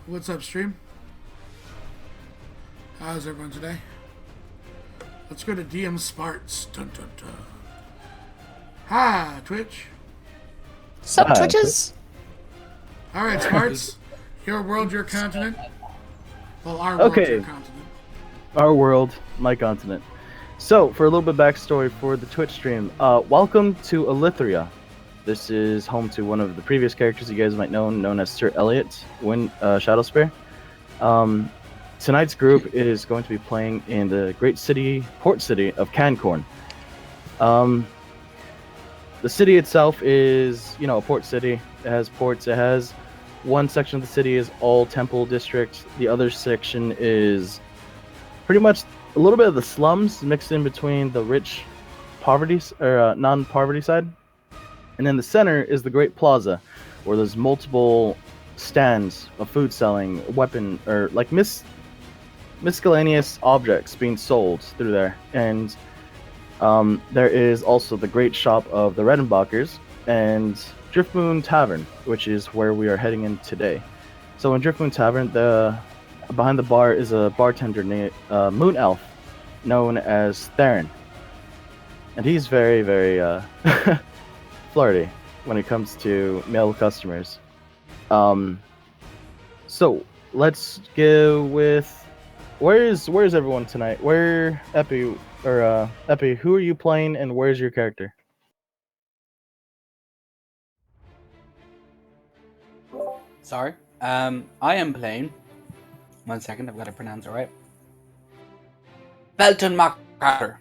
What's up, stream? How's everyone today? Let's go to DM Sparts. Dun dun dun. Hi, Twitch. Sup, Hi. Twitches? Alright, Sparts. Your world, your continent. Well, our world, Okay. your continent. Our world, my continent. So, for a little bit backstory for the Twitch stream, welcome to Alithrya. This is home to one of the previous characters you guys might know, known as Sir Elliot, Shadowspear. Tonight's group is going to be playing in the great port city of Cancun. The city itself is, a port city. It has ports. It has one section of the city is all temple district. The other section is pretty much a little bit of the slums mixed in between the rich non-poverty side. And in the center is the Great Plaza, where there's multiple stands of food selling, weapon, or like miscellaneous objects being sold through there. And there is also the great shop of the Redenbachers and Driftmoon Tavern, which is where we are heading in today. So in Driftmoon Tavern, behind the bar is a bartender named Moon Elf, known as Theron. And he's very, very flirty when it comes to male customers. So let's go with where's everyone tonight? Where Epi who are you playing and where's your character? Sorry. I am playing. 1 second, I've got to pronounce it right. Belton MacArthur.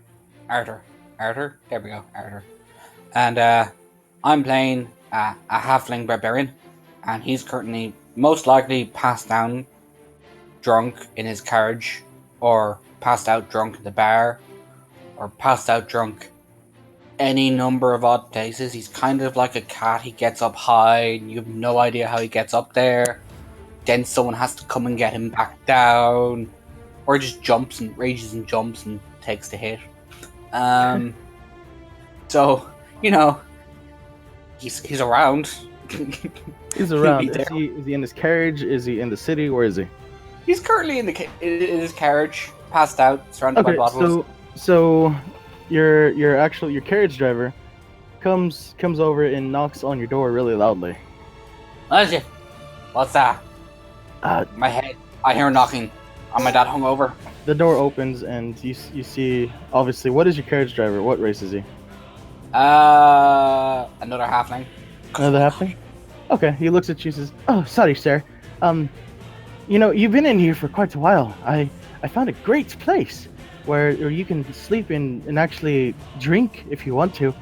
Arthur. There we go, Arthur. And I'm playing a halfling barbarian, and he's currently most likely passed down drunk in his carriage, or passed out drunk in the bar, or passed out drunk any number of odd places. He's kind of like a cat. He gets up high, and you have no idea how he gets up there. Then someone has to come and get him back down, or just jumps and rages and jumps and takes the hit. So he's around. He's around. He's Is he in his carriage? Is he in the city? Where is he? He's currently in his carriage, passed out, surrounded by bottles. So your carriage driver comes over and knocks on your door really loudly. What's that? My head. I hear knocking. Am my dad hungover? The door opens and you see, obviously, what is your carriage driver? What race is he? Another halfling. Another halfling? Okay, he looks at you and says, "Oh, sorry, sir. You've been in here for quite a while. I found a great place where you can sleep in and actually drink if you want to.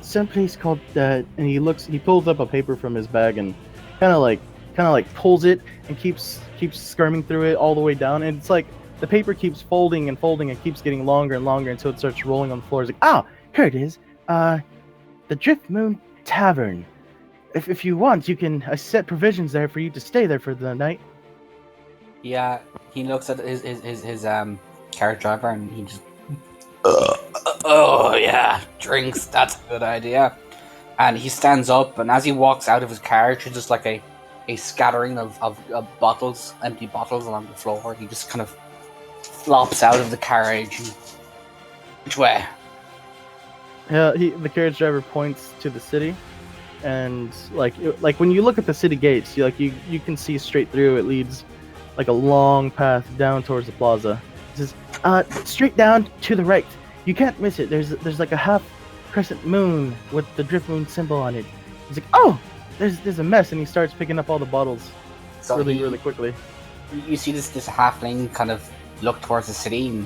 Some place called and he pulls up a paper from his bag and kind of like pulls it and keeps skirming through it all the way down, and it's like the paper keeps folding and keeps getting longer and longer until it starts rolling on the floor. It's like, here it is. The Driftmoon Tavern. If you want, you can set provisions there for you to stay there for the night." Yeah, he looks at his carriage driver and he just oh yeah, drinks, that's a good idea. And he stands up, and as he walks out of his carriage, it's just like a scattering of bottles, empty bottles along the floor. He just kind of flops out of the carriage. And, which way? Yeah, the carriage driver points to the city, and like when you look at the city gates, you can see straight through. It leads like a long path down towards the plaza. It says, straight down to the right. You can't miss it. There's like a half crescent moon with the Driftmoon symbol on it. He's like, "Oh, there's a mess," and he starts picking up all the bottles really quickly. You see this halfling kind of look towards the city, and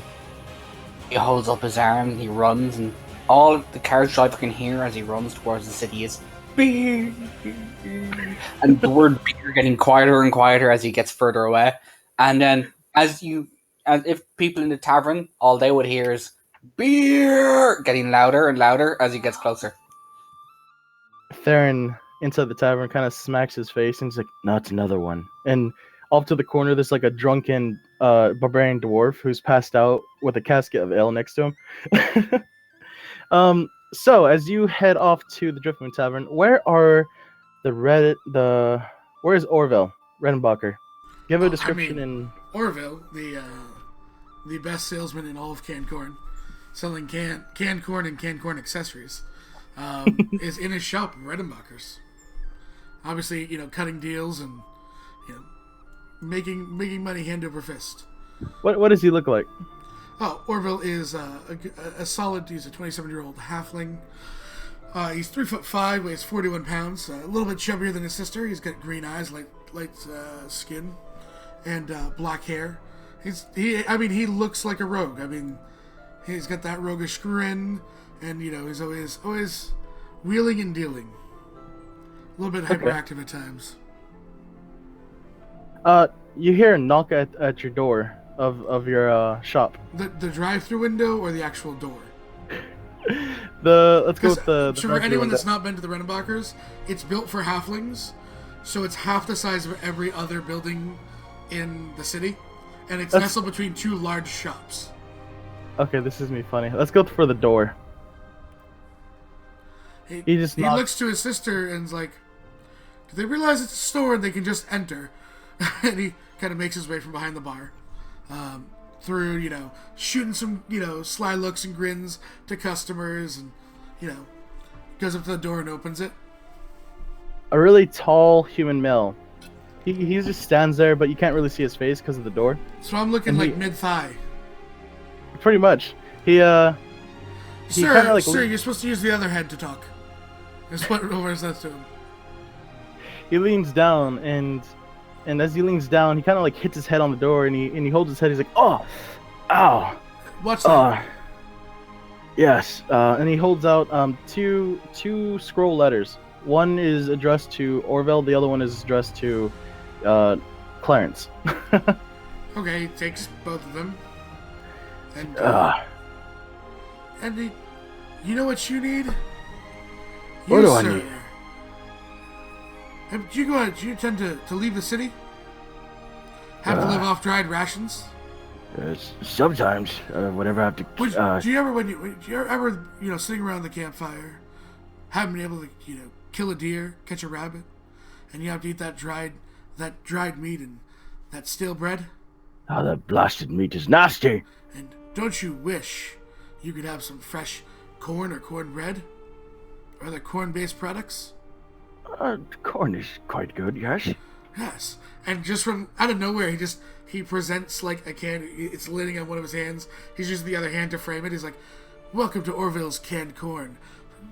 he holds up his arm, and he runs, and all the carriage driver can hear as he runs towards the city is beer, and the word beer getting quieter and quieter as he gets further away. And then as if people in the tavern, all they would hear is beer getting louder and louder as he gets closer. Theron inside the tavern kind of smacks his face and he's like, "Not another one." And off to the corner, there's like a drunken barbarian dwarf who's passed out with a casket of ale next to him. So as you head off to the Driftmoon Tavern, where is Orville Redenbacher? Give a description in... Orville, the best salesman in all of canned corn, selling canned corn and canned corn accessories, is in his shop, Redenbacher's. Obviously, cutting deals and making money hand over fist. What does he look like? Oh, Orville is a solid. He's a 27-year-old halfling. He's 3'5", weighs 41 pounds. A little bit chubbier than his sister. He's got green eyes, light skin, and black hair. He looks like a rogue. He's got that roguish grin, and he's always wheeling and dealing. A little bit hyperactive at times. You hear a knock at your door of your shop. The drive-through window or the actual door? Let's go with the for anyone that's not been to the Redenbachers, it's built for halflings, so it's half the size of every other building in the city, and it's nestled between two large shops. Okay, this is me funny. Let's go for the door. He looks to his sister and is like, do they realize it's a store and they can just enter? And he kind of makes his way from behind the bar, through, shooting some, sly looks and grins to customers, and, goes up to the door and opens it. A really tall human male. He just stands there, but you can't really see his face because of the door. So I'm looking like mid-thigh. Pretty much. Sir, you're supposed to use the other head to talk. That's what Rover says to him. He leans down, and as he leans down, he kind of hits his head on the door, and he holds his head. He's like, "Oh, ow!" What's that? Yes. And he holds out two scroll letters. One is addressed to Orville. The other one is addressed to Clarence. Okay, he takes both of them. And you know what you need? What do I need? Do you tend to leave the city? Have to live off dried rations? Sometimes, whenever I have to. Do you ever sitting around the campfire, haven't been able to kill a deer, catch a rabbit, and you have to eat that dried meat and that stale bread? Oh, that blasted meat is nasty. And don't you wish you could have some fresh corn or cornbread, or other corn-based products? Corn is quite good, yes. Yes, and just from out of nowhere, he presents a can. It's laying on one of his hands. He's using the other hand to frame it. He's like, "Welcome to Orville's canned corn,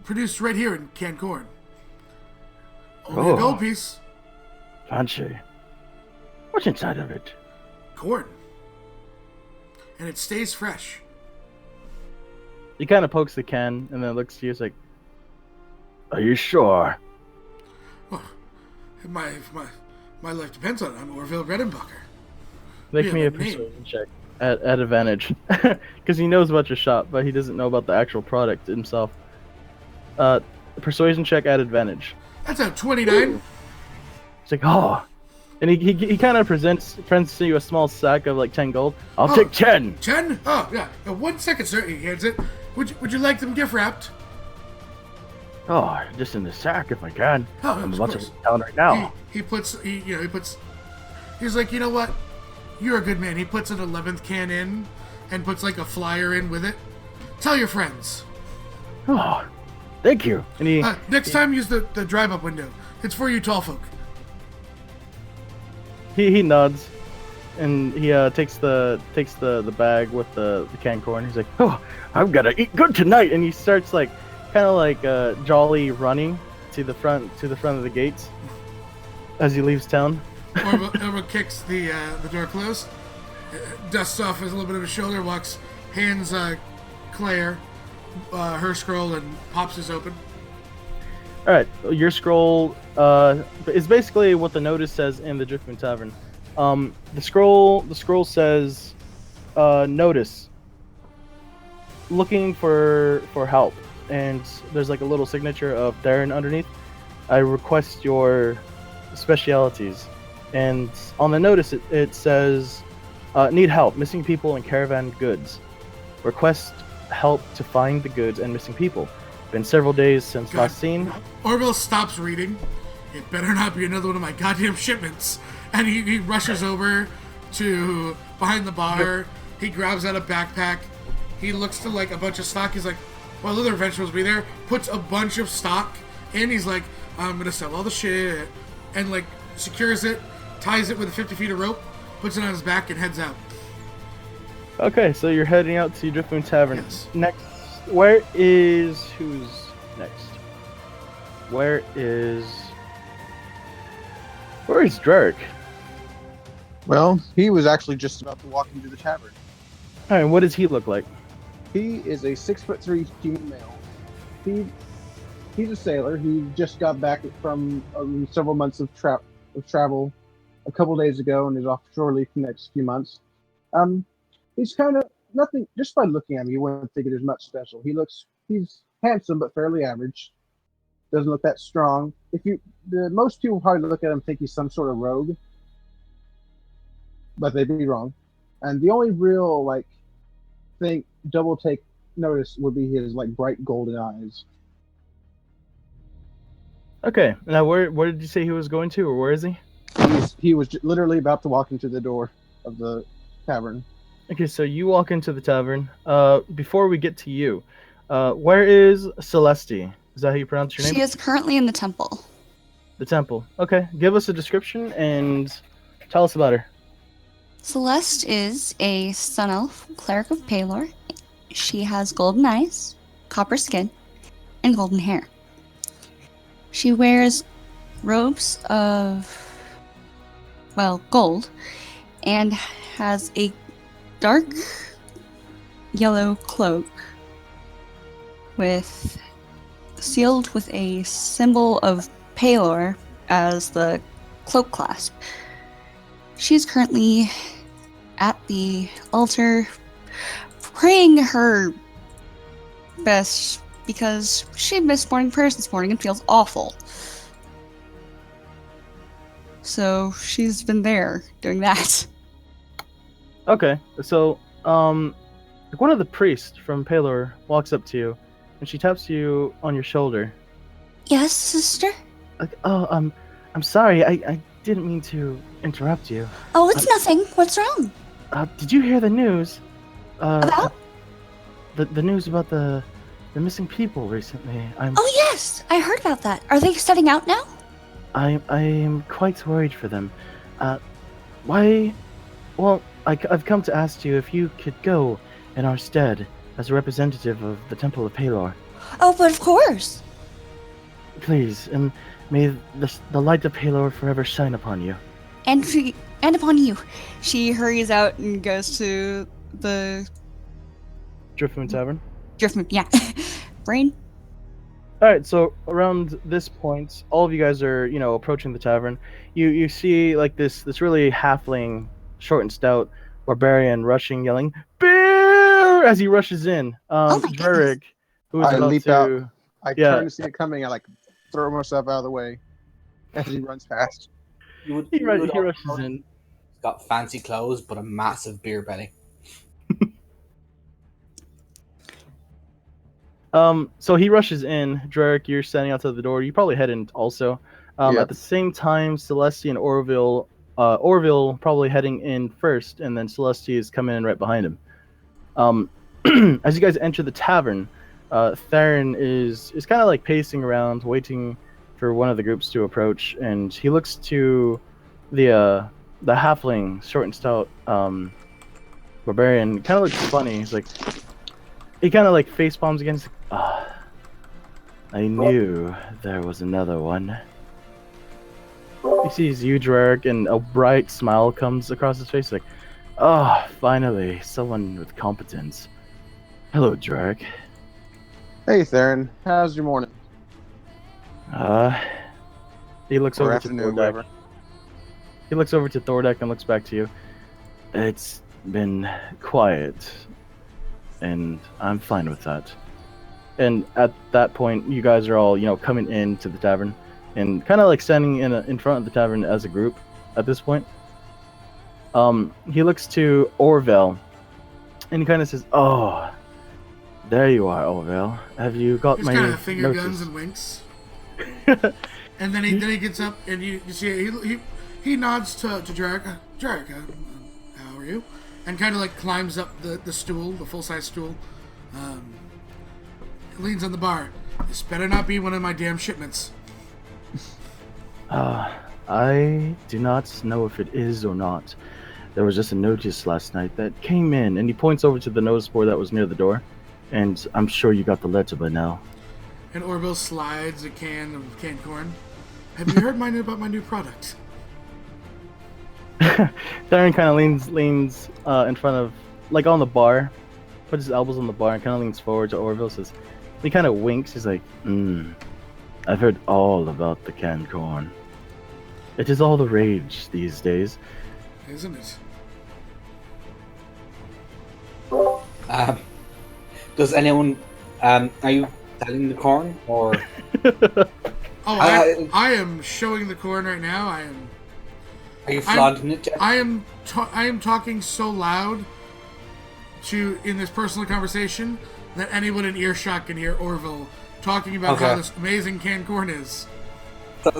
produced right here in canned corn. Only a gold piece." Fancy. What's inside of it? Corn, and it stays fresh. He kind of pokes the can and then looks to you. He's like, "Are you sure?" Well, if my life depends on it. I'm Orville Redenbacher. Make me a persuasion check at advantage, because he knows about your shop, but he doesn't know about the actual product himself. Persuasion check at advantage. That's a 29. It's like, oh, and he kind of presents to you a small sack of 10 gold. I'll take 10. 10? Oh yeah. 1 second, sir. He hands it. Would you like them gift wrapped? Oh, just in the sack if I can. Oh, I'm of about course. to get down right now. He's like, you know what? You're a good man. He puts an 11th can in and puts a flyer in with it. Tell your friends. Oh, thank you. And next time use the drive-up window. It's for you tall folk. He nods, and he takes the bag with the canned corn. He's like, "Oh, I've got to eat good tonight." And he starts jolly running to the front of the gates as he leaves town. Orville kicks the door closed, dusts off a little bit of his shoulder, hands Claire her scroll, and pops this open. All right, your scroll is basically what the notice says in the Driftmoon Tavern. The scroll says, "Notice, looking for help," and there's a little signature of Darren underneath. I request your specialities, and on the notice it says, "Need help, missing people and caravan goods. Request help to find the goods and missing people. Been several days since last seen." Orville stops reading. It better not be another one of my goddamn shipments. And he rushes over to behind the bar. He grabs out a backpack. He looks to like a bunch of stock. He's like, well, other adventurers will be there. Puts a bunch of stock in. He's like, I'm going to sell all the shit. And like secures it, ties it with 50 feet of rope, puts it on his back, and heads out. Okay, so you're heading out to Driftmoon Tavern. Yes. Next, who's next? Where is Drake? Well, he was actually just about to walk into the tavern. All right, what does he look like? He is a 6'3" human male. He's a sailor. He just got back from several months of travel a couple days ago and is off shore leave for the next few months. He's kind of nothing. Just by looking at him, you wouldn't think there's much special. He's handsome but fairly average. Doesn't look that strong. Most people probably look at him and think he's some sort of rogue, but they'd be wrong. And the only real double take notice would be his bright golden eyes. Okay, now where did you say he was going to, or where is he? He was literally about to walk into the door of the tavern. Okay, so you walk into the tavern. Before we get to you, where is Celeste? Is that how you pronounce your name? She is currently in the temple. The temple. Okay, give us a description and tell us about her. Celeste is a sun elf cleric of Palor. She has golden eyes, copper skin, and golden hair. She wears robes of, gold, and has a dark yellow cloak sealed with a symbol of Palor as the cloak clasp. She's currently at the altar praying her best because she missed morning prayers this morning and feels awful. So she's been there doing that. Okay, so one of the priests from Palor walks up to you, and she taps you on your shoulder. Yes, sister? I'm sorry, I didn't mean to interrupt you. Oh, it's nothing. What's wrong? Did you hear the news? About? The news about the missing people recently. Oh, yes! I heard about that. Are they setting out now? I'm quite worried for them. Why? Well, I've come to ask you if you could go in our stead as a representative of the Temple of Palor. Oh, but of course! Please, and may the light of Palor forever shine upon you. And upon you. She hurries out and goes to the Driftmoon Tavern? Driftmoon, yeah. Brain? Alright, so around this point, all of you guys are, approaching the tavern. You see, this really halfling, short and stout, barbarian rushing, yelling, "Beer!" as he rushes in. Oh my Drurig, who is I about leap to... out. I turn to see it coming. I throw myself out of the way as he runs past. He rushes in. He's got fancy clothes, but a massive beer belly. So he rushes in. Drerick, you're standing outside the door. You probably head in also. Yep. At the same time, Celeste and Orville probably heading in first, and then Celeste is coming in right behind him. As you guys enter the tavern, Theron is kind of pacing around, waiting for one of the groups to approach, and he looks to the halfling, short and stout, barbarian. Kind of looks funny. He kind of face palms against. I knew there was another one. He sees you, Drerick, and a bright smile comes across his face. Finally, someone with competence. Hello, Drerick. Hey, Theron. How's your morning? He looks Or over to afternoon, Thordeck. whatever. He looks over to Thordeck and looks back to you. It's been quiet, and I'm fine with that. And at that point, you guys are all, coming into the tavern, and kind of standing in front of the tavern as a group at this point. He looks to Orville, and he kind of says, "Oh, there you are, Orville. Have you got He's my kind of finger notice?" guns and winks. And then he gets up, and you see He nods to Jarek. Jarek, how are you? And kind of like climbs up the stool, the full-size stool. Leans on the bar. This better not be one of my damn shipments. I do not know if it is or not. There was just a notice last night that came in, and he points over to the notice board that was near the door. And I'm sure you got the letter by now. And Orville slides a can of canned corn. Have you heard about my new product? Darren kind of leans in front of, like on the bar, puts his elbows on the bar and kind of leans forward to Orville. Says, he kind of winks. He's like, I've heard all about the canned corn. It is all the rage these days. Isn't it? Does anyone? Are you selling the corn or? I am showing the corn right now. Are you flaunting it, Jeff? I am talking so loud in this personal conversation that anyone in earshot can hear Orville talking about how this amazing canned corn is.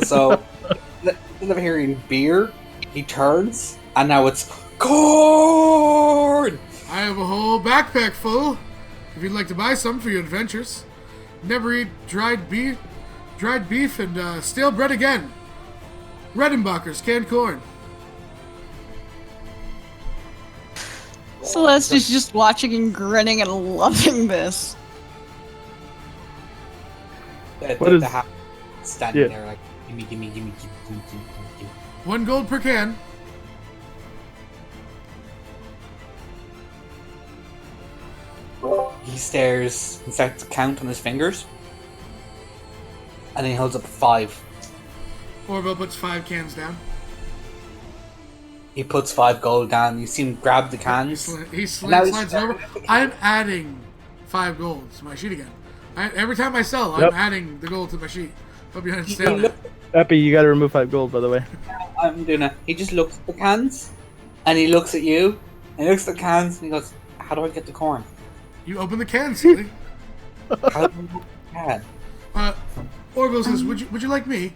So instead of hearing beer, he turns and now it's corn. I have a whole backpack full. If you'd like to buy some for your adventures. Never eat dried beef and stale bread again. Redenbacher's canned corn. Celeste is just watching and grinning and loving this. The half standing there like, gimme. 1 gold per can. He stares and starts to count on his fingers. And then he holds up 5. Orville puts 5 cans down. He puts 5 gold down. You see him grab the cans. He slides over. I'm adding 5 gold to my sheet again. Every time I sell, I'm adding the gold to my sheet. Hope you understand that. Epi, you gotta remove 5 gold, by the way. I'm doing it. He just looks at the cans, and he looks at you, and he looks at the cans, and he goes, how do I get the corn? You open the can, silly. How do I open the can? Orville says, would you like me?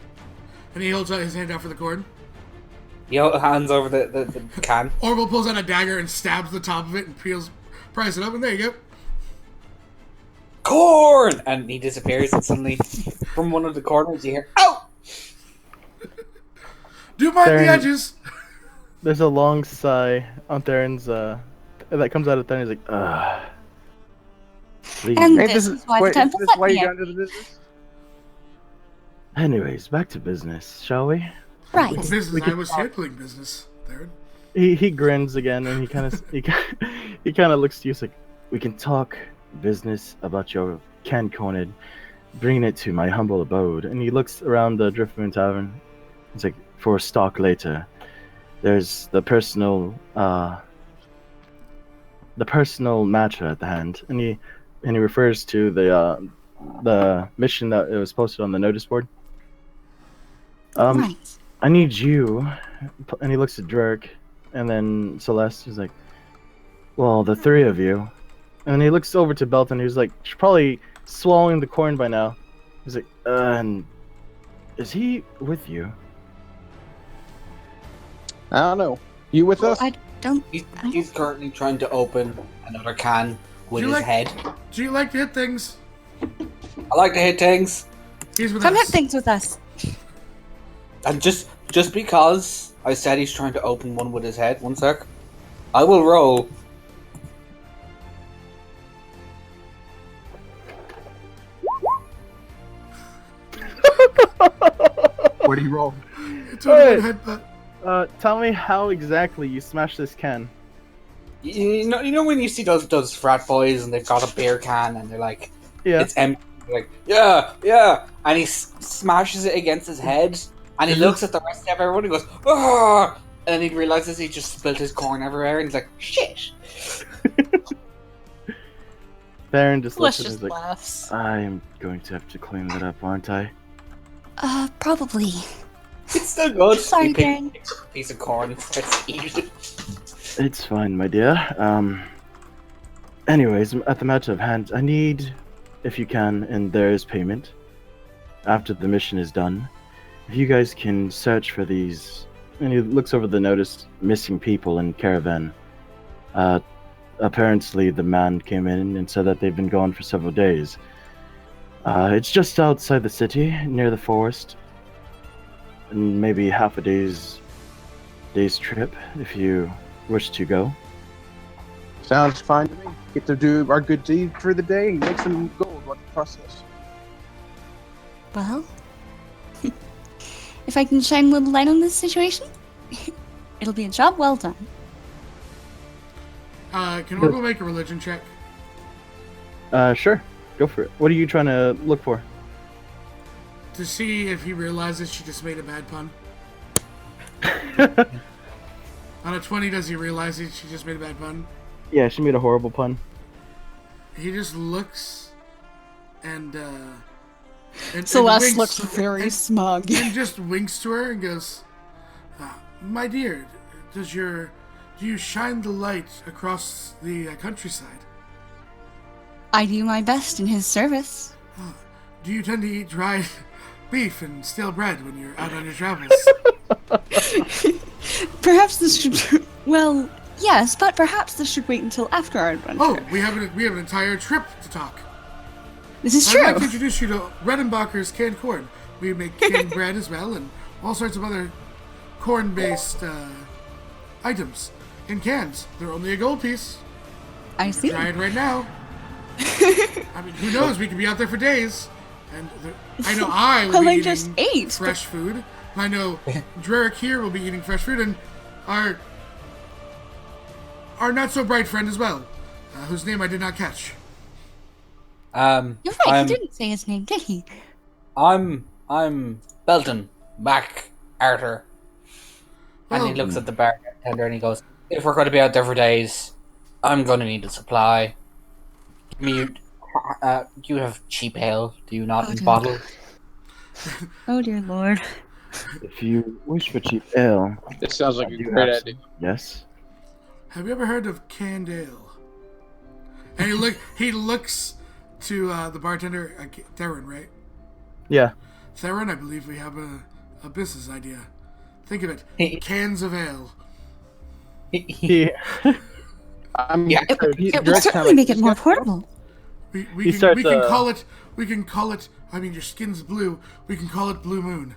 And he holds out his hand out for the corn. He hands over the can. Orville pulls out a dagger and stabs the top of it and pries it up, and there you go. Corn! And he disappears, and suddenly, from one of the corners, you hear, "Ow!" Do mind the edges. There's a long sigh on Theron's, that comes out of Theron. He's like, please. And this is why the temple let me you got in. into the business? Anyways, back to business, shall we? Right. Well, business. I was handling business, Theron. He grins again, and he kind of looks to you. He's like, we can talk business about your canned corn, bringing it to my humble abode. And he looks around the Driftmoon Tavern. He's like, for stock later. There's the personal matter at the hand, and he refers to the mission that it was posted on the notice board. Right. I need you, and he looks at Drake, and then Celeste. He's like, well, the 3 of you. And then he looks over to Belton, who's like, she's probably swallowing the corn by now. He's like, and is he with you? I don't know. You with us? I don't. He's currently trying to open another can with his head. Do you like to hit things? I like to hit things. He's with Come hit us. things with us. And just because I said he's trying to open one with his head, 1 sec, I will roll. What do you roll? It's a good headbutt. Tell me how exactly you smash this can. You know when you see those frat boys and they've got a beer can and they're like, Yeah. it's empty. They're like, yeah, and he smashes it against his head, and he looks at the rest of everyone and goes, ah, and then he realizes he just spilled his corn everywhere, and he's like, shit. Theron just looks Celeste at him and just is like, laughs. I'm going to have to clean that up, aren't I? Probably. It's still good. Sorry, He Darren. picks up a piece of corn and starts eating it. It's fine, my dear. Anyways, at the matter of hand, I need, if you can, and there is payment, after the mission is done, if you guys can search for these And he looks over the notice, missing people in caravan. Apparently the man came in and said that they've been gone for several days. It's just outside the city, near the forest. And maybe half a day's trip, if you wish to go. Sounds fine to me. Get to do our good deed for the day and make some gold on the process. Well, if I can shine a little light on this situation, it'll be a job well done. Can Orville make a religion check? Sure. Go for it. What are you trying to look for? To see if he realizes she just made a bad pun. On a 20, does he realize she just made a bad pun? Yeah, she made a horrible pun. He just looks and Celeste winks, looks very smug. and just winks to her and goes, "My dear, do you shine the light across the countryside? I do my best in his service. Do you tend to eat dried beef and stale bread when you're out on your travels?" Perhaps this should... Well, yes, but perhaps this should wait until after our adventure. Oh, we have an entire trip to talk. This is I'd true. like to introduce you to Redenbacher's canned corn. We make canned bread as well, and all sorts of other corn-based items in cans. They're only a gold piece. I see. Try it right now. I mean, who knows? We could be out there for days. And I know I will Well, be I eating just ate, fresh food. I know Drerick here will be eating fresh food, and our not so bright friend as well, whose name I did not catch. You're right, he didn't say his name, did he? I'm Belton, back Arthur. And he Well- looks at the bartender and he goes, "If we're going to be out there for days, I'm going to need a supply. Give me, you have cheap ale, do you not, Oh, in dear bottles?" Oh dear lord. If you wish for cheap ale, This sounds like I a do great have idea. some. Yes. Have you ever heard of canned ale? And he looks to the bartender, Theron, right? Yeah. Theron, I believe we have a business idea. Think of it, cans of ale. He I mean, Yeah. It would Drake's certainly kinda make it like, more portable. We He can starts, we can call it I mean, your skin's blue. We can call it Blue Moon.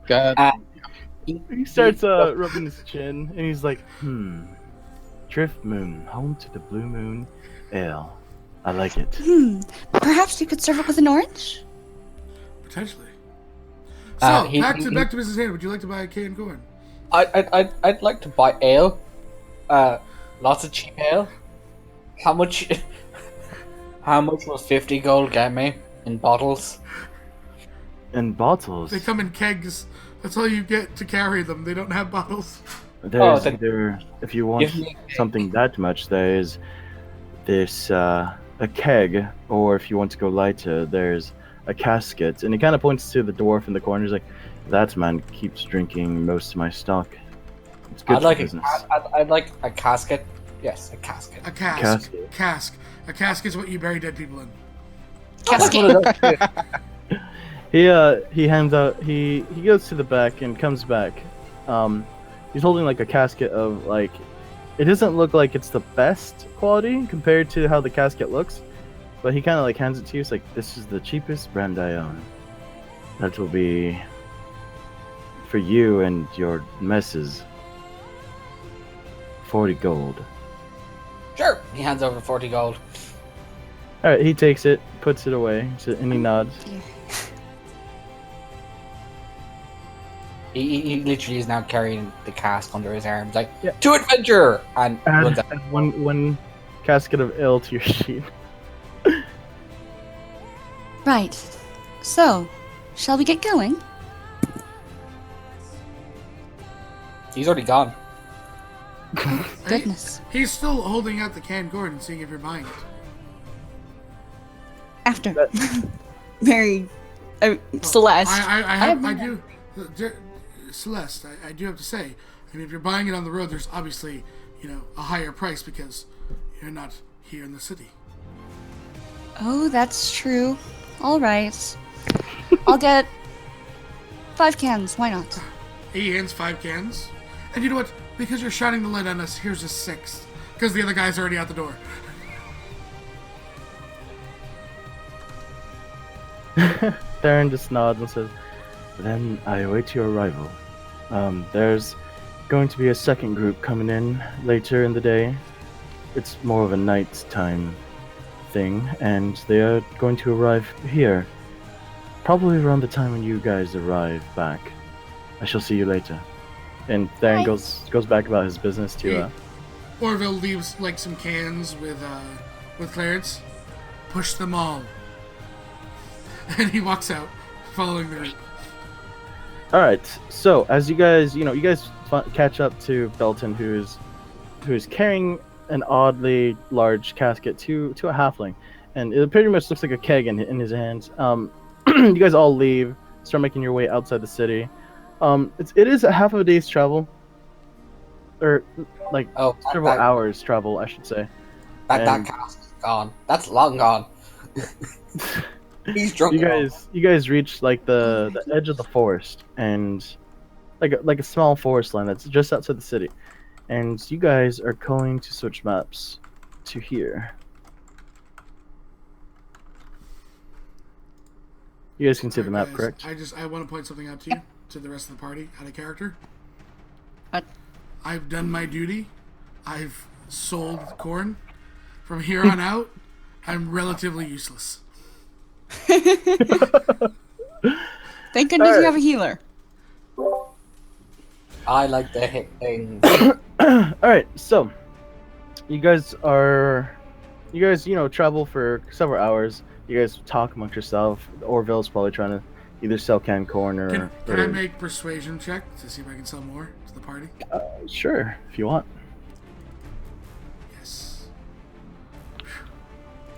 God, He starts rubbing his chin, and he's like, Drift Moon, home to the Blue Moon Ale. I like it. Perhaps you could serve it with an orange? Potentially. So he- back he- to business hand. Would you like to buy a canned corn? I'd like to buy ale. Lots of cheap ale. How much? How much will 50 gold get me in bottles? In bottles, They come in kegs. That's all you get to carry them. They don't have bottles. there's then- either, if you want Give me- something that much, there's this, a keg, or if you want to go lighter, there's a casket. And he kind of points to the dwarf in the corner. He's like, that man keeps drinking most of my stock. It's good I'd for like business. I'd like a casket. Yes, a casket. A cask. Casket. Cask. A cask is what you bury dead people in. Cascade. He hands out. He goes to the back and comes back. He's holding like a casket of like. It doesn't look like it's the best quality compared to how the casket looks, but he kind of like hands it to you. It's like, this is the cheapest brand I own. That will be for you and your messes. 40 gold. Sure. He hands over 40 gold. All right, he takes it, puts it away, and he nods. He literally is now carrying the cask under his arm, like, Yeah. to adventure! And runs Add, out. add one casket of ale to your sheet. Right. So, shall we get going? He's already gone. Goodness. He's still holding out the canned corn and seeing if you're buying it. After. Very... Celeste. I do. Celeste, I do have to say, I mean, if you're buying it on the road, there's obviously, a higher price because you're not here in the city. Oh, that's true. All right. I'll get 5 cans, why not? He hands 5 cans. And you know what? Because you're shining the light on us, here's a 6th. Because the other guy's already out the door. Theron just nods and says, "Then I await your arrival. There's going to be a second group coming in later in the day. It's more of a nighttime thing, and they are going to arrive here. Probably around the time when you guys arrive back. I shall see you later." And Theron goes back about his business to Orville leaves like some cans with Clarence. Push them all. And he walks out, following the group. Alright, so as you guys, catch up to Belton, who's carrying an oddly large casket to a halfling, and it pretty much looks like a keg in his hands. You guys all leave, start making your way outside the city. It is a half of a day's travel, or like several hours travel, I should say. That casket's gone. That's long gone. He's drunk. You guys reach like the edge of the forest, and like a small forest line that's just outside the city, and you guys are going to switch maps to here. You guys can see the map, Guys, correct? I want to point something out to you, to the rest of the party, out of character. What? I've done my duty. I've sold corn. From here on out, I'm relatively useless. Thank goodness you have a healer. I like to hit things. Alright, so you guys travel for several hours. You guys talk amongst yourself. Orville's probably trying to either sell canned corn or... Can I make persuasion check to see if I can sell more to the party? Sure, if you want. Yes.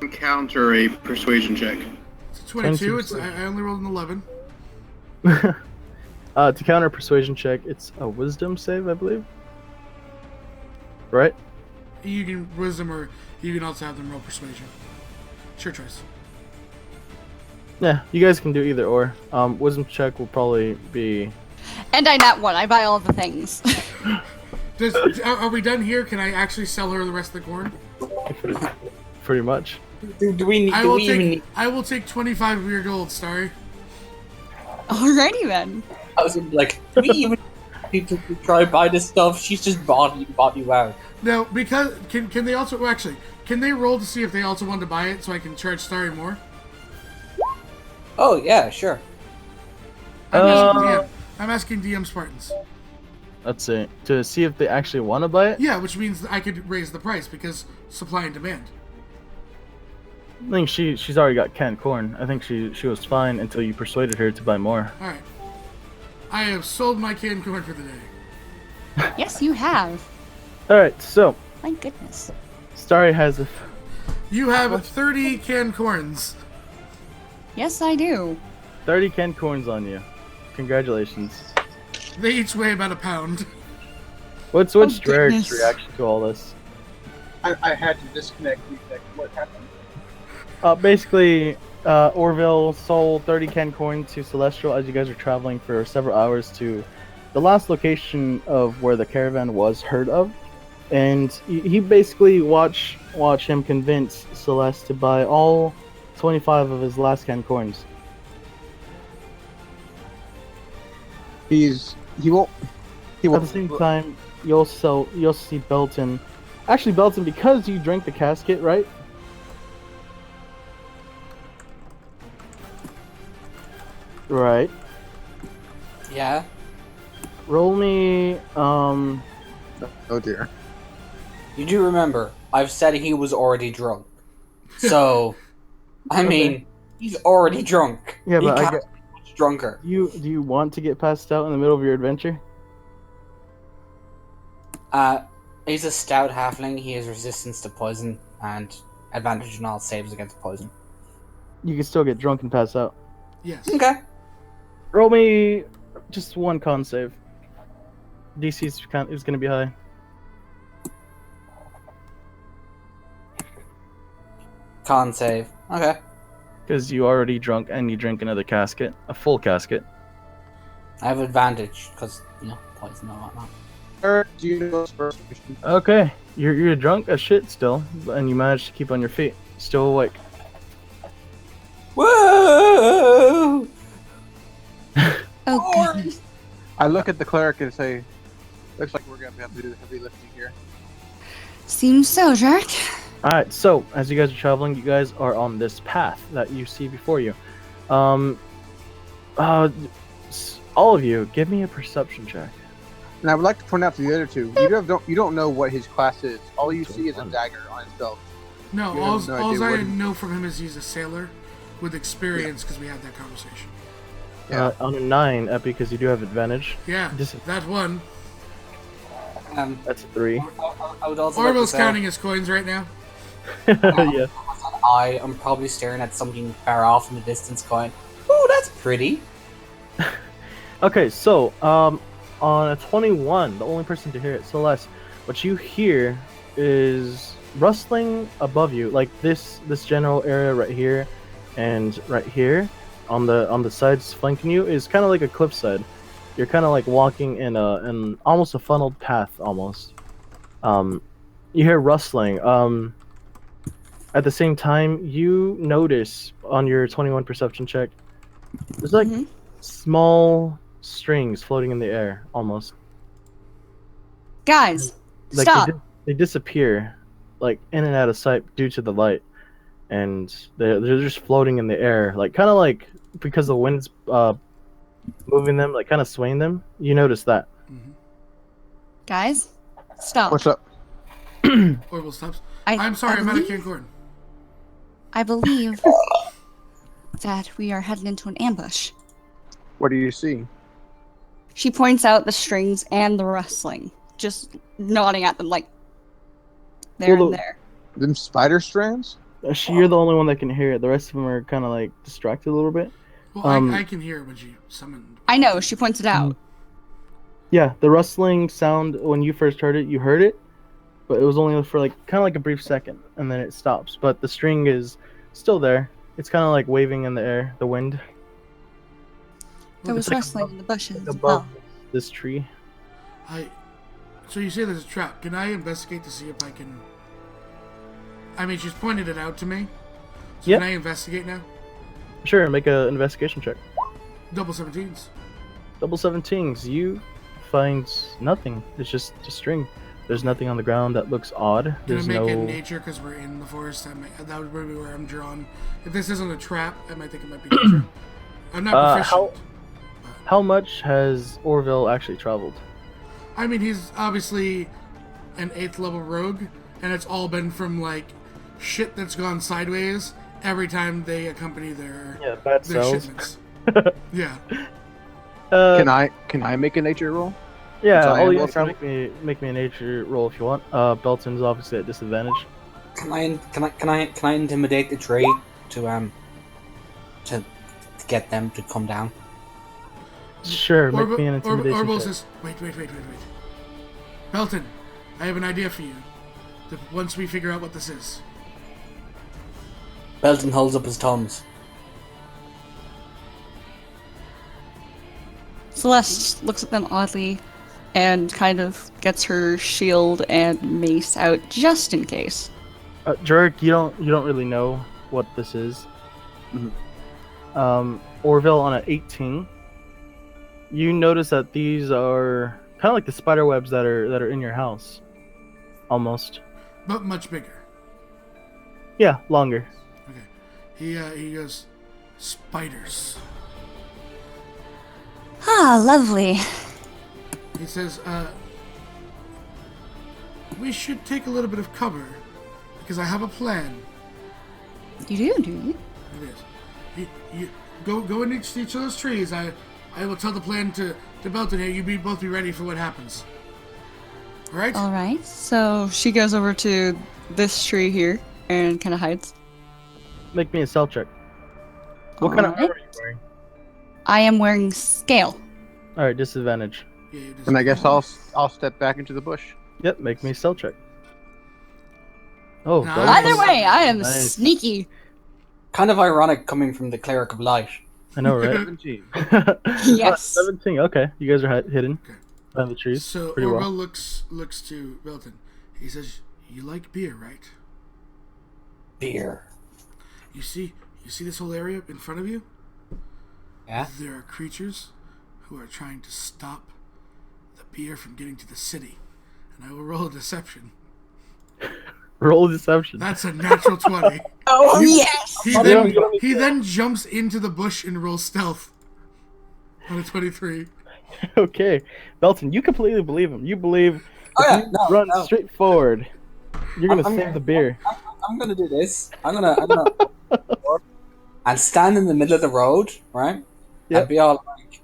Encounter a persuasion check. It's a 22. I only rolled an 11. To counter a persuasion check, it's a wisdom save, I believe. Right? You can wisdom, or you can also have them roll persuasion. It's your choice. Yeah, you guys can do either or. Wisdom check will probably be... And I nat 1. I buy all the things. Are we done here? Can I actually sell her the rest of the corn? Pretty much. Do we need? I will take 25 of your gold, Starry. Alrighty then. I was like, do we even people to try buy this stuff? She's just bought you out. No, because can they also can they roll to see if they also want to buy it so I can charge Starry more? Oh yeah, sure. I'm asking DM Spartans. Let's see. To see if they actually want to buy it? Yeah, which means I could raise the price because supply and demand. I think she's already got canned corn. I think she was fine until you persuaded her to buy more. Alright. I have sold my canned corn for the day. Yes, you have. Alright, so My goodness. Starry has a... You have 30 canned corns. Yes, I do. 30 canned corns on you. Congratulations. They each weigh about a pound. What's goodness. Drarek's reaction to all this? I had to disconnect. What happened? Basically, Orville sold 30 canned corn to Celestial as you guys are traveling for several hours to the last location of where the caravan was heard of. And he basically watched him convince Celeste to buy all 25 of his last canned corns. He won't. At the same time, you'll see Belton. Actually, Belton, because you drank the casket, right? Right. Yeah. Roll me. Oh dear. You do remember, I've said he was already drunk. So, I mean, he's already drunk. Yeah, he but can't get much drunker. do you want to get passed out in the middle of your adventure? He's a stout halfling. He has resistance to poison and advantage in all saves against poison. You can still get drunk and pass out. Yes. Okay. Roll me just one con save. DC is going to be high. Con save. Okay. Because you already drunk and you drink another casket. A full casket. I have advantage because poison and whatnot. Eric, do you know persuasion? Okay, you're drunk as shit still, and you managed to keep on your feet, still awake. Whoa! Oh, goodness. I look at the cleric and say, "Looks like we're gonna have to do the heavy lifting here." Seems so, Jack. Alright, so as you guys are traveling, you guys are on this path that you see before you. All of you, give me a perception check. And I would like to point out to the other two, you don't know what his class is. All you see is a dagger on his belt. No, You all have no idea I what he- know from him is he's a sailor with experience because we had that conversation. Yeah. On a 9, Epi, because you do have advantage. Yeah, that one. That's a 3. I would also Orville's like to say, counting his coins right now. Yeah. I am probably staring at something far off in the distance going, "Ooh, that's pretty." Okay, so on a 21, the only person to hear it, Celeste, what you hear is rustling above you, like this general area right here and right here on the sides flanking you is kind of like a cliffside. You're kind of like walking in an almost a funneled path almost. You hear rustling. At the same time, you notice on your 21 perception check, there's like small strings floating in the air almost. Guys, Like stop. they disappear, like in and out of sight due to the light, and they're just floating in the air, like kind of like because the wind's moving them, like kind of swaying them. You notice that. Guys, stop. What's up? Orville stops. I- I'm sorry, I I'm out of believe- Cancun. I believe that we are headed into an ambush. What do you see? She points out the strings and the rustling, just nodding at them like there Well, and there. Them spider strands? You're the only one that can hear it. The rest of them are kind of like distracted a little bit. Well, I can hear when she summoned. I know, she points it out. Yeah, the rustling sound when you first heard it, you heard it, but it was only for like kind of like a brief second, and then it stops. But the string is still there. It's kind of like waving in the air, the wind There was like rustling in the bushes as above well. this tree. So you say there's a trap. Can I investigate to see if I can... I mean, she's pointed it out to me. So Yep. can I investigate now? Sure, make an investigation check. Double 17s. Double 17s. You find nothing. It's just a string. There's nothing on the ground that looks odd. Can I There's make no. it nature because we're in the forest? That would be where I'm drawn. If this isn't a trap, I might think it might be nature. I'm not proficient. How much has Orville actually traveled? I mean, he's obviously an 8th level rogue, and it's all been from like shit that's gone sideways every time they accompany their Bad their cells. shipments. Yeah. Can I make a nature roll? Yeah, So I all am you well have to make me a nature roll if you want. Belton's obviously at disadvantage. Can I intimidate the tree to get them to come down? Sure, make me an intimidation Orville check. says, wait. Belton, I have an idea for you. Once we figure out what this is. Belton holds up his thumbs. Celeste looks at them oddly and kind of gets her shield and mace out just in case. Jurek, you don't really know what this is. Orville on an 18. You notice that these are kind of like the spider webs that are in your house, almost. But much bigger. Yeah, longer. Okay. He goes, spiders. Ah, lovely. He says, we should take a little bit of cover, because I have a plan. You do you? It is. You go in each of those trees. I will tell the plan to Belton here. You both be ready for what happens. Alright? Alright, so she goes over to this tree here and kind of hides. Make me a stealth check. What kind of Alright. armor are you wearing? I am wearing scale. All right, disadvantage. Yeah, it is. And I guess I'll step back into the bush. Yep, make me a stealth check. Oh, Nice. that was- Either way, I am Nice. sneaky. Kind of ironic coming from the cleric of light. I know, right? 17. Yes. 17. Okay, you guys are hidden Okay. behind the trees. So pretty Orville well. looks to Belton. He says, "You like beer, right? Beer. You see this whole area in front of you? Yeah? There are creatures who are trying to stop the beer from getting to the city, and I will roll a deception. Roll deception. That's a natural 20. Oh, yes! He then jumps into the bush and rolls stealth on a 23. Okay, Belton, you completely believe him. You believe Oh, if yeah, you no, run no. straight forward, you're gonna I'm- save the beer. I'm gonna do this. I'm gonna and stand in the middle of the road, right? Yep. And be all like,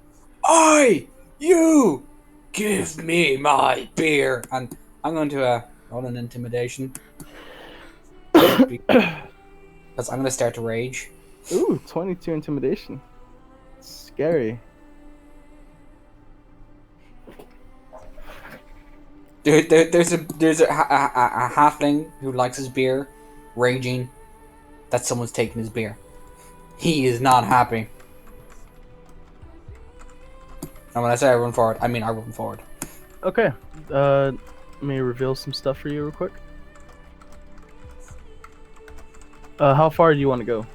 "Oi, you! Give me my beer!" And I'm going to roll an intimidation because I'm gonna start to rage. Ooh, 22 intimidation. Scary. There's a halfling who likes his beer, raging that someone's taking his beer. He is not happy. And when I say I run forward, I mean I run forward. Okay. Let me reveal some stuff for you real quick. How far do you want to go?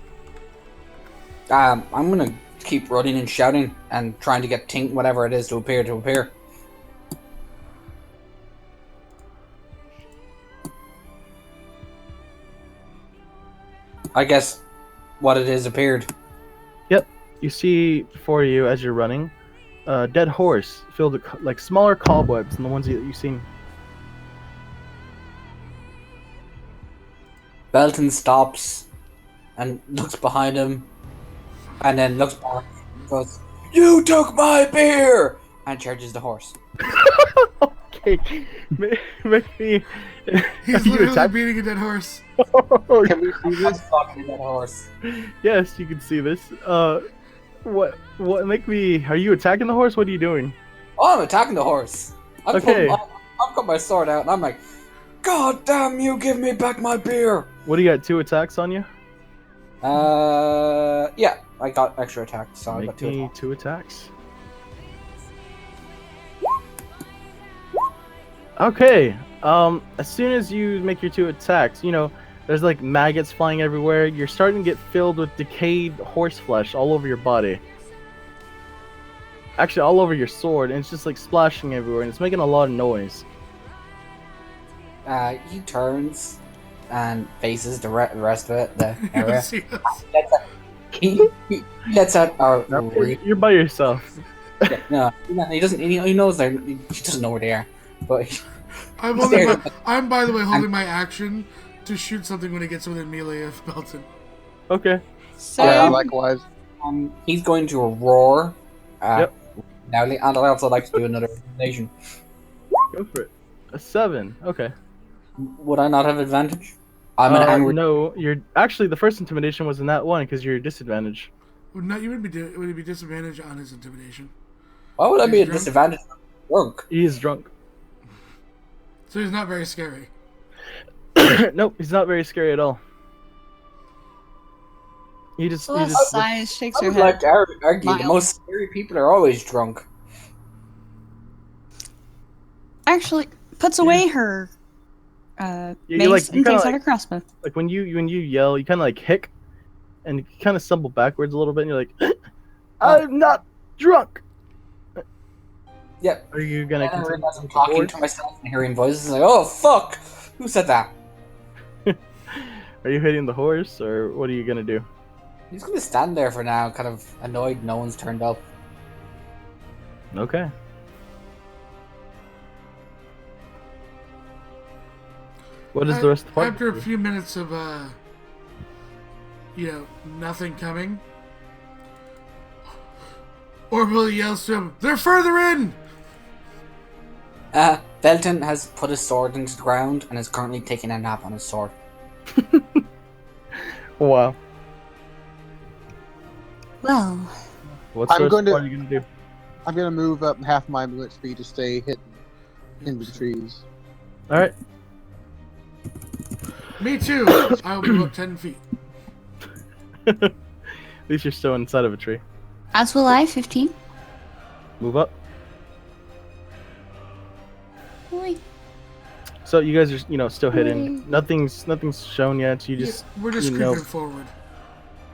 I'm gonna keep running and shouting and trying to get Tink, whatever it is, to appear. I guess what it is appeared. Yep. You see before you as you're running, a dead horse filled with like smaller cobwebs than the ones that you've seen. Belton stops and looks behind him, and then looks back and goes, "You took my beer!" and charges the horse. Okay. Make me. He's Are you literally attack- beating a dead horse. Can we see I'm this? fucking that horse. Yes, you can see this. What? Make me. Are you attacking the horse? What are you doing? Oh, I'm attacking the horse. Okay. I've got my sword out and I'm like, "God damn you, give me back my beer!" What do you got? 2 attacks on you? Yeah, I got extra attack, so I got Make 2 me attacks. 2 attacks. Okay. As soon as you make your 2 attacks, there's like maggots flying everywhere. You're starting to get filled with decayed horse flesh all over your body. Actually, all over your sword, and it's just like splashing everywhere, and it's making a lot of noise. He turns and faces the rest of it, the You area. see us. he lets out a You're by yourself. no, he doesn't. He knows he doesn't know where they are, but I'm by the way holding my action to shoot something when it gets within melee of Belton. Okay. Yeah, Same. likewise. he's going to roar. Yep. Loudly, and I also like to do another intimidation. Go for it. A 7. Okay. Would I not have advantage? I'm an angry. No, you're actually the first intimidation was in that one because you're disadvantage. Would it be disadvantage on his intimidation? Why would I be He's at drunk? disadvantage? Drunk. He is drunk. So he's not very scary. Nope, he's not very scary at all. He just Sighs, shakes I her would head. like to argue the Mild. most scary people are always drunk. Actually, puts away her you mace you and kinda takes out like- her crossbow. like when you yell, you kind of like hick, and you kind of stumble backwards a little bit, and you're like, "I'm not drunk." Yep. Are you gonna And I continue? realize I'm with the talking horse? to myself and hearing voices like, "Oh fuck, who said that?" Are you hitting the horse, or what are you gonna do? He's gonna stand there for now, kind of annoyed no one's turned up. Okay. What is the rest of the party? After a few minutes of nothing coming, Orville yells to him, "They're further in!" Belton has put his sword into the ground and is currently taking a nap on his sword. Wow. Well, What's I'm the rest going of the to- party gonna do? I'm gonna move up half my movement speed to stay hidden in the trees. All right. Me too. I will move up 10 feet. At least you're still inside of a tree. As will I, 15. Move up. Boy. So you guys are, still hidden. Boy. Nothing's shown yet. You just, We're just creeping forward.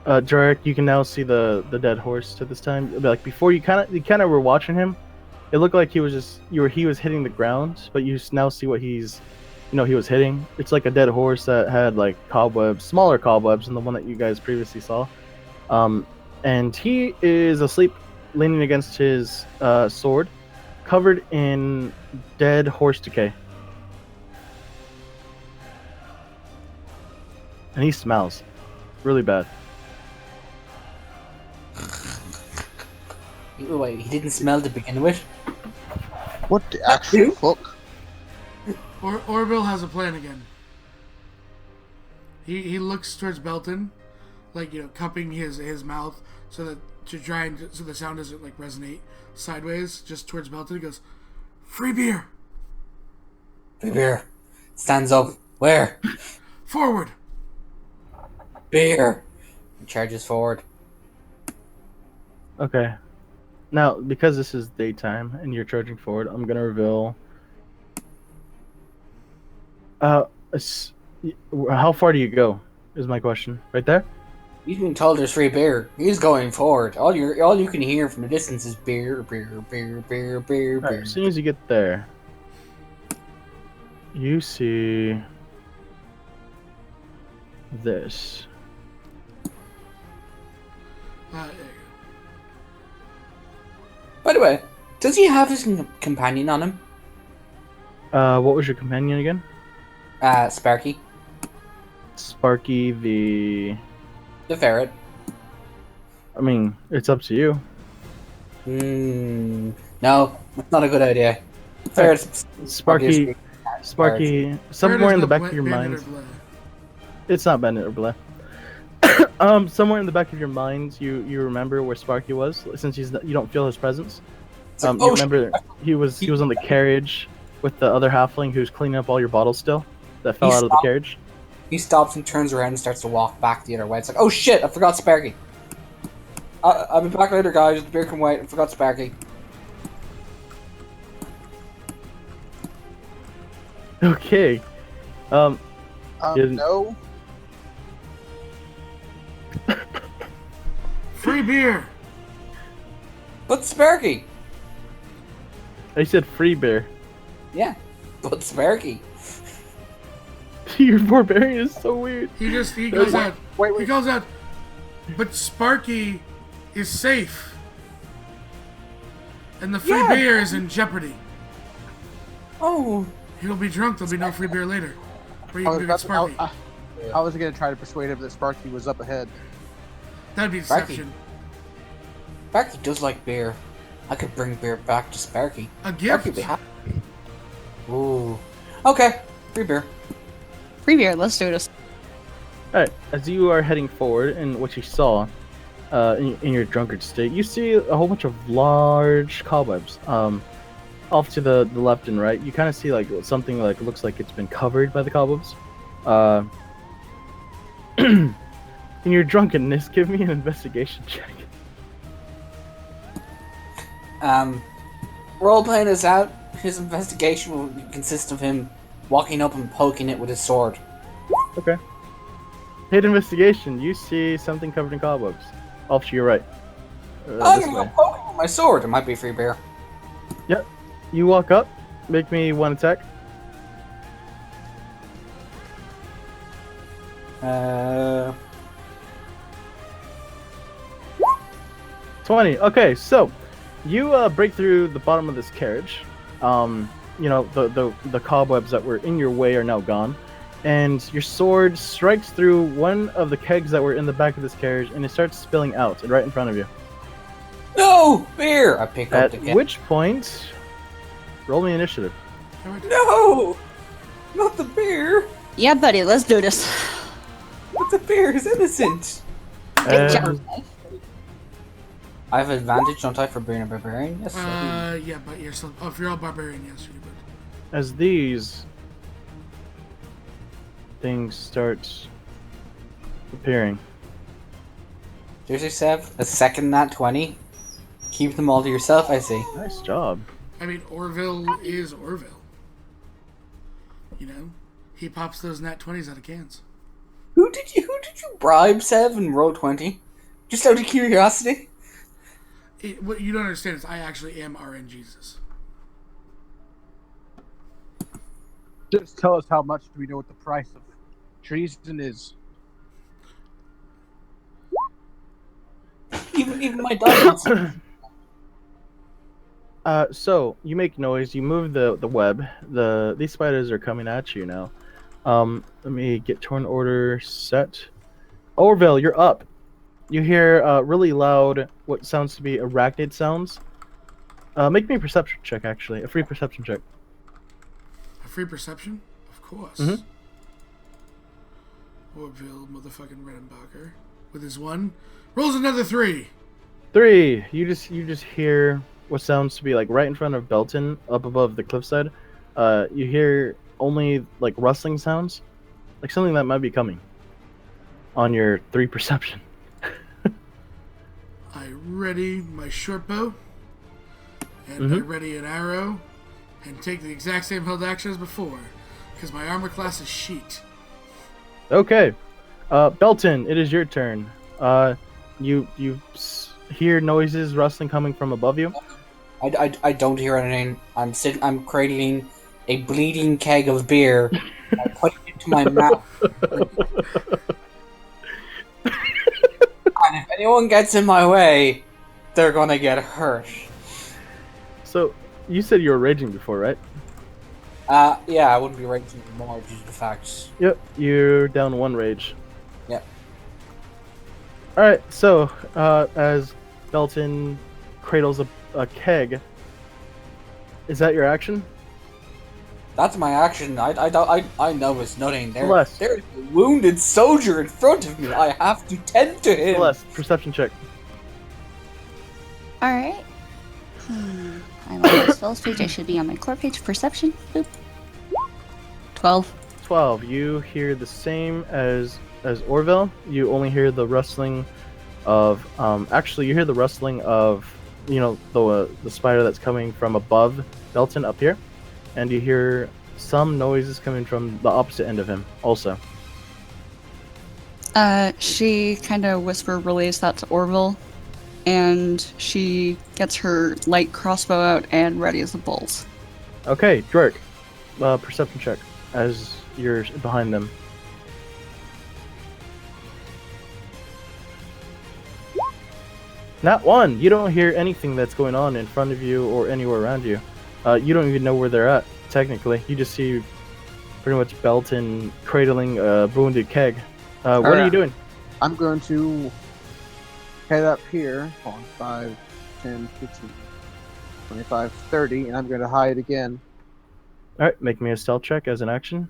Jarek, you can now see the dead horse to this time. Like before, you kind of were watching him. It looked like he was hitting the ground, but you now see what he was hitting. It's like a dead horse that had like cobwebs, smaller cobwebs than the one that you guys previously saw. And he is asleep, leaning against his sword, covered in dead horse decay. And he smells really bad. Wait, he didn't smell to begin with? What the actual fuck? Orville has a plan again. He looks towards Belton, like cupping his mouth so that so the sound doesn't like resonate sideways, just towards Belton. He goes, "Free beer." Free beer. Stands up. Where? Forward. Beer. He charges forward. Okay. Now, because this is daytime and you're charging forward, I'm gonna reveal. How far do you go? Is my question. Right there. He's been told there's free beer. He's going forward. All you can hear from the distance is beer, beer, beer, beer, beer, Right, beer. as soon as you get there, you see this. There you By the way, does he have his companion on him? What was your companion again? Sparky. Sparky the. The ferret. I mean, it's up to you. No, that's not a good idea. Ferret's Sparky, somewhere in the back of your Bandit mind. or Blair. It's not Bandit or Blair. Somewhere in the back of your mind, you remember where Sparky was, since you don't feel his presence. like, You remember he was on the carriage with the other halfling who's cleaning up all your bottles still that fell out of the carriage. He stops and turns around and starts to walk back the other way. It's like, oh shit, I forgot Sparky. I'll be back later, guys. The beer can wait. I forgot Sparky. Okay. Yeah. No. Free beer. But Sparky. I said free beer. Yeah, but Sparky. Your barbarian is so weird. He goes out. Wait. He goes out. But Sparky is safe, and the free beer is in jeopardy. Oh. He'll be drunk. There'll be no free beer later. Where you I can was, go about get Sparky. I was gonna try to persuade him that Sparky was up ahead. That'd be Sparky. deception. Sparky does like beer. I could bring beer back to Sparky. A Sparky gift. would be happy. Ooh. Okay, free beer. Free beer, let's do this. Alright, as you are heading forward, and what you saw in your drunkard state, you see a whole bunch of large cobwebs. Off to the left and right, you kind of see like something like looks like it's been covered by the cobwebs. In your drunkenness, give me an investigation check. Role playing this out. His investigation will consist of him walking up and poking it with his sword. Okay. Hit investigation. You see something covered in cobwebs. Off to your right. I'm This gonna go way. poke it with my sword. It might be free beer. Yep. You walk up. Make me one attack. 20. Okay, so you break through the bottom of this carriage. The cobwebs that were in your way are now gone, and your sword strikes through one of the kegs that were in the back of this carriage, and it starts spilling out right in front of you. No! Beer! I pick up At the can. which point, roll me initiative. No! Not the beer! Yeah, buddy, let's do this. But the beer is innocent! Good job. I have advantage, don't I, for being a barbarian? Yes, I do. Yeah, but you're still. Oh, if you're all barbarian, yes, you would. As these things start appearing. Seriously, Sev? A second nat 20? Keep them all to yourself, I see. Nice job. I mean, Orville is Orville. You know, he pops those nat 20s out of cans. Who did you bribe, Sev, and roll 20? Just out of curiosity. What you don't understand is I actually am RN Jesus. Just tell us how much we know what the price of treason is. Even my dog wants to. So you make noise. You move the web. These spiders are coming at you now. Let me get turn order set. Orville, you're up. You hear really loud, what sounds to be arachnid sounds. Make me a perception check, actually. A free perception check. A free perception? Of course. Mhm. Orville, motherfucking Redenbacher, with his 1, rolls another 3. 3. You just hear what sounds to be like right in front of Belton, up above the cliffside. You hear only like rustling sounds, like something that might be coming. On your 3 perception. I ready my short bow, and I ready an arrow, and take the exact same held action as before, because my armor class is sheet. Okay, Belton, it is your turn. You hear noises rustling coming from above you. I don't hear anything. I'm cradling a bleeding keg of beer. I put it into my mouth. And if anyone gets in my way, they're gonna get hurt. So, you said you were raging before, right? Yeah, I wouldn't be raging anymore due to the fact. Yep, you're down 1 rage. Yep. Alright, so, as Belton cradles a keg, is that your action? That's my action. I know it's nothing. Celeste. There's a wounded soldier in front of me. I have to tend to him. Celeste, perception check. Alright. I'm on my spells page. I should be on my core page. Perception. Boop. 12. 12. You hear the same as Orville. You only hear the rustling of actually you hear the rustling of the spider that's coming from above Belton up here, and you hear some noises coming from the opposite end of him also. She kind of whisper relays that to Orville, and she gets her light crossbow out and ready as the bulls. Okay, Drake, perception check as you're behind them. Not 1. You don't hear anything that's going on in front of you or anywhere around you. You don't even know where they're at, technically. You just see pretty much Belton cradling a wounded keg. What are you doing? I'm going to head up here on 5, 10, 15, 25, 30, and I'm going to hide again. Alright, make me a stealth check as an action.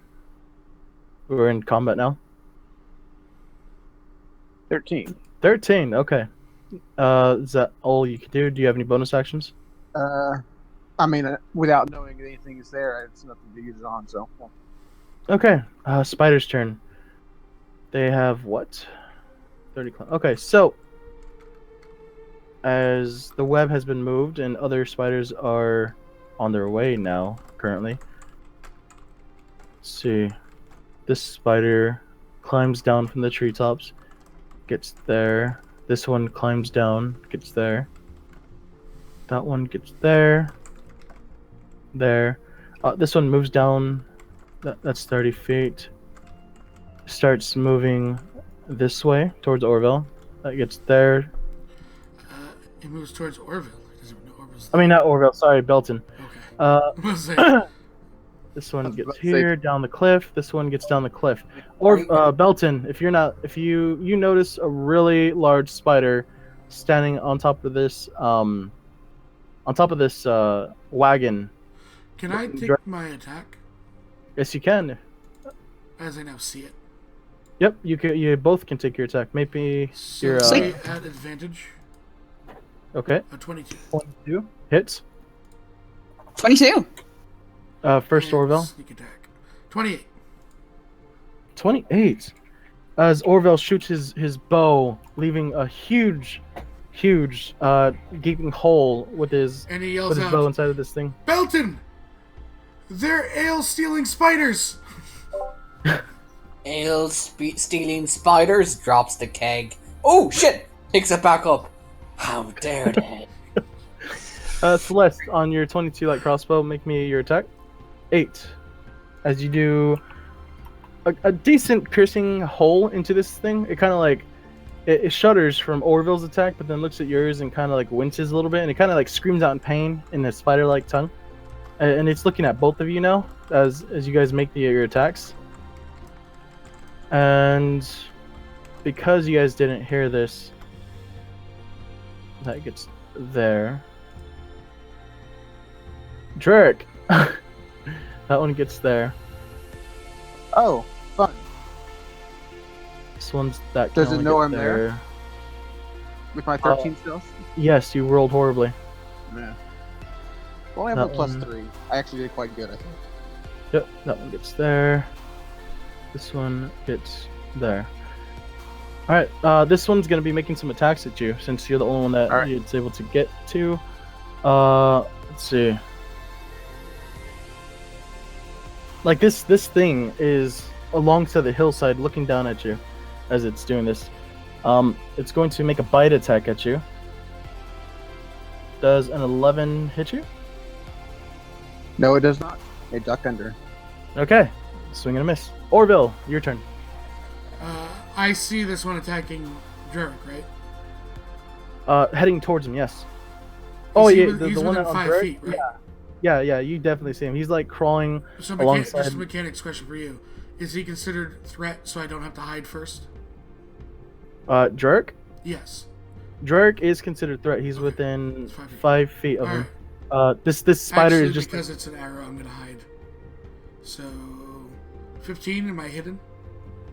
We're in combat now. 13. 13, okay. Is that all you can do? Do you have any bonus actions? I mean, without knowing anything is there, it's nothing to use it on, so. Well. Okay, Spider's turn. They have what? 30. Okay, so as the web has been moved and other spiders are on their way now, currently. Let's see. This spider climbs down from the treetops, gets there. This one climbs down, gets there. That one gets there. There. This one moves down. That's 30 feet. Starts moving this way towards Orville. That gets there. It moves towards Orville. It doesn't even know Orville's I mean, not Orville. Sorry, Belton. Okay. This one gets here, down the cliff. This one gets down the cliff. Or Belton, if you notice a really large spider standing on top of this wagon. Can I take my attack Yes, you can. as I now see it? Yep, you both can take your attack. Maybe So your I at advantage. okay. A 22. 22 hits. 22. First And Orville. Sneak attack. 28. 28. As Orville shoots his bow, leaving a huge huge, gaping hole with his And he yells bow out, inside of this thing. Belton! They're ale-stealing spiders! Stealing spiders, drops the keg. Oh shit! Picks it back up. How dare they? Celeste, on your 22 light crossbow, make me your attack. 8. As you do a decent piercing hole into this thing, it kind of like it shudders from Orville's attack, but then looks at yours and kind of like winces a little bit, and it kind of like screams out in pain in a spider-like tongue. And it's looking at both of you now as you guys make your attacks. And because you guys didn't hear this, that gets there. Drake, that one gets there. Oh, fun. This one's that. Does can it only know get I'm there? With my 13 stealth? Yes, you rolled horribly. Yeah. Well, I have That a plus one. 3. I actually did quite good, I think. Yep, that one gets there. This one gets there. Alright, this one's gonna be making some attacks at you since you're the only one that Alright. it's able to get to. Let's see. Like this thing is alongside the hillside looking down at you as it's doing this. It's going to make a bite attack at you. Does an 11 hit you? No, it does not. A duck under. Okay, swing and a miss. Orville, your turn. I see this one attacking Jurek, right? Heading towards him, yes. He's yeah, within- he's the one within on 5 Drake? feet, right? Yeah, you definitely see him. He's like crawling So alongside. just a mechanics question for you. Is he considered threat so I don't have to hide first? Jerk? Yes. Jerk is considered threat. He's Okay. within It's 5 feet. 5 feet of him. Alright. This spider Actually, is just because it's an arrow, I'm gonna hide. So 15, am I hidden?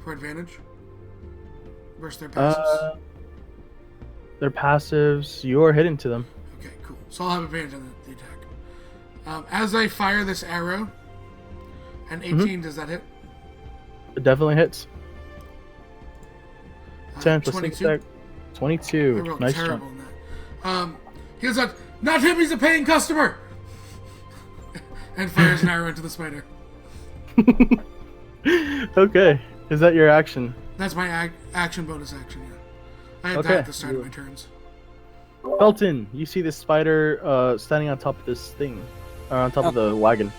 For advantage? Versus their passives? their passives. You're hidden to them. Okay, cool. So I'll have advantage on the attack. As I fire this arrow, and 18, does that hit? It definitely hits. 10 plus 6 22. attack. 22. I rolled Nice terrible jump. in that. He goes out, not him, he's a paying customer! And fires an arrow into the spider. Okay. Is that your action? That's my action bonus action, yeah. I had Okay. that at the start of my turns. Belton, you see this spider standing on top of this thing. Or on top of the wagon.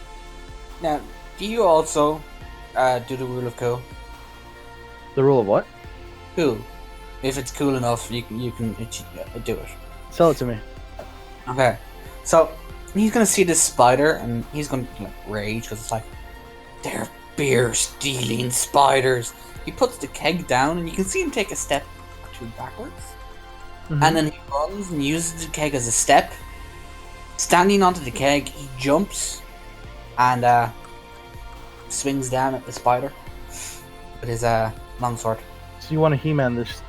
Now, do you also do the rule of cool? The rule of what? Cool. If it's cool enough, you can do it. Sell it to me. Okay. So he's gonna see this spider and he's gonna like rage because it's like they're beer stealing spiders. He puts the keg down and you can see him take a step or two backwards, and then he runs and uses the keg as a step. Standing onto the keg, he jumps and swings down at the spider with his longsword. So you want to He-Man this?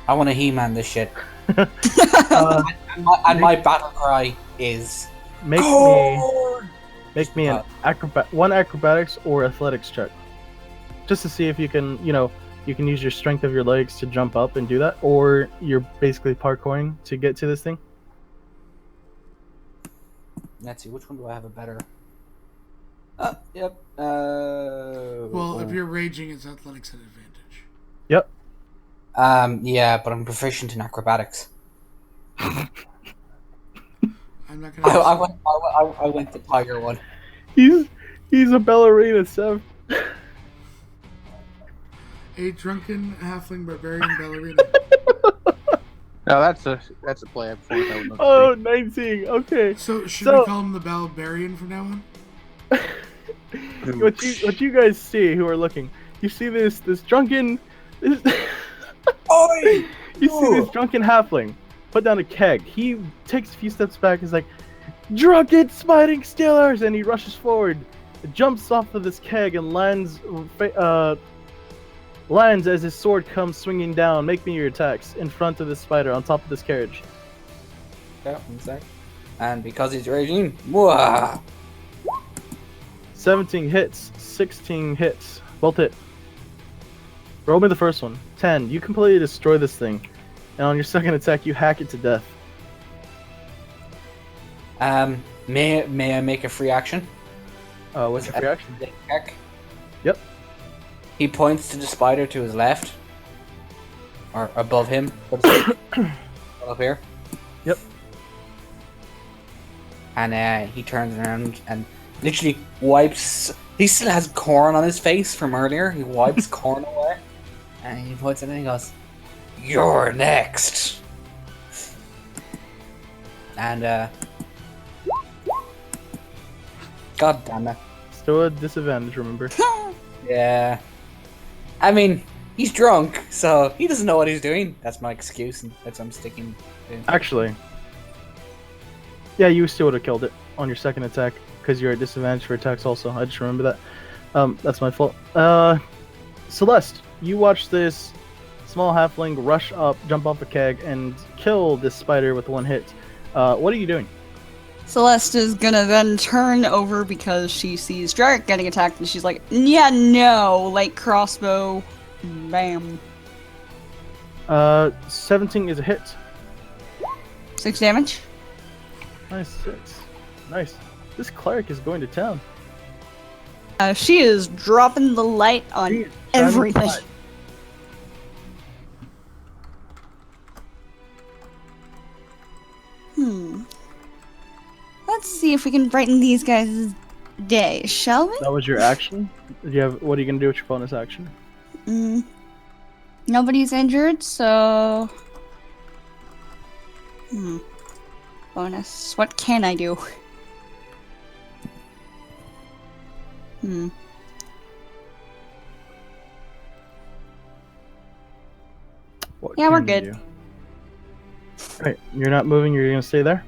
I want to He-Man this shit. Uh, And my battle cry is make Gore! me an acrobatics or athletics check, just to see if you can, you can use your strength of your legs to jump up and do that, or you're basically parkouring to get to this thing. Let's see, which one do I have a better? Yep. Well, if you're raging, it's athletics at advantage. Yep. Yeah, but I'm proficient in acrobatics. I'm not gonna. I went the tiger one. He's a ballerina, Sev. A drunken halfling barbarian ballerina. No, that's a play. I would love to Oh, 19. Okay. So should So- we call him the barbarian from now on? What you guys see who are looking? You see this drunken. Oi! You see this drunken halfling put down a keg. He takes a few steps back. He's like, "Drunken spider stealers!" and he rushes forward, jumps off of this keg, and lands as his sword comes swinging down. Make me your attacks in front of this spider on top of this carriage. Yeah, one sec. And because he's raging, mwah! 17 hits, 16 hits, both hit. Roll me the first one. 10. You completely destroy this thing. and on your second attack, you hack it to death. May I make a free action? What's your free action? Check. Yep. He points to the spider to his left, or above him. Up here. Yep. And he turns around and literally wipes. He still has corn on his face from earlier. He wipes corn away, and he points at it and he goes, "You're next." And God damn it. Still a disadvantage, remember? Yeah. I mean, he's drunk, so he doesn't know what he's doing. That's my excuse, and that's what I'm sticking to. Actually, yeah, you still would have killed it on your second attack because you're at disadvantage for attacks. Also, I just remember that. That's my fault. Celeste, you watch this small halfling rush up, jump off a keg, and kill this spider with one hit. What are you doing? Celeste is gonna then turn over because she sees Jarek getting attacked, and she's like, "Yeah, no!" Light crossbow, bam. 17 is a hit. 6 damage. Nice 6. Nice. This cleric is going to town. She is dropping the light She on is everything. shining Let's see if we can brighten these guys' day, shall we? That was your action. Do you have? What are you gonna do with your bonus action? Nobody's injured, so... Bonus. What can I do? What Yeah, we're can you good. do? Alright, you're not moving. You're gonna stay there.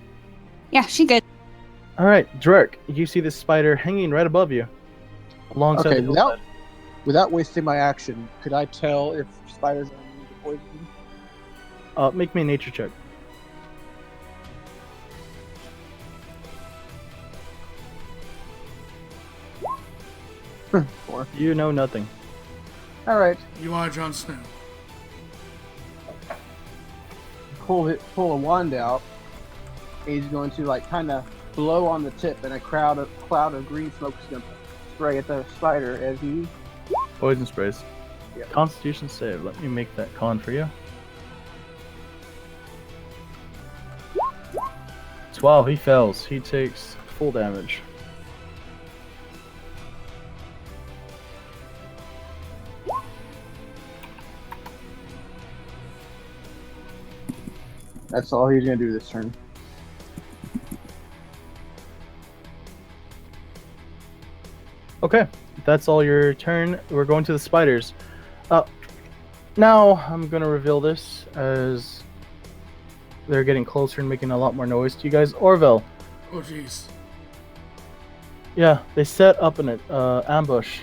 Yeah, she good. All right, Drek, you see this spider hanging right above you, alongside Okay, the hillside. without wasting my action, could I tell if spiders are immune to poison? Make me a nature check. Four. You know nothing. All right, You are Jon Snow. pull a wand out. He's going to like kind of blow on the tip, and a cloud of green smoke is going to spray at the spider as he. Poison sprays. Yep. Constitution save. Let me make that con for you. 12. He fails. He takes full damage. That's all he's going to do this turn. Okay, that's all your turn. We're going to the spiders. Now I'm gonna reveal this as they're getting closer and making a lot more noise to you guys. Orville, Oh, jeez. yeah, they set up an ambush.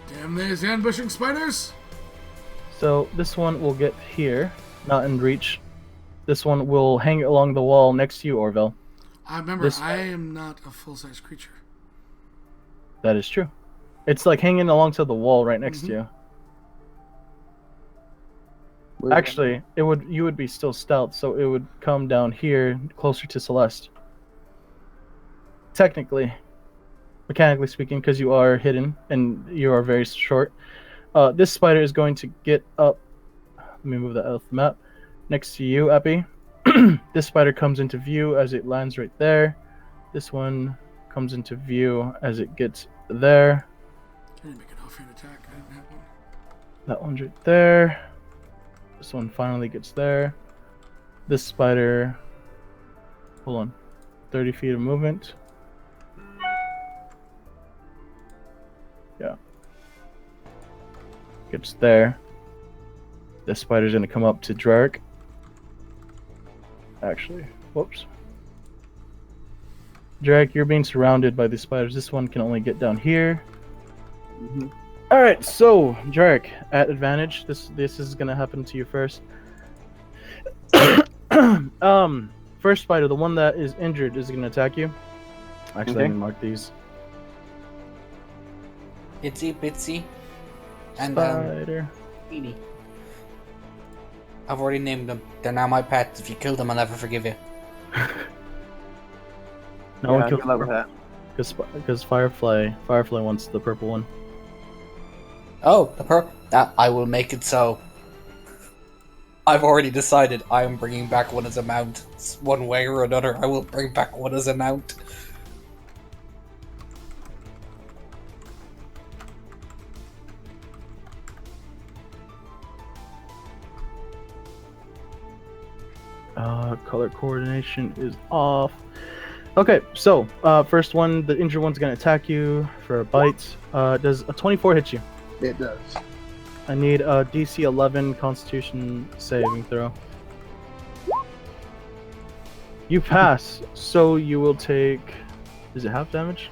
Damn, there's ambushing spiders. So this one will get here, not in reach. This one will hang along the wall next to you, Orville. I remember, This- I am not a full-size creature. That is true. It's like hanging alongside the wall right next to you. Actually, you would be still stealth, so it would come down here, closer to Celeste. Technically, mechanically speaking, because you are hidden and you are very short. This spider is going to get up. Let me move that off the map. Next to you, Epi. This spider comes into view as it lands right there. This one comes into view as it gets there. Can you make an offhand attack? I didn't have one. That one's right there. This one finally gets there. This spider, hold on, 30 feet of movement. Yeah. Gets there. This spider's gonna come up to Drark. Actually, whoops. Drark, you're being surrounded by these spiders. This one can only get down here. Mhm. All right, so Jarek, at advantage. This is gonna happen to you first. First spider, the one that is injured, is gonna attack you. Actually, Okay. let me mark these. Itsy bitsy. And Spider. beanie. I've already named them. They're now my pets. If you kill them, I'll never forgive you. No one good killed luck with that. because Firefly wants the purple one. Oh, that I will make it so. I've already decided I am bringing back one as a mount. One way or another, I will bring back one as a mount. Color coordination is off. Okay, so first one, the injured one's gonna attack you for a bite. Does a 24 hit you? It does. I need a DC 11 Constitution saving throw. You pass, so you will take. Is it half damage?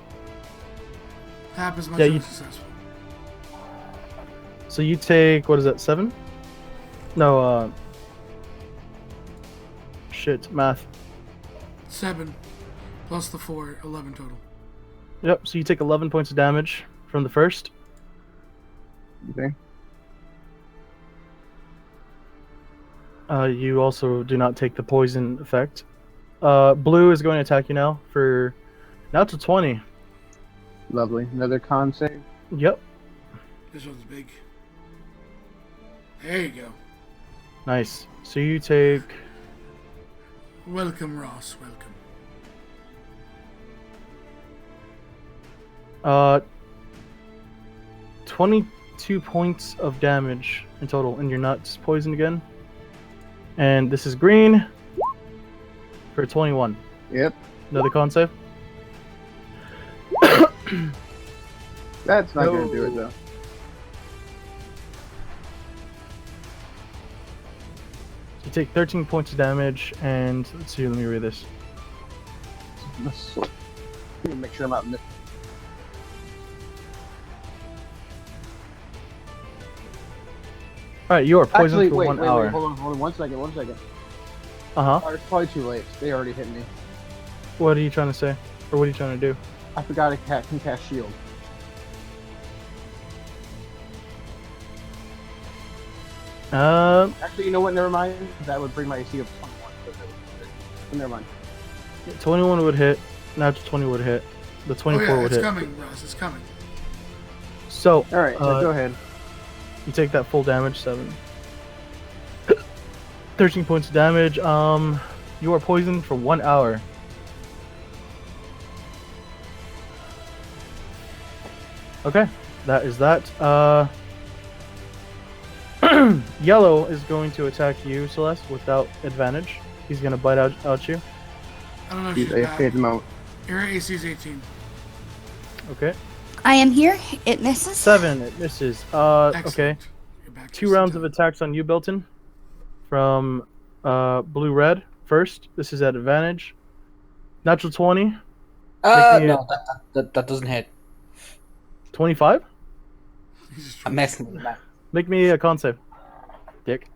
Half as much Yeah, as you- successful. So you take, what is that, 7? No, shit, math. 7 plus the 4, 11 total. Yep, so you take 11 points of damage from the first. Okay. You also do not take the poison effect. Blue is going to attack you now for to 20. Lovely. Another con save. Yep, This one's big. There you go. nice. So you take Welcome, Ross. Welcome. 22 points of damage in total, and you're not poisoned again. And this is green for 21. Yep. Another con save. That's not No. gonna do it though. You take 13 points of damage, and let's see, let me read this. Let's make sure I'm out in this. Alright, you are poisoned Actually, for wait, 1 wait, hour. wait, hold on, 1 second. Uh-huh. Oh, it's probably too late. They already hit me. What are you trying to say? Or what are you trying to do? I forgot I can cast shield. Actually, you know what? Never mind. That would bring my AC up to 21. So never mind. 21 would hit, natural 20 would hit, the Oh 24 yeah, would it's hit. coming, Ross. It's coming. So, All right, so go ahead. you take that full damage, 7. 13 points of damage. You are poisoned for 1 hour. Okay, that is that. Yellow is going to attack you, Celeste, without advantage. He's gonna bite out you. I don't know if He's she's back. AFK at the moment. Your AC is 18. Okay. I am here. It misses. 7, it misses. Excellent. Okay. You're back 2 rounds of attacks on you, Bilton. From blue-red first. This is at advantage. Natural 20. Make me No, that doesn't hit. 25? He's just I'm messing with that. Make me a con save. Dick.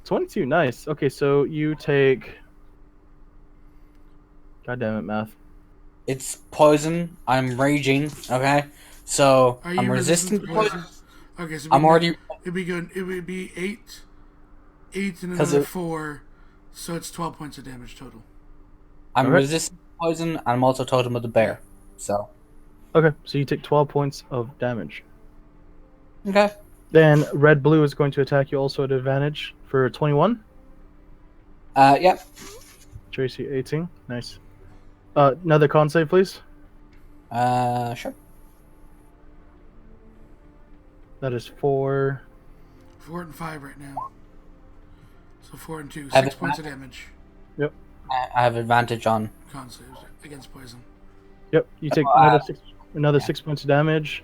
22, nice. Okay, so you take... God damn it, math. It's poison. I'm raging. Okay, so Are you I'm resistant to poison. Okay, so I'm already. It'd be good. It would be 8 and 'Cause another it- 4, so it's 12 points of damage total. I'm Okay. resistant to poison, and I'm also totem of the bear. So Okay, so you take 12 points of damage. okay. Then red-blue is going to attack you also at advantage for 21. Yep. Tracy, 18. Nice. Another con save, please. Sure. That is 4. 4 and 5 right now. So 4 and 2, Have 6 it points of back. damage. I have advantage on. Con saves against poison. Yep, you take another 6 points of damage,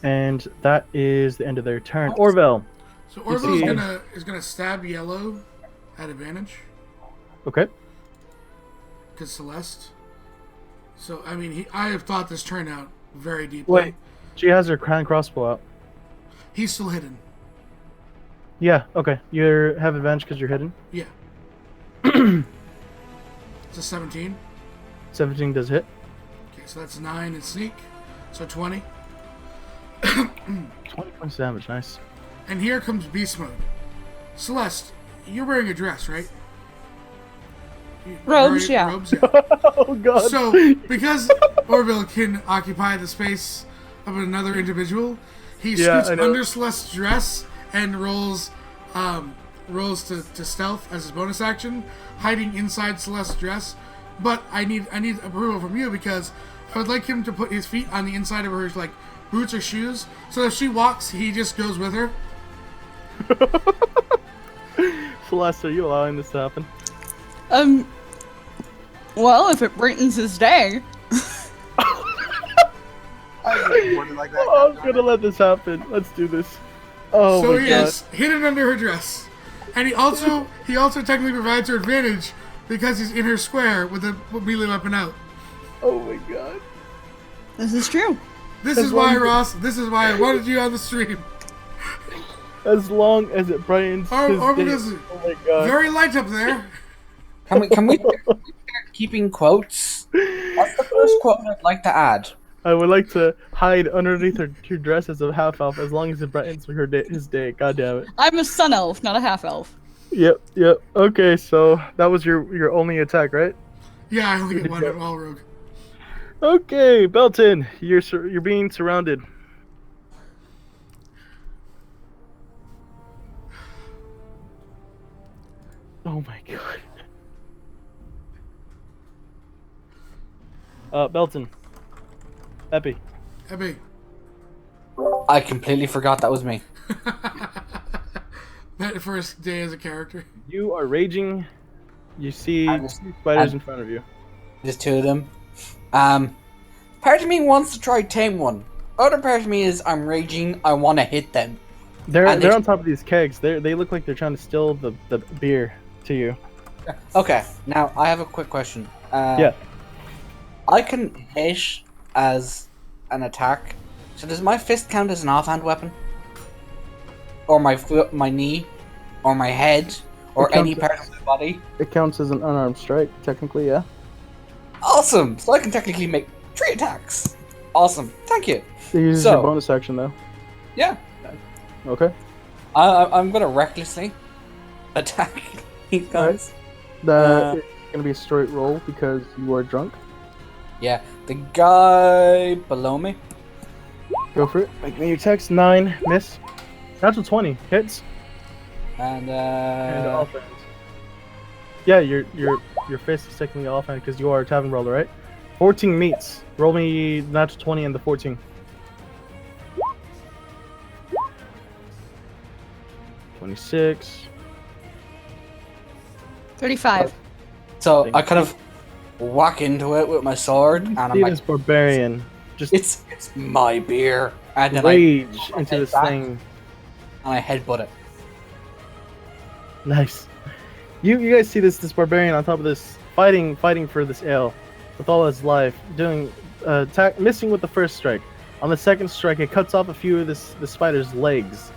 and that is the end of their turn. Orville. So You Orville's see- is gonna stab yellow at advantage Okay. because Celeste. So I mean, I have thought this turn out very deeply. Wait. She has her crown crossbow out. He's still hidden. Yeah, okay. You have advantage because you're hidden. Yeah. It's a 17. 17 does hit. Okay, so that's 9 and sneak. So 20. 20 points of damage, nice. And here comes beast mode. Celeste, you're wearing a dress, right? Robes, yeah. Robes, yeah. Oh god. So, because Orville can occupy the space of another individual, he scoots under Celeste's dress and rolls to stealth as his bonus action, hiding inside Celeste's dress. But I need approval from you because I would like him to put his feet on the inside of her like boots or shoes, so if she walks, he just goes with her. Celeste, are you allowing this to happen? Well, if it brightens his day. I'm gonna let this happen. Let's do this. Oh so my he god. is hidden under her dress, and he also technically provides her advantage because he's in her square with a melee weapon out. Oh my god. This is true. This is why, Ross. This is why I wanted you on the stream. As long as it brightens his Orville day. is Oh my god. very light up there. Can we start keeping quotes? That's the first quote I'd like to add. I would like to hide underneath her dress as a half elf as long as it brightens his day. God damn it. I'm a sun elf, not a half elf. Yep. Okay, so that was your only attack, right? Yeah, I only get one at all rogue. Okay, Belton, you're being surrounded. Oh my god. Belton. Epi. I completely forgot that was me. That first day as a character. You are raging. You see I'm just- spiders in front of you. There's two of them. Part of me wants to try tame one. Other part of me is I'm raging. I want to hit them. They're And they- on top of these kegs. They look like they're trying to steal the beer to you. Okay, now I have a quick question. Yeah. I can hit as an attack. So does my fist count as an offhand weapon? Or my foot, my knee, or my head, or It any counts- part of my body? It counts as an unarmed strike, technically, yeah. Awesome! So I can technically make 3 attacks. Awesome. Thank you. It uses So- your bonus action though. Yeah. Okay. I'm gonna recklessly attack these guys. That is gonna be a straight roll because you are drunk. Yeah. The guy below me. Go for it. Make me your text. 9, miss. Natural 20 hits. And And offhand. Yeah, your fist is technically offhand because you are a tavern brawler, right? 14 meets. Roll me natural 20 and the 14. 26. 35. so I kind of whack into it with my sword, and I'm See like, this barbarian just it's my beer, and then rage I into this back. thing. and I headbutt it. Nice. You guys see this barbarian on top of this fighting for this ale with all his life, doing missing with the first strike. On the second strike, it cuts off a few of the spider's legs,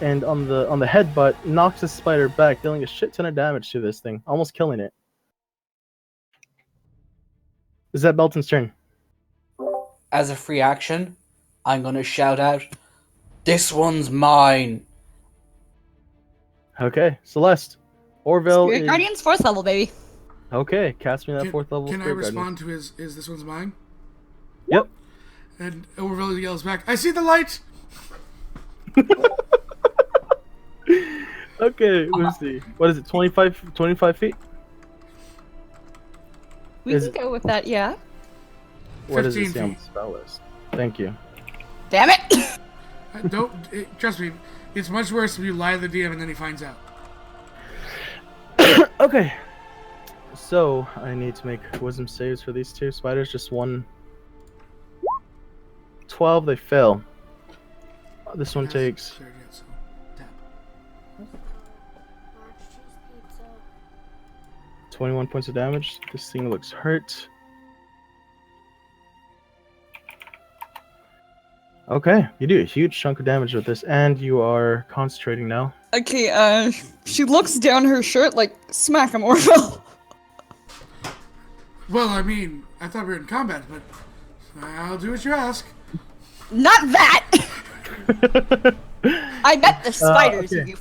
and on the headbutt, knocks the spider back, dealing a shit ton of damage to this thing, almost killing it. Is that Belton's turn? As a free action, I'm gonna shout out, "This one's mine!" Okay, Celeste. Orville Spirit is... Guardian's 4th level, baby. Okay, cast me that 4th level Can I Spirit respond to his? Is this one's mine? Guardian. And Orville yells back, "I see the light!" Yep. Okay, let's see. What is it, 25 feet? We Is can go with that, yeah. What does it 15 say on the feet. spell list? Thank you. Damn it! Trust me, it's much worse if you lie to the DM and then he finds out. Okay. So, I need to make wisdom saves for these two spiders. Just one. 12, they fail. This one takes Cleared yet, so tap. 21 points of damage. This thing looks hurt. Okay, you do a huge chunk of damage with this, and you are concentrating now. Okay, she looks down her shirt like, smack him, Orville. Well, I mean, I thought we were in combat, but I'll do what you ask. Not that! I met the spiders. Okay. You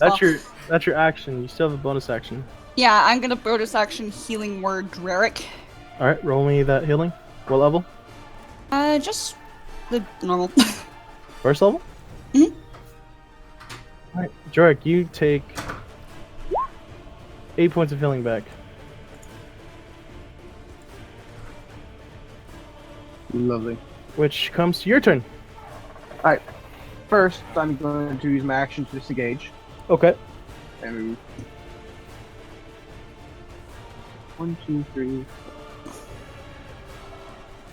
That's your action. You still have a bonus action. Yeah, I'm gonna bonus action healing word Dreric. All right, roll me that healing. What level? Just the normal. First level. Mhm. All right, Jarek, you take 8 points of healing back. Lovely. Which comes to your turn. Alright. First, I'm going to use my action to disengage. Okay. And move. 1, 2, 3. I'm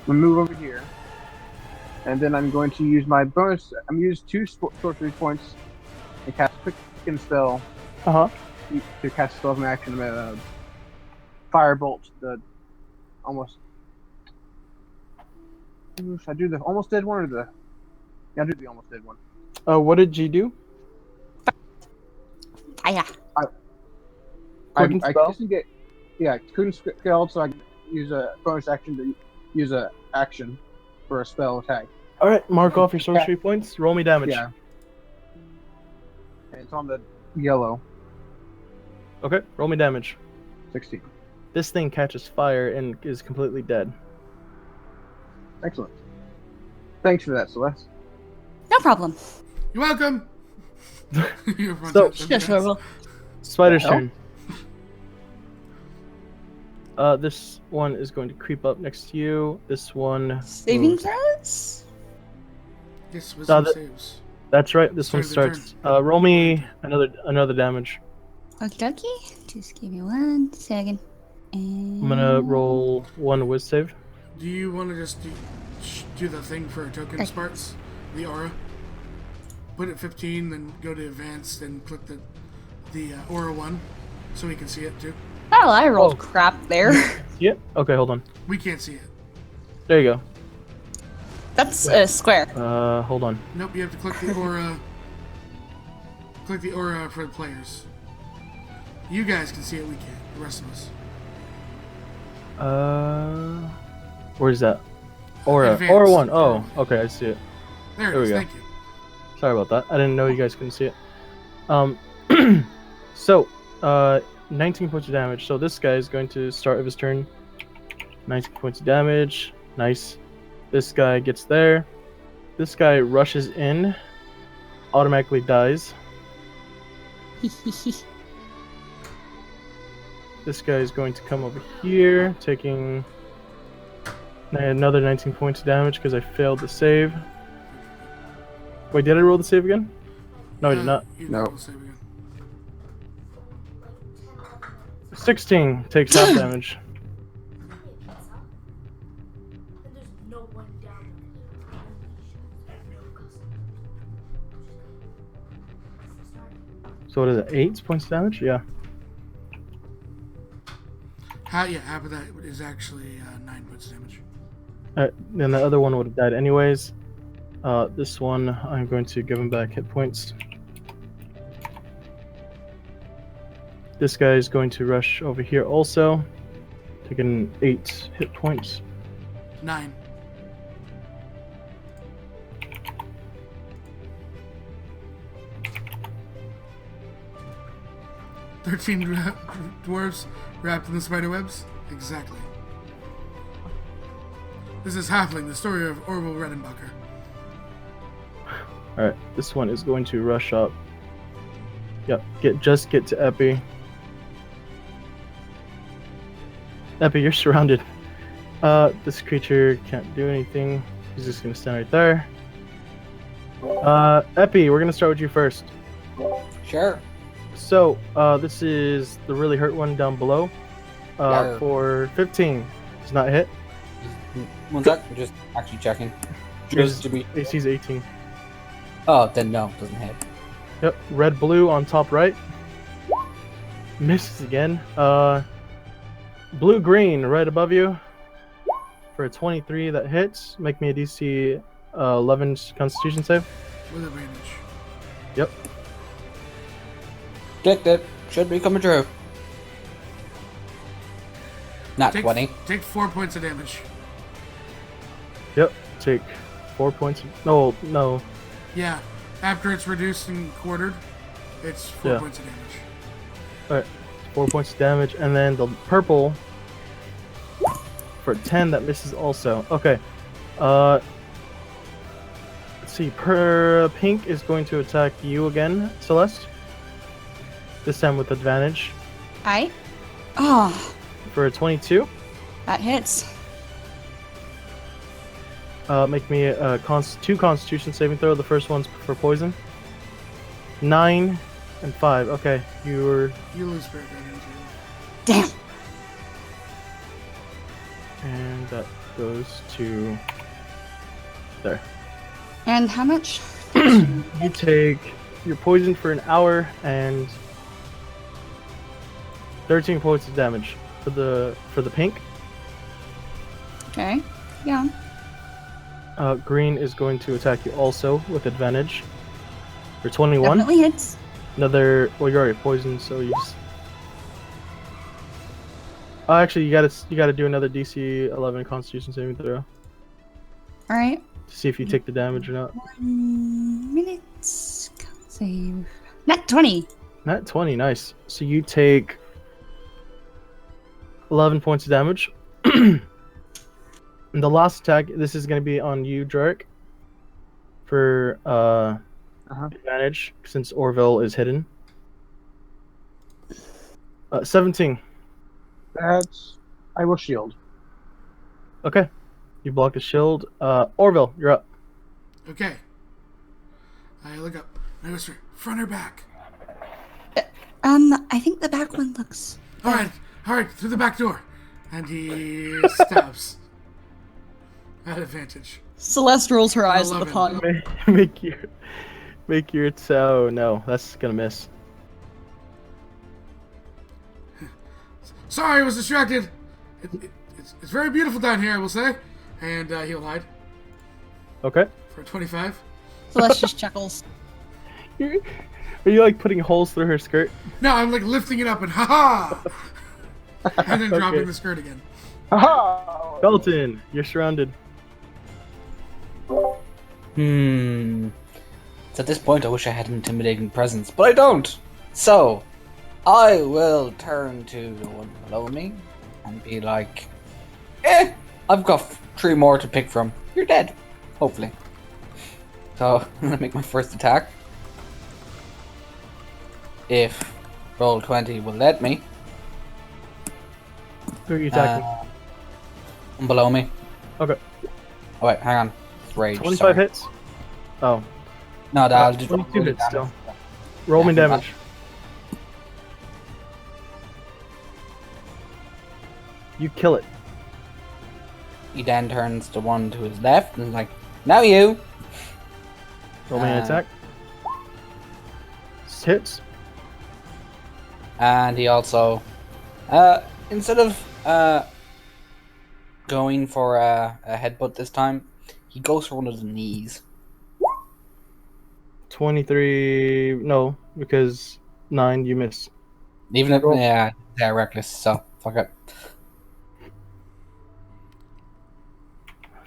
gonna move over here. And then I'm going to use my bonus. I'm going to use 2 sorcery points and cast Quick and Spell Uh huh. to cast a spell from action. I'm gonna Firebolt the almost. Should I do the almost dead one or the? Yeah, I'll do the almost dead one. What did you do? Fire. Quick and I spell? disengage. Yeah, couldn't spell, so I can use a bonus action to use a action for a spell attack. All right, mark off your sorcery points. Roll me damage. Yeah. And it's on the yellow. Okay, roll me damage. 16. This thing catches fire and is completely dead. Excellent. Thanks for that, Celeste. No problem. You're welcome. You're So- Yes, Orville. Spider's The hell? turn. This one is going to creep up next to you. This one. Saving moves- throws? Yes, wisdom saves. That's right. This one Start the starts. Roll me another damage. Okie dokie. Just give me 1 second. And... I'm gonna roll 1 whiz save. Do you want to just do the thing for token Okay. sparts? The aura? Put it 15, then go to advanced, and click the aura one, so we can see it too. Oh, I rolled Oh. crap there. Yeah. Okay, hold on. We can't see it. There you That's a square. go. Hold on. Nope, you have to click the aura. Click the aura for the players. You guys can see it, we can't. The rest of us. Where's that? Aura. Advanced. Aura 1. Oh, okay, I see it. There it There we is, go. thank you. Sorry about that. I didn't know you guys couldn't see it. So, 19 points of damage. So this guy is going to start of his turn. 19 points of damage. Nice. This guy gets there. This guy rushes in. Automatically dies. This guy is going to come over here, taking another 19 points of damage because I failed the save. Wait, did I roll the save again? No, I did not. You No. roll save again. 16 takes half damage. So what is it? 8 points of damage? Yeah. Half of that is actually 9 points of damage. Alright, then the other one would have died anyways. This one, I'm going to give him back hit points. This guy is going to rush over here also. Taking 8 hit points. 9. Dwarves wrapped in the spider webs? Exactly. This is Halfling, the story of Orville Redenbacher. Alright, this one is going to rush up. Yep, get to Epi. Epi, you're surrounded. This creature can't do anything. He's just gonna stand right there. Epi, we're gonna start with you first. Sure. So, this is the really hurt one down below. Yeah. For 15. Does not hit. One sec, I'm just actually checking. Yours Just to be. AC's 18. Oh, then no, doesn't hit. Yep, red blue on top right. Misses again. Blue green right above you. For a 23 that hits. Make me a DC 11 Constitution save. With advantage. Yep. Clicked it. Should be coming true. Not Take, 20. take 4 points of damage. Yep. Take 4 points. No. Yeah. After it's reduced and quartered, it's 4 Yeah. points of damage. Alright, 4 points of damage, and then the purple for 10 that misses also. Okay. Let's see. Pink is going to attack you again, Celeste. This time with advantage Oh, for a 22. that hits. Make me a two Constitution saving throw. The first one's for poison. 9 and 5. Okay, You lose spirit guardians. Damn. and that goes to there. And how much? You take your poison for an hour and 13 points of damage for the pink. Okay. Yeah. Green is going to attack you also with advantage for 21. Definitely hits. Another. Well, you're already poisoned, so you just. Oh, actually, you gotta do another DC 11 Constitution saving throw All right. to see if you take the damage or not. 1 minute. Save. Not 20. Not 20, nice. So you take 11 points of damage. And the last attack, this is going to be on you, Drake, for advantage, since Orville is hidden. 17. That's. I will shield. Okay. You block the shield. Orville, you're up. Okay. I look up. I whisper, front or back? I think the back one looks. All right, through the back door. And he stabs. At advantage. Celeste rolls her eyes at the 11. pun. Make your oh no, that's gonna miss. Sorry, I was distracted. It's very beautiful down here, I will say. And he'll hide Okay. for 25. Celeste just chuckles. Are you like putting holes through her skirt? No, I'm like lifting it up and haha! And then dropping Okay. the skirt again. Aha! Dalton, you're surrounded. So at this point, I wish I had an intimidating presence, but I don't. So, I will turn to the one below me and be like, I've got 3 more to pick from. You're dead. Hopefully. So, I'm gonna make my first attack. If roll 20 will let me. Who are you attacking? Below me. Okay. Oh wait, hang on. It's rage. 25 sorry. hits. Oh, No, I'll do 22 hits damage. still. Roll me Yeah, damage. You kill it. He then turns to one to his left and is like, now you! Roll me an attack. Hits. And he also, instead of going for a headbutt this time, he goes for one of the knees. 23. No, because 9 you miss. Even if, Roll. they're reckless, so fuck it.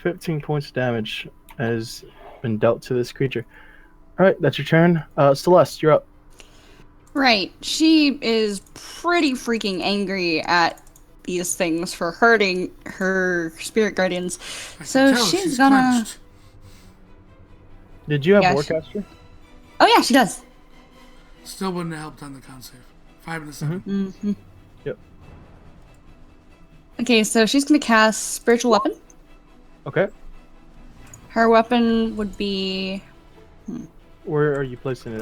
15 points of damage has been dealt to this creature. Alright, that's your turn. Celeste, you're up. Right. She is pretty freaking angry at these things for hurting her spirit guardians. I can So tell, she's gonna. clenched. Did you have Yeah, Warcaster? Oh yeah, she does. Still wouldn't have helped on the con save. 5 and a 7. Mm-hmm. Yep. Okay, so she's gonna cast spiritual weapon. Okay. Her weapon would be Where are you placing it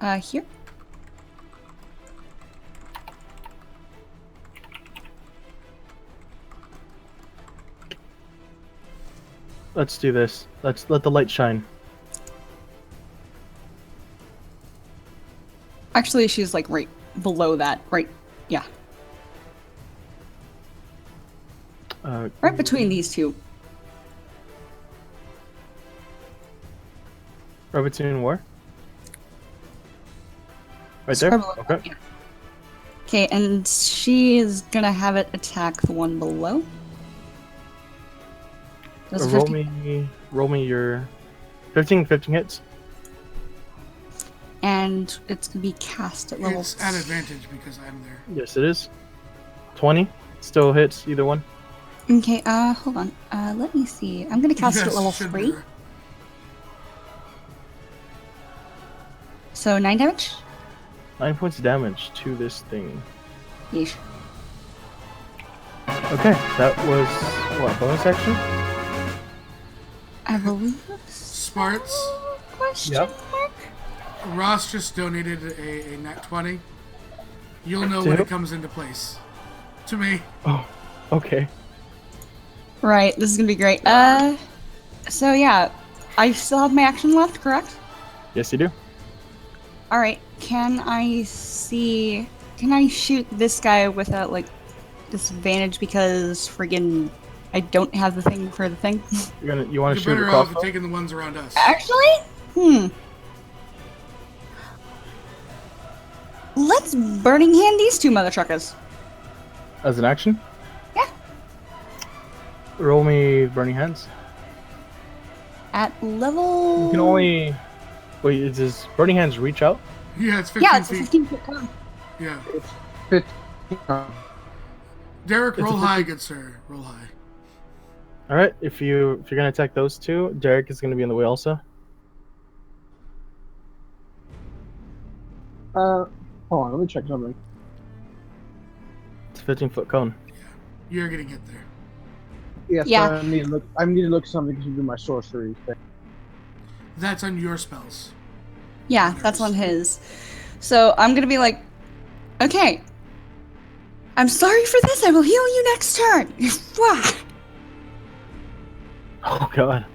at? here. Let's do this. Let's let the light shine. Actually, she's like right below that. Right. Yeah. Right between these two. Right between where? Right Square there? below. Okay. Yeah. Okay, and she is gonna have it attack the one below. Does a Roll 50 me your 15 hits. and it's gonna be cast at level. It's at advantage because I'm there. Yes, it is. 20. Still hits either one. Okay, hold on. Let me see. I'm gonna cast it Yes, at level should be 3. there. So 9 damage? 9 points of damage to this thing. Yeesh. Okay, that was what, bonus action? I believe. Smarts. Question Yep. mark? Ross just donated a nat 20. You'll know when Yep. it comes into place. To me. Oh, okay. Right, this is gonna be great. So yeah, I still have my action left, correct? Yes, you do. Alright, can I shoot this guy without, like, disadvantage because friggin' I don't have the thing for the thing? You want to You're shoot a better off crossbow? taking the ones around us. Actually? Let's burning hand these two mother truckers. As an action? Yeah. Roll me burning hands. At level... You can only. Wait, does burning hands reach out? Yeah, it's 15 Yeah, it's a feet. 15-foot cone. Yeah. 15. Derek, It's roll a high, good sir. Roll high. All right. If you're gonna attack those two, Derek is gonna be in the way also. Hold on, let me check something. It's a 15-foot cone. You're getting hit there. Yes, Yeah. I need to look something to do my sorcery thing. That's on your spells. Yeah, that's on his. So I'm gonna be like, okay. I'm sorry for this. I will heal you next turn. Wah. Oh god.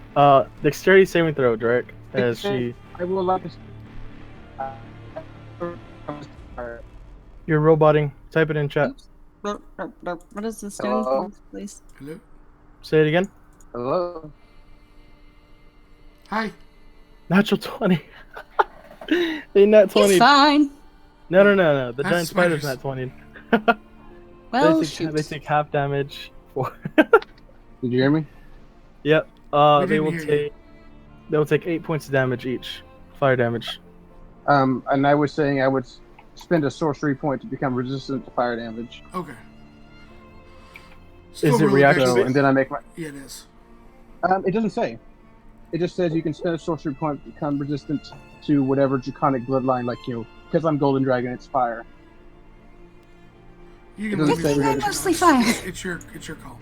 Dexterity saving throw, Derek. As she, I will like. you're roboting. Type it in chat. What is this Hello? doing, please? Hello? Say it again. Hello. Hi. Natural 20. They nat 20. He's fine. No. The That's giant spider's spiders. nat 20. Well, they shoot. take half damage for. Did you hear me? Yep. We They didn't will hear you. take. They will take 8 points of damage each. Fire damage. And I was saying I would spend a sorcery point to become resistant to fire damage. Okay. Is it roll reaction dex- So, and then I make my. Yeah, it is. It doesn't say. It just says you can spend a sorcery point to become resistant to whatever draconic bloodline, like, because I'm Golden Dragon, it's fire. You It can doesn't leave say it. we're I'm gonna- mostly fine. It's your call.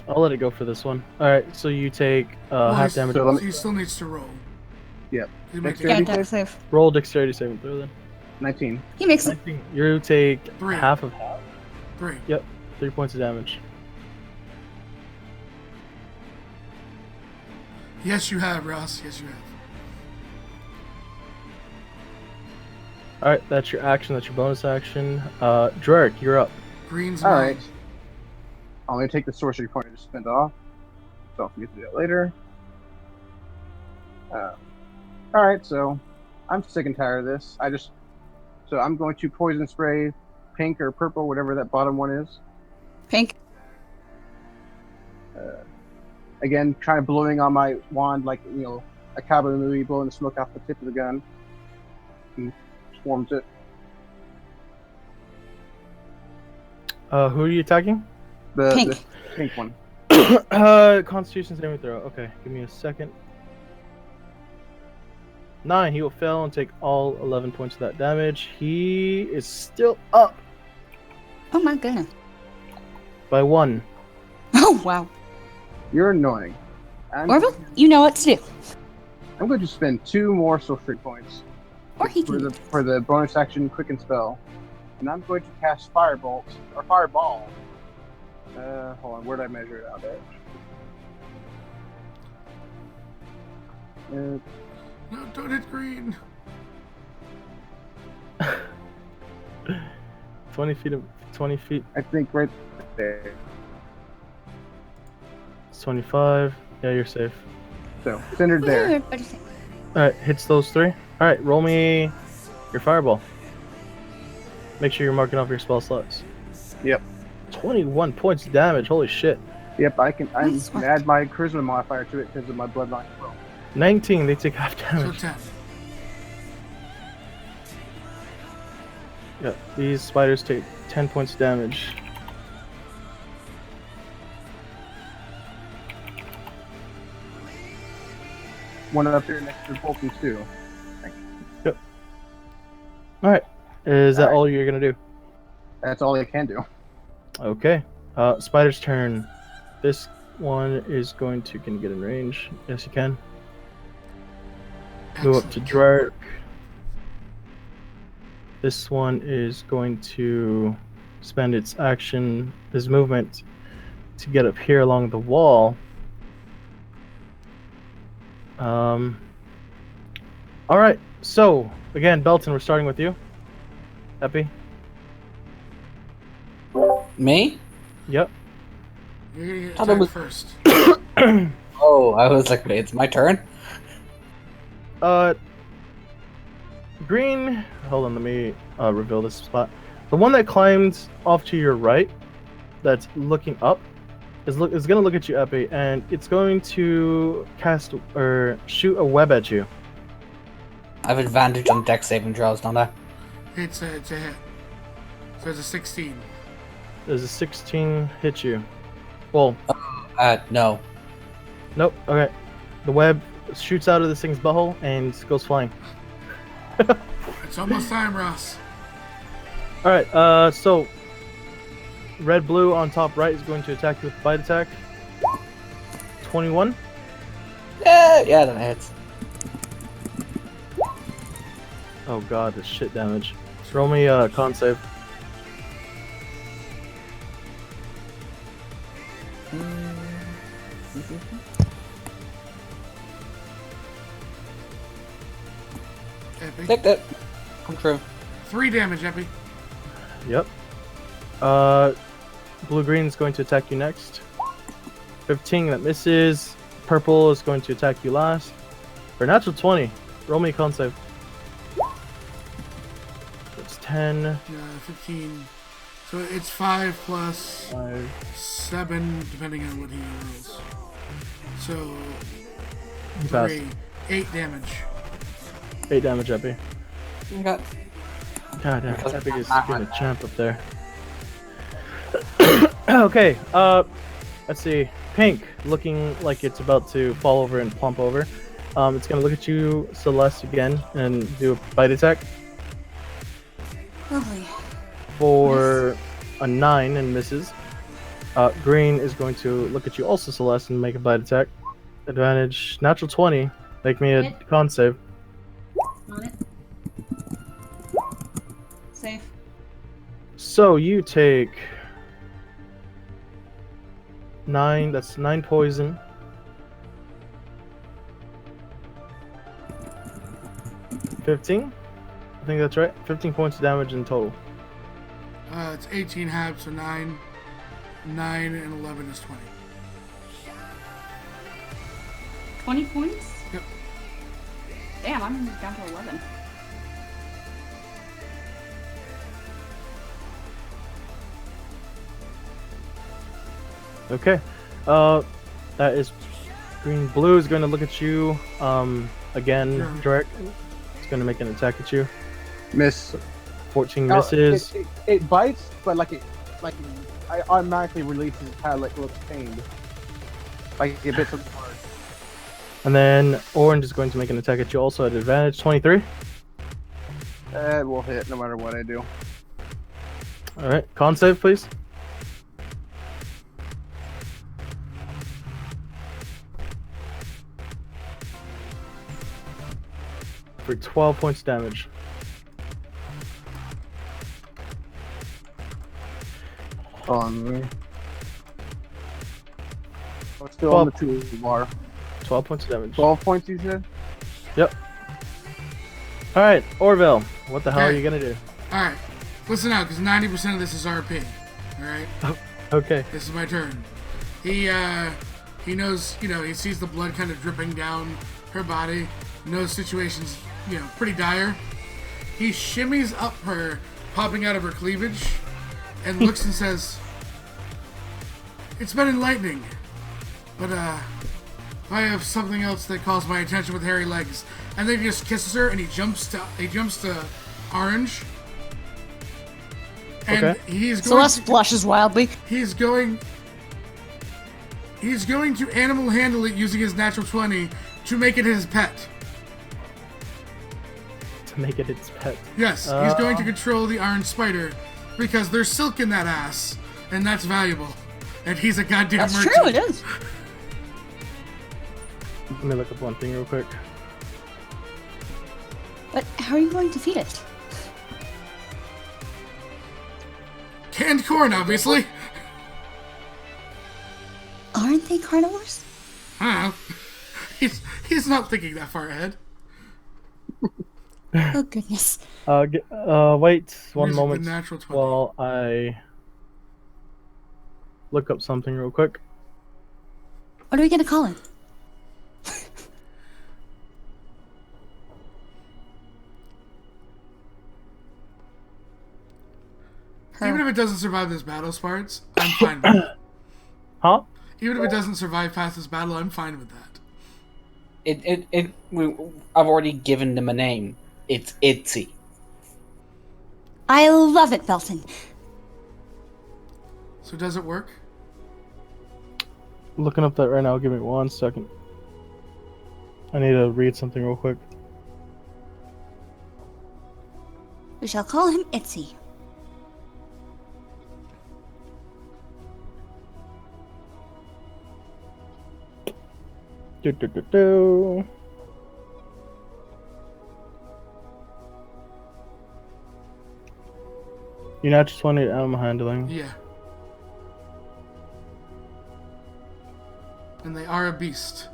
I'll let it go for this one. All right. So you take half damage. So let me- He still needs to roll. Yep. He might Yeah, take Dexterity? dex save. Roll dexterity saving throw then. 19. He makes I it. think you take 3. half of half. 3. 3 points of damage. Yes, you have, Ross. Yes, you have. All right. That's your action. That's your bonus action. Drake, you're up. Green's All mine. right. I'm going to take the sorcery point to spend off. So I'll forget to do that later. Alright, so I'm sick and tired of this. So I'm going to poison spray pink or purple, whatever that bottom one is. Pink. Again, kind of blowing on my wand like, a cowboy movie, blowing the smoke off the tip of the gun. He swarms it. Who are you attacking? Pink. The pink one. Constitution saving throw. Okay, give me a second. 9. He will fail and take all 11 points of that damage. He is still up Oh my goodness. by 1. Oh wow. You're annoying. Orville, you know what to do. I'm going to spend 2 more sorcery points Or he can. for the bonus action quicken spell. And I'm going to cast Firebolt, or Fireball. Hold on, where did I measure it out at? No, don't hit green. 20 feet of 20 feet. I think right there. It's 25. Yeah, you're safe. So, centered there. Alright, hits those 3. Alright, roll me your fireball. Make sure you're marking off your spell slots. Yep. 21 points of damage. Holy shit. Yep, I can Nice work. add my charisma modifier to it because of my bloodline. 19. They take half So damage. 10. Yeah, these spiders take 10 points of damage. One up here next to the poultry too. Yep. Alright. Is that Alright. all you're gonna do? That's all they can do. Okay. Spider's turn. This one is going to... Can you get in range? Yes, you can. Move up to Excellent. Drark. This one is going to spend its action, its movement, to get up here along the wall. Alright, so, again, Belton, we're starting with you. Epi? Me? Yep. You're gonna get Thought it attacked was- first. Oh, I was like, wait, it's my turn? Green... Hold on, let me reveal this spot. The one that climbed off to your right, that's looking up, is going to look at you, Epi, and it's going to cast or shoot a web at you. I have advantage on dex saving throws, don't I? It's a hit. So it's a 16. Does a 16 hit you? Well, No. nope. Okay. The web shoots out of this thing's butthole and goes flying. It's almost time, Ross. Alright, so red blue on top right is going to attack you with a bite attack. 21. Yeah, that hits. Oh god, that's shit damage. Roll me a con save. Epic. Take that. Come true. 3 damage, Epi. Yep. Blue green is going to attack you next. 15, that misses. Purple is going to attack you last. For natural 20, roll me a con save. It's 10. 15. So it's 5 plus 5. 7, depending on what he rolls. So You pass. 3, 8 damage. 8 damage, Epi. You got God damn, Epi is being a champ up there. Okay, let's see. Pink, looking like it's about to fall over and plump over. It's gonna look at you, Celeste, again, and do a bite attack Lovely. for a 9 and misses. Green is going to look at you also, Celeste, and make a bite attack. Advantage, natural 20. Make me a Hit. con save. On it. Safe. So you take 9, that's 9 poison. 15? I think that's right. 15 points of damage in total. It's 18 halves, so 9. 9 and 11 is 20. 20 points? Yep. Damn, I'm down to 11. Okay. That is green. Blue is going to look at you. Again, Sure. Drake. It's going to make an attack at you. Miss. 14 Oh, misses. it bites, but I automatically releases how it looks pained. Like it bits of hard. And then orange is going to make an attack at you also at advantage. 23. It will hit no matter what I do. Alright. Con save, please. For 12 points damage. I'm still on the 2 bar. 12 points of damage. 12 points, you said? Yep. Alright, Orville, what the hell are Okay. you gonna do? Alright, listen out, because 90% of this is RP. Alright? Okay. This is my turn. He knows, he sees the blood kind of dripping down her body, knows situation's, pretty dire. He shimmies up her, popping out of her cleavage, and looks and says, "It's been enlightening, but, I have something else that calls my attention with hairy legs." And then he just kisses her, and he jumps to Orange, And Okay. he's going Celeste blushes wildly. he's going to animal handle it using his natural 20 to make it his pet. To make it its pet. Yes, he's going to control the orange spider because there's silk in that ass, and that's valuable. And he's a goddamn That's merchant. true, it is. Let me look up one thing real quick. But how are you going to feed it? Canned corn, obviously. Aren't they carnivores? I don't know. He's not thinking that far ahead. Oh goodness. Wait one Here's moment the natural 20. while I look up something real quick. What are we gonna call it? Even if it doesn't survive this battle, Sparts, I'm fine with it. Huh? Even if it doesn't survive past this battle, I'm fine with that. I've already given them a name. It's Itsy. I love it, Belton. So does it work? Looking up that right now. Give me 1 second. I need to read something real quick. We shall call him Itsy. Do. You're not just wanting animal handling. Yeah. And they are a beast.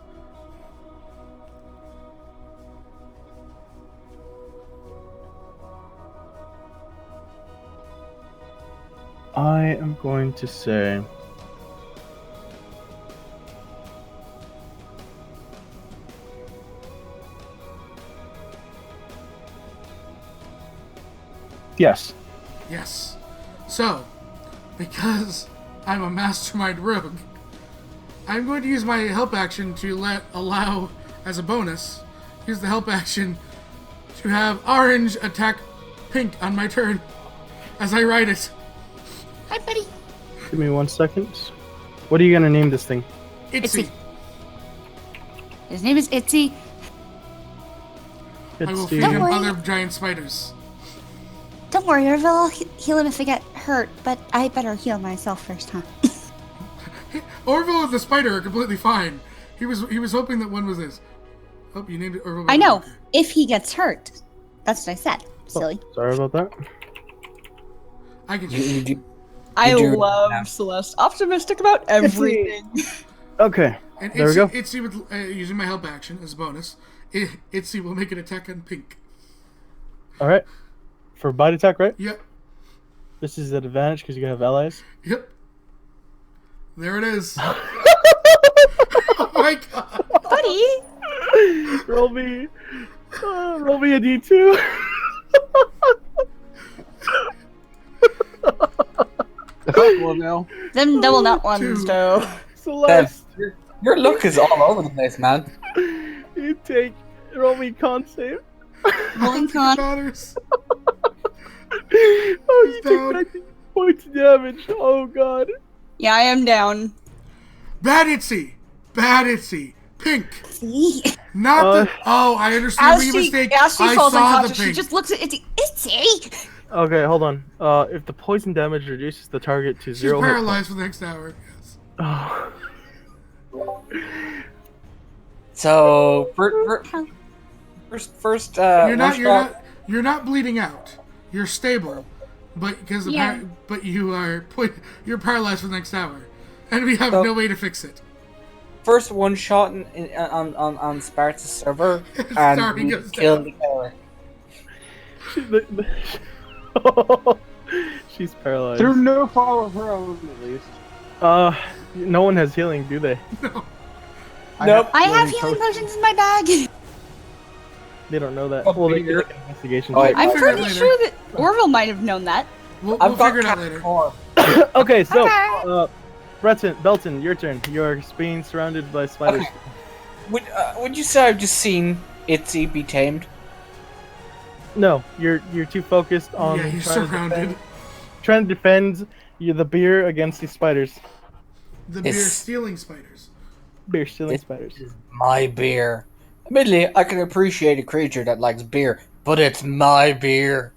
I am going to say yes. Yes. So, because I'm a mastermind rogue, I'm going to use my help action to allow, as a bonus, use the help action to have orange attack pink on my turn as I ride it. Hi, buddy. Give me 1 second. What are you gonna name this thing? Itsy. His name is Itsy. I will It's feed Don't him worry. other giant spiders. Don't worry, Orville. I'll heal him if I get hurt, but I better heal myself first, huh? Orville and the spider are completely fine. He was hoping that one was his. Oh, you named it Orville. I know. If he gets hurt. That's what I said. Silly. Sorry about that. I can. You do. I do- love yeah. Celeste. Optimistic about everything. Okay. And There we go. Itsy with using my help action as a bonus. Itsy will make an attack on pink. All right. For bite attack, right? Yep. This is an advantage because you have allies. Yep. There it is. Oh my god. Buddy! roll me a d2. Well, now. Them double nut ones, though. Celeste, Your luck is all over the place, man. you take roll me con save. Rolling con. Matters. Oh, you down. take 19 points of damage. Oh god. Yeah, I am down. Bad Itsy. Bad Itsy. Pink. See? Not the. Oh, I understand what your mistake. I falls saw the unconscious, she pink. just looks at Itsy. Itsy! Okay, hold on. If the poison damage reduces the target to She's 0 hit paralyzed for the next hour. Yes. points. Oh. So first. You're not bleeding out. You're stable, but because Yeah. but you're paralyzed for the next hour, and we have So- no way to fix it. First one shot on Sparta's server, and Sorry, we goes killed down. the killer. She's paralyzed. Through no fault of her own, at least. No one has healing, do they? No. Nope. I have healing potions in my bag. They don't know that. Oh, Well, they you're- can make an investigation. Oh, check. I'm figure it pretty later. sure that Orville might have known that. We'll I've got figure it out cat later. form. Okay, so Okay. Belton, your turn. You're being surrounded by spiders. Would you say I've just seen Itsy be tamed? No, you're too focused on. Yeah, he's trying to surrounded. defend. trying to defend the beer against these spiders. The beer It's- stealing spiders. Beer stealing This spiders. is my beer. Admittedly, I can appreciate a creature that likes beer, but it's my beer.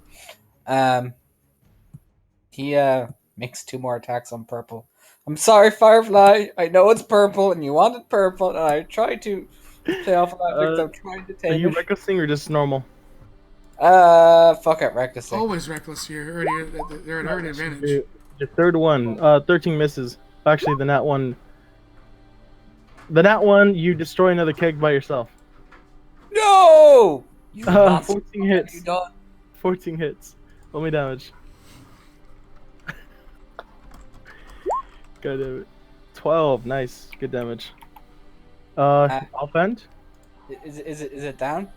He makes 2 more attacks on purple. I'm sorry, Firefly. I know it's purple, and you wanted purple, and I tried to play off of that because I'm trying to Are tame you it. recklessing or just normal? Fuck it, recklessly. Always reckless here. They're at already advantage. Your third one. 13 misses. Actually, the nat one. The nat one, you destroy another keg by yourself. No! You bastard. 14 What have hits. you done? 14 hits. Roll me damage. God damn it. 12. Nice. Good damage. Offhand? Is it down?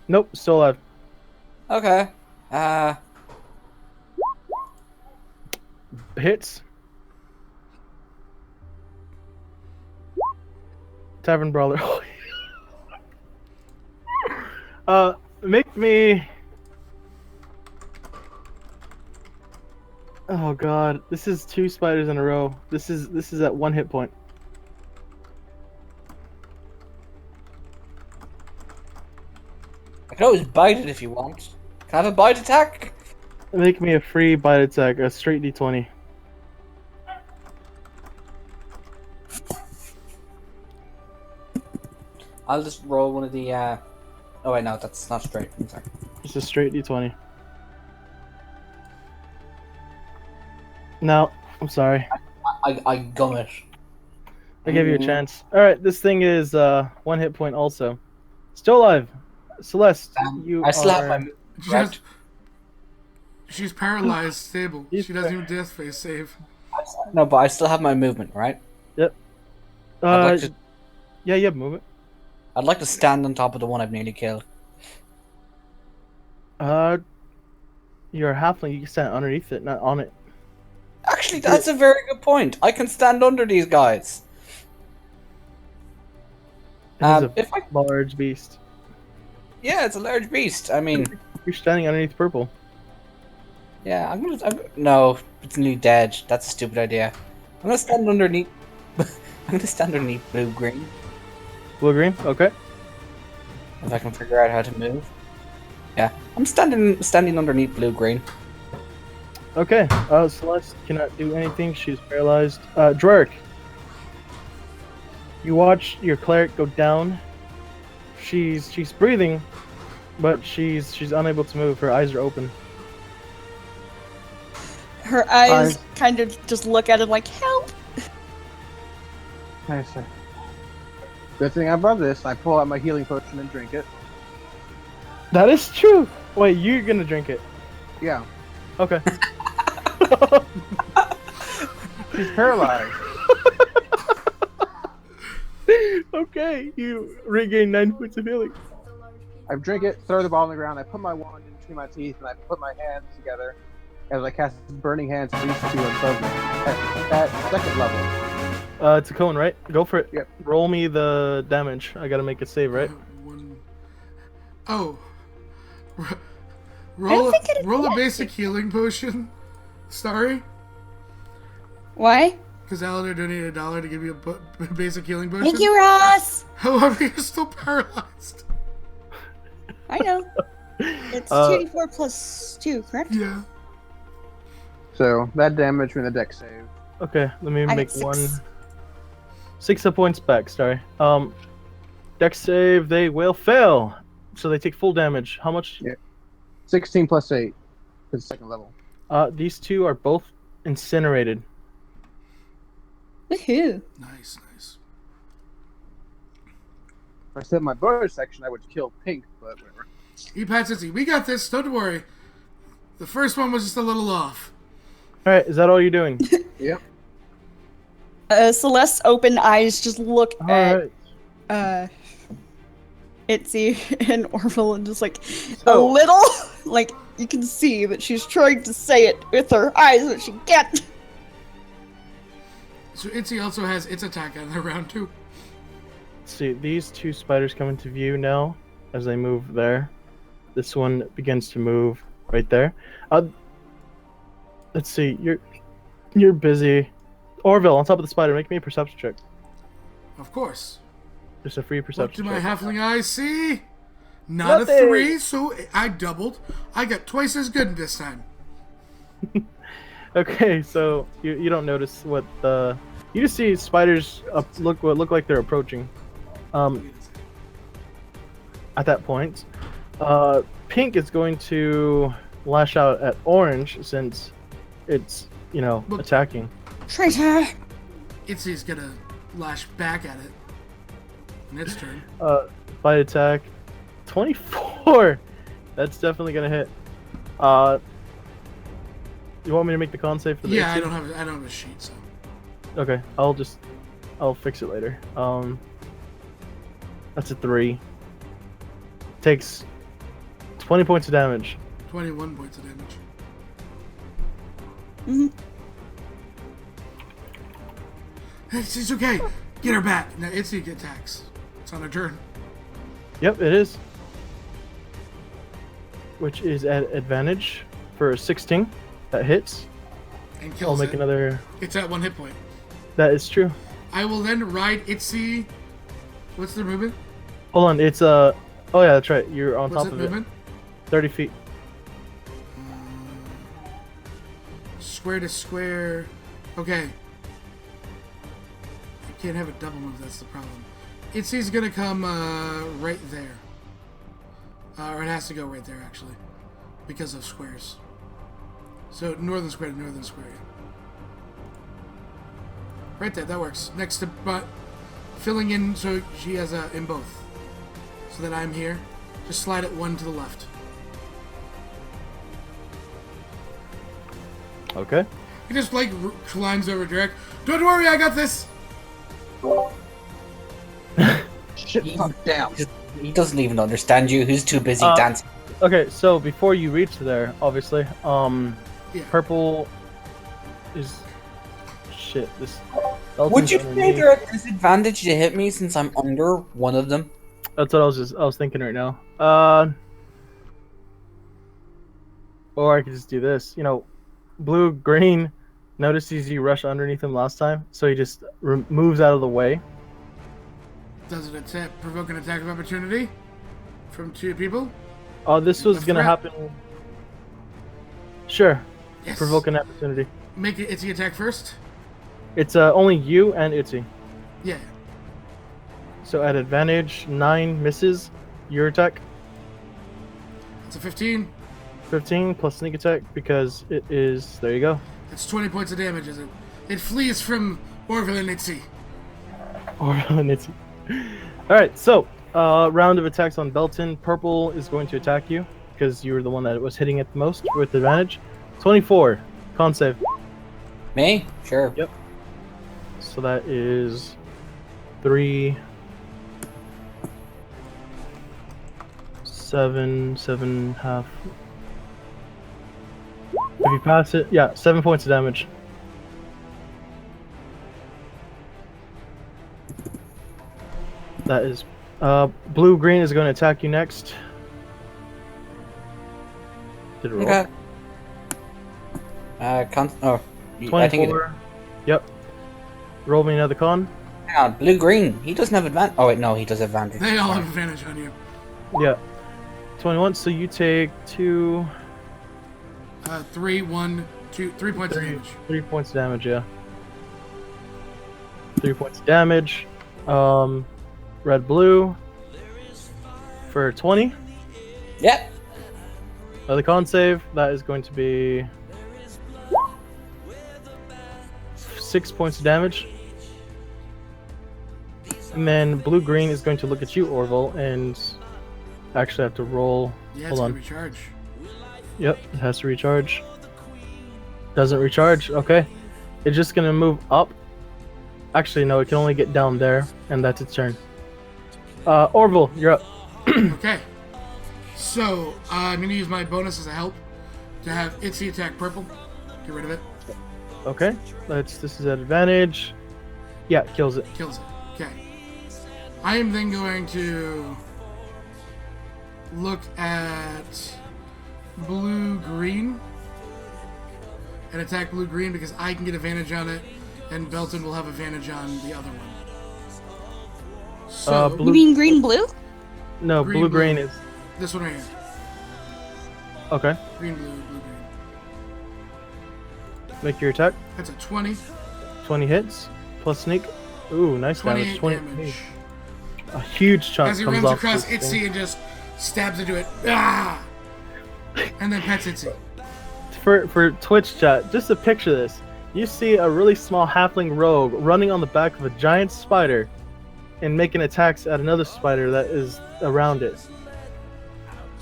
Nope. Still alive. Okay. Hits. Tavern Brawler. Make me. Oh god, this is 2 spiders in a row. This is at 1 hit point. I can always bite it if you want. Can I have a bite attack? Make me a free bite attack, a straight d20. I'll just roll one of the. Oh wait, no, that's not straight. I'm sorry. Just a straight d20. No, I'm sorry. I gum it. I gave you a chance. Alright, this thing is 1 hit point also. Still alive. Celeste, you I still have are... my. Just, she's paralyzed, stable. He's She doesn't even death face save. No, but I still have my movement, right? Yep. I'd like to. Yeah, you have movement. I'd like to stand on top of the one I've nearly killed. You're a halfling, you can stand underneath it, not on it. Actually, that's a very good point. I can stand under these guys. It is a If I, large beast. yeah, it's a large beast. I mean, You're standing underneath purple. yeah, no, it's nearly dead. That's a stupid idea. I'm gonna stand underneath. I'm gonna stand underneath blue green Blue green? Okay. if I can figure out how to move. Yeah, I'm standing underneath blue green. Okay. Celeste cannot do anything. She's paralyzed. Drark. You watch your cleric go down. She's breathing, but she's unable to move. Her eyes are open. Her eyes kind of just look at him like, help! Nice. Good thing I brought this. I pull out my healing potion and drink it. That is true. Wait, you're gonna drink it? Yeah. Okay. She's paralyzed. Okay, you regain 9 points of healing. I drink it, throw the ball on the ground, I put my wand in between my teeth, and I put my hands together as I cast Burning Hands to these 2 above me at second level. It's a cone, right? Go for it. Yep. Roll me the damage. I gotta make a save, right? Oh. Roll think it roll a is. basic healing potion. Sorry. Why? Because Aladar donated $1 to give you a basic healing potion. Thank you, Ross! However, you're still paralyzed. I know. It's Uh, 2d4 plus 2, correct? Yeah. So, that damage from the deck save. Okay, let me I make got 6. one. 6 hit points back, sorry. Dex save, they will fail. So they take full damage. How much? Yeah. 16 plus 8 for the second level. These 2 are both incinerated. Woohoo! Nice, nice. If I said my bonus section, I would kill Pink, but whatever. He pats Itzy. We got this. Don't worry. The first one was just a little off. Alright, is that all you're doing? Yep. Celeste's open eyes just look at Alright. Itzy and Orville and just like a So- little, like you can see that she's trying to say it with her eyes, but she can't. So Itzy also has its attack on the round too. Let's see, these 2 spiders come into view now as they move there. This one begins to move right there. Let's see. You're busy. Orville, on top of the spider, make me a perception check. Of course. Just a free What perception do my check. halfling eyes see? Not Nothing. a 3, so I doubled. I got twice as good this time. Okay, so you don't notice what the you just see spiders look like they're approaching. At that point, Pink is going to lash out at Orange since it's Look. attacking. Traitor! Itzy's gonna lash back at it. In its turn. Bite attack, 24. That's definitely gonna hit. You want me to make the con save for the? Yeah, AC? I don't have a sheet, so. Okay, I'll fix it later. That's a 3. Takes 20 points of damage. 21 points of damage. It's okay. Get her back. Now Itzy attacks. It's on her turn. Yep, it is. Which is at advantage for 16. That hits. And I'll kills make it. another. It's at 1 hit point. That is true. I will then ride Itzy. What's the movement? Hold on, it's Oh yeah, that's right. You're on What's top that of movement? it. 30 feet. Square to square. Okay. I can't have a double move, that's the problem. Itzy's gonna come right there. Or it has to go right there, actually. Because of squares. So northern square to northern square. Right there, that works. Next to, but filling in so she has in both. So that I'm here. Just slide it 1 to the left. Okay. He just like climbs over Derek. Don't worry, I got this. Shit, fuck down. He doesn't even understand you. He's too busy dancing. Okay, so before you reach there, obviously, Yeah. purple is shit. This. Would you Dalton's say underneath. they're at disadvantage to hit me since I'm under one of them? That's what I was thinking right now. Or I could just do this. Blue green notices you rush underneath him last time, so he just moves out of the way. Does it provoke an attack of opportunity from 2 people? This was A gonna threat. happen. Sure. Yes. Provoke an opportunity. Make it Itzy attack first. It's only you and Itzy. Yeah. So at advantage, 9 misses. Your attack, It's a 15. 15 plus sneak attack because it is. There you go. It's 20 points of damage, is it? It flees from Orville and Itzy. Or and Itzy. All right. So round of attacks on Belton. Purple is going to attack you because you were the one that was hitting it the most with advantage. 24. Con save. Me? Sure. Yep. So that is 3, 7, half. If you pass it, yeah, 7 points of damage. That is. Blue green is going to attack you next. Did it roll? Okay. I think it, 24. Yep. Roll me another con. hang on, blue green. He doesn't have advantage. Oh wait, no, he does have advantage. They all have advantage on you. Yeah. 21. So you take 2. 3, 1, 2, 3 points of damage. 3 points of damage, yeah. 3 points of damage. Red, blue. For 20. Yep. The con save, that is going to be 6 points of damage. And then blue green is going to look at you, Orville, and actually have to roll. Yeah, it's Hold gonna on. recharge. Yep, it has to recharge. Doesn't recharge. Okay. It's just gonna move up. Actually, no, it can only get down there, and that's its turn. Orville, you're up. Okay. So, I'm gonna use my bonus as a help to have Itzy attack purple. Get rid of it. Okay. This is at advantage. Yeah, kills it. Kills it. Okay. I am then going to look at blue green and attack blue-green because I can get advantage on it, and Belton will have advantage on the other one. So, blue- You mean green-blue? No, Green, blue-green blue. is... this one right here. Okay. Green-blue, blue-green. Make your attack. That's a 20. 20 hits. Plus sneak. Ooh, nice damage. 28 damage. A huge chunk As he comes runs off across this Itzy thing. and just stabs into it. Ah! And then pets Itzy. For Twitch chat, just to picture this. You see a really small halfling rogue running on the back of a giant spider and making attacks at another spider that is around it.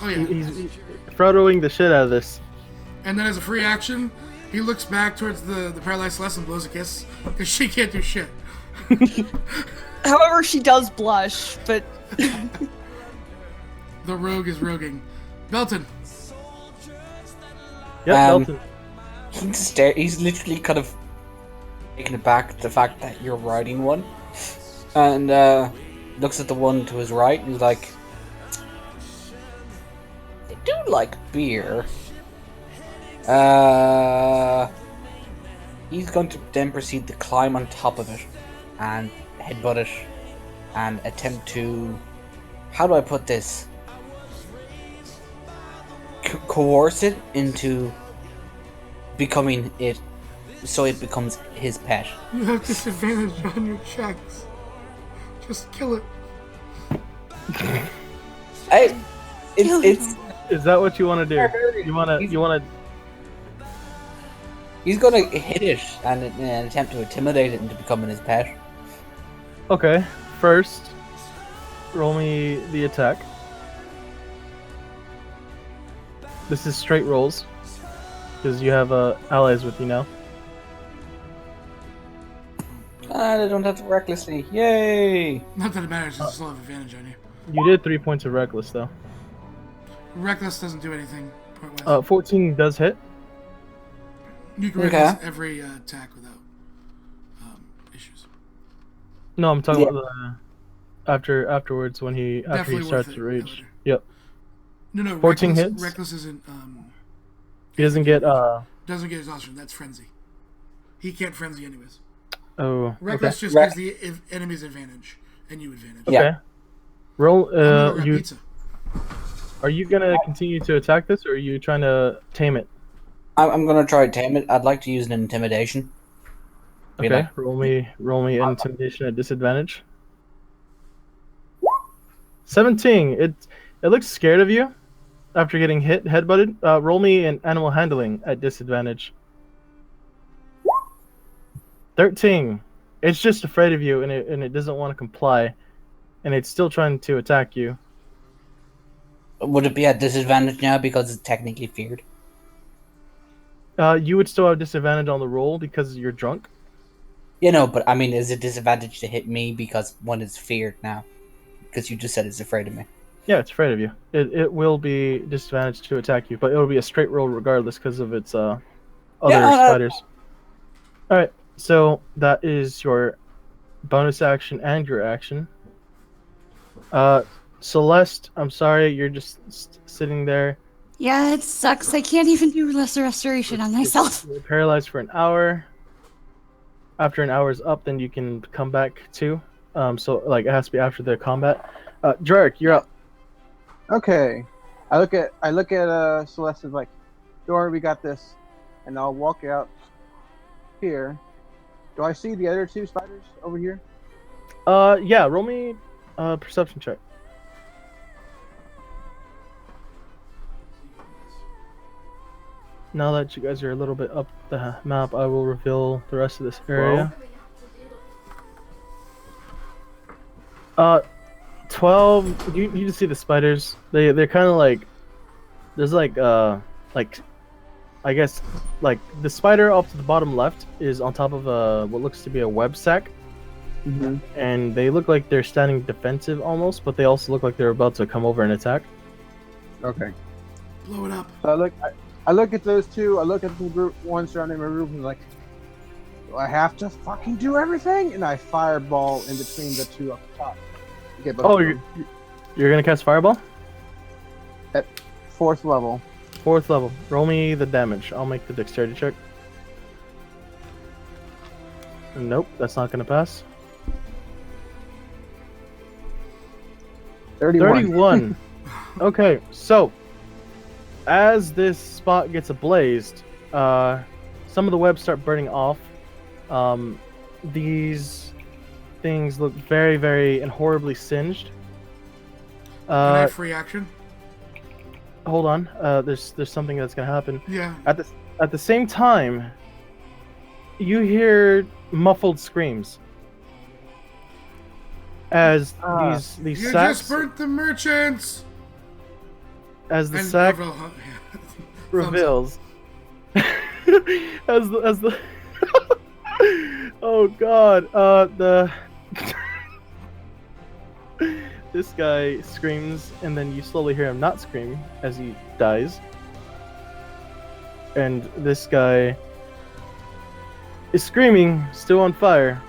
Oh yeah. He's Frodoing the shit out of this. And then as a free action, he looks back towards the paralyzed Celeste and blows a kiss because she can't do shit. However, she does blush, but The rogue is roguing. Belton. Yep, Belton. He's literally kind of taken aback at the fact that you're riding one, and looks at the one to his right and is like, "I do like beer." He's going to then proceed to climb on top of it and headbutt it and attempt to, how do I put this? Coerce it into becoming it, so it becomes his pet. You have disadvantage on your checks. Just kill it. It's Is that what you want to do? You want to? he's gonna hit it and attempt to intimidate it into becoming his pet. Okay. First, roll me the attack. This is straight rolls because you have allies with you now. And I don't have to recklessly. Yay! Not that it matters, I still have advantage on you. You did 3 points of reckless though. Reckless doesn't do anything. Point-wise. 14 does hit. You can Okay. reckless every attack without issues. No, I'm talking about the afterwards when after Definitely he starts worth to it, rage. Elder. Yep. No, 14 reckless, hits? Reckless isn't He doesn't get doesn't get exhaustion. That's frenzy. He can't frenzy anyways. Oh. Reckless Okay. just gives the enemy's advantage and you advantage. Okay. Yeah. Roll. I'm gonna grab You pizza. are you gonna continue to attack this, or are you trying to tame it? I'm gonna try to tame it. I'd like to use an intimidation. Be Okay. like- Roll me intimidation at disadvantage. 17. It looks scared of you after getting headbutted. Roll me an animal handling at disadvantage. 13. It's just afraid of you and it doesn't want to comply, and it's still trying to attack you. Would it be at disadvantage now because it's technically feared? You would still have disadvantage on the roll because you're drunk. You know, but I mean, is it disadvantage to hit me because one is feared now? Because you just said it's afraid of me. Yeah, it's afraid of you. It will be disadvantage to attack you, but it'll be a straight roll regardless because of its other spiders. All right, so that is your bonus action and your action. Celeste, I'm sorry, you're just sitting there. yeah, it sucks. I can't even do lesser restoration on myself. You're paralyzed for an hour. After an hour's up, then you can come back too. So like it has to be after the combat. Drark, you're up. Okay. I look at Celeste and like, don't worry, we got this. And I'll walk out here. Do I see the other two spiders over here? Yeah, roll me a perception check. Now that you guys are a little bit up the map, I will reveal the rest of this area. 12. You just see the spiders. They're kind of like, there's like I guess like the spider off to the bottom left is on top of what looks to be a web sack, and they look like they're standing defensive almost, but they also look like they're about to come over and attack. Okay. Blow it up. So I look at those two. I look at the group one surrounding my group and like, do I have to fucking do everything? And I fireball in between the two up top. Get both Oh, of them. you're gonna cast fireball? At 4th level. 4th level. Roll me the damage. I'll make the dexterity check. Nope, that's not gonna pass. 31. Okay, so as this spot gets ablazed, some of the webs start burning off. These things look very, very and horribly singed. Can I have free action? Hold on. There's something that's gonna happen. Yeah. At the same time, you hear muffled screams as these You sacks just burnt the merchants. as the And sack Orville, reveals as the oh god the this guy screams, and then you slowly hear him not scream as he dies, and this guy is screaming, still on fire,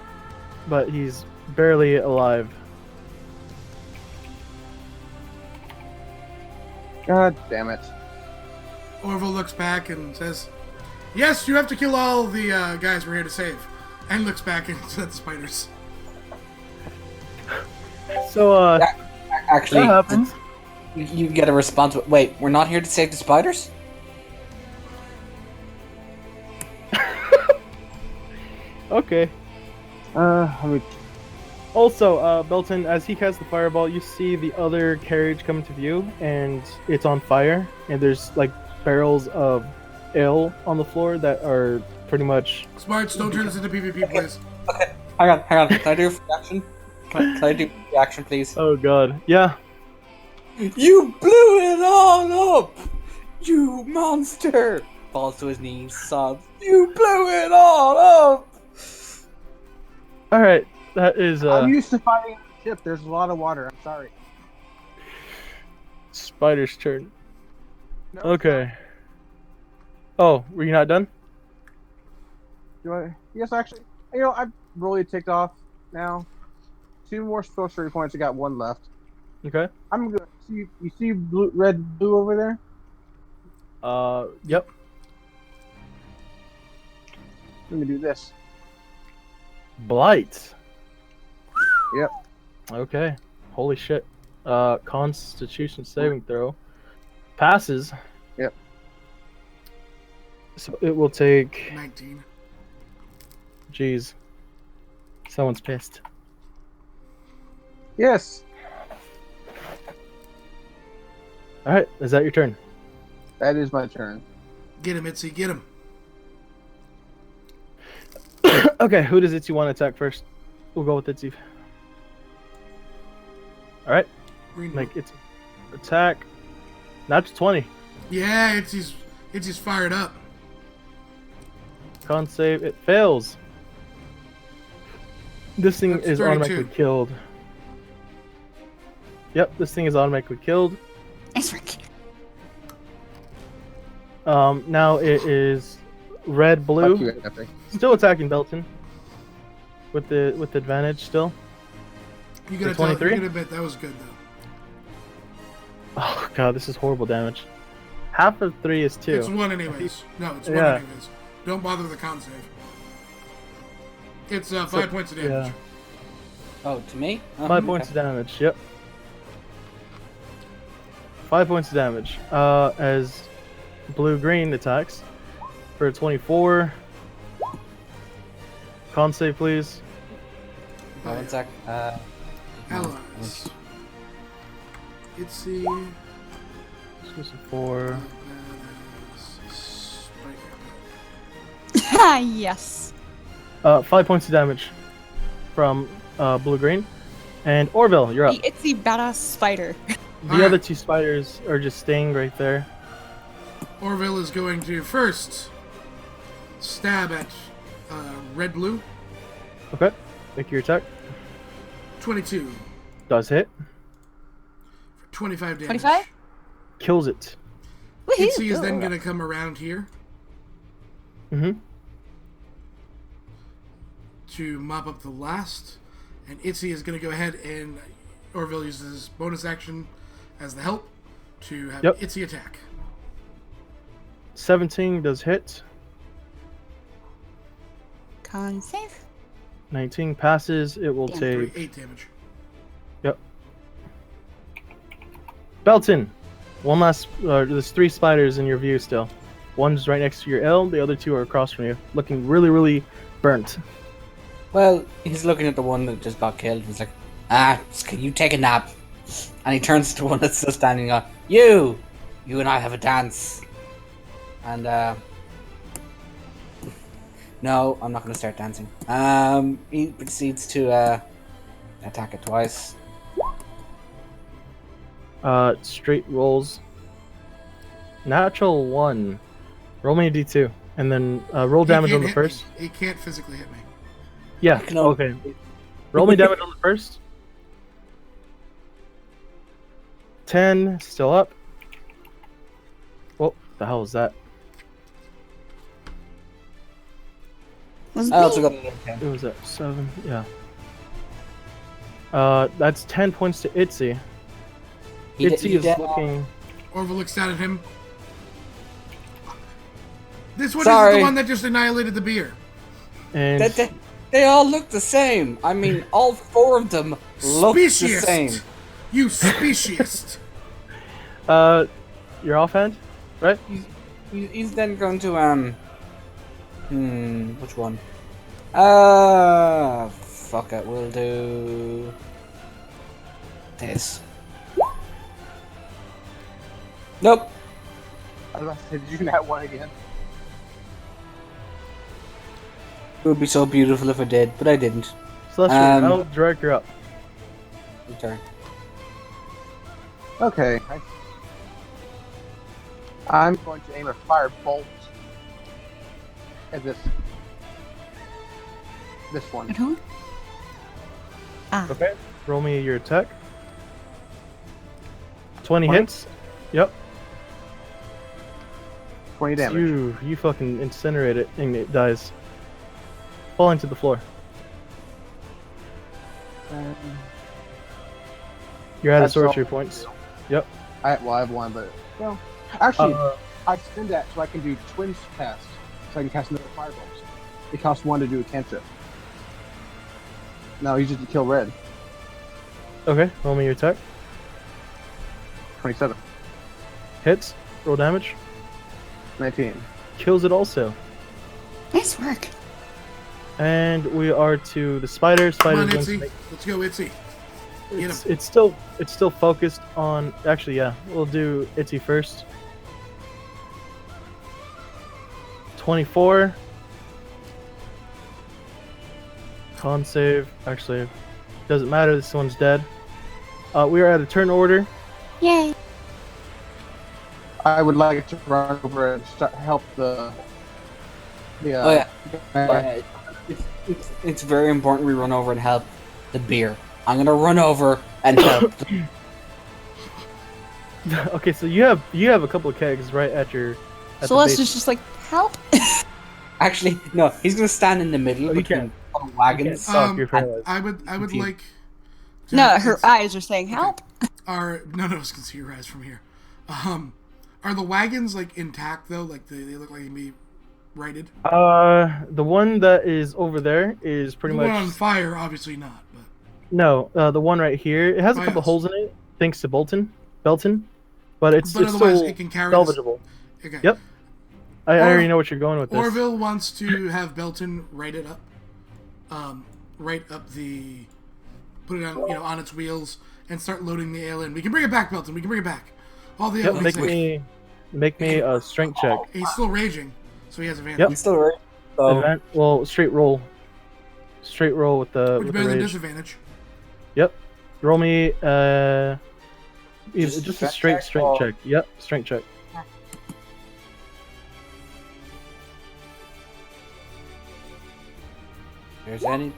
but he's barely alive. God damn it. Orville looks back and says, "Yes, you have to kill all the guys we're here to save." And looks back and at the spiders. So Actually, that happens. you get a response. Wait, we're not here to save the spiders? Okay. Let me. Also, Belton, as he casts the fireball, you see the other carriage come into view, and it's on fire, and there's like barrels of ale on the floor that are pretty much. Smarts, don't turn this into PvP, please. Okay, hang on. Can I do a reaction? Can I do a reaction, please? Oh god, yeah. You blew it all up! You monster! Falls to his knees, sobs. You blew it all up! All right, that is I'm used to fighting on a ship. There's a lot of water. I'm sorry. Spider's turn. No, Okay. Oh, were you not done? Do I? Yes, actually. You know, I've really ticked off now. 2 more sorcery points. I got 1 left. Okay. I'm good. You see blue, red, blue over there? Yep. Let me do this. Blight. Yep. Okay. Holy shit. Constitution saving throw. Passes. Yep. So it will take. 19. Jeez. Someone's pissed. Yes. Alright, is that your turn? That is my turn. Get him, Itzy, get him. Okay, who does Itzy want to attack first? We'll go with Itzy. Alright, Green make Itzy attack. That's 20. Yeah, Itzy's fired up. Con save, it fails. This thing That's is 32. automatically killed. Yep, this thing is automatically killed. Nice work. Now it is red, blue. Fuck you, Epic. Still attacking Belton. With advantage still. You gotta For 23? you gotta admit that was good though. Oh god, this is horrible damage. Half of 3 is 2. It's 1 anyways. No, it's 1 Yeah. anyways. Don't bother with the con save. It's 5 points of damage. Yeah. Oh, to me? 5 points of damage, yep. 5 points of damage. As blue-green attacks for a 24. Con save, please. Oh, one sec. Allies. Itzy. Exclusive 4. Spider. Yes. 5 points of damage from blue-green. And Orville, you're up. The itsy badass spider. The Alright. other 2 spiders are just staying right there. Orville is going to first stab at red blue. Okay, make your attack. 22 Does hit. for 25 damage. 25? Kills it. Woohoo! Itzy is then Cool. going to come around here Mm-hmm. to mop up the last. And Itzy is going to go ahead and Orville uses his bonus action as the help to have Yep. Itzy attack. 17 does hit. Con save. 19 passes. It will Damn. take 8 damage. Belton. One last. There's 3 spiders in your view still. One's right next to your L. The other 2 are across from you, looking really, really burnt. Well, he's looking at the one that just got killed. He's like, can you take a nap? And he turns to the one that's still standing up. You and I have a dance. And, no, I'm not going to start dancing. He proceeds to, attack it twice. Straight rolls. Natural 1. Roll me a d2. And then roll damage on the first. He can't physically hit me. Yeah, okay. Roll me damage on the first. 10, still up. What the hell was that? Was I also me? got another 10. It was at 7, yeah. That's 10 points to Itzy. Itzy is looking... Orville looks down at him. This one Sorry. is the one that just annihilated the beer. And They all look the same. I mean, all 4 of them look the same. Speciest. You speciest. you're offhand, right? He's then going to, which one? Fuck it, we'll do... this. Nope. I was about to say, did you nat 1 again? It would be so beautiful if I did, but I didn't. Celestial, I'll direct her up. Your turn. Okay. I'm going to aim a fire bolt at this one. At who? Ah. Okay. Roll me your attack. 20 20? hits. Yep. 20 damage. You fucking incinerate it and it dies. Falling to the floor. You're out of That's all. sorcery points. Yep. I have 1, but actually, I spend that so I can do twins cast, so I can cast another firebolt. It costs 1 to do a cantrip. No, use it to kill red. Okay. Roll me your attack. 27. Hits. Roll damage. 19. Kills it also. Nice work. And we are to the spider. Come on, Spider's Itzy. going to Let's go, Itzy. Get him. it's still focused on. Actually, yeah, we'll do Itzy first. 24. Con save. Actually, doesn't matter. This one's dead. We are at a turn order. Yay. I would like to run over and help the. Oh yeah. It's very important we run over and help the beer. I'm gonna run over and help. Okay, so you have a couple of kegs right at your. At Celeste is just like, help. Actually, no. He's gonna stand in the middle Oh, you between can't. all wagons. Oh, you're paralyzed. I would Confused. like. to No, have her Itzy- eyes are saying help. None of us can see your eyes from here. Are the wagons like intact though? Like they look like they can be righted. The one that is over there is pretty The much. one on fire, obviously not. But No, the one right here. It has a Oh, couple yes. holes in it, thanks to Belton, but it's But it's otherwise still it can carry this- salvageable. okay. Yep. I already know what you're going with this. Orville wants to have Belton right it up, right up the, put it on on its wheels and start loading the ale in. We can bring it back, Belton. We can bring it back. All the ale. Yep, make me a strength check. He's still raging, so he has advantage. Yep. He's still right. So, Well, straight roll with the Which with better the than rage. disadvantage. Yep. Roll me just a strength straight check strength or- check. Yep, strength check. there's any.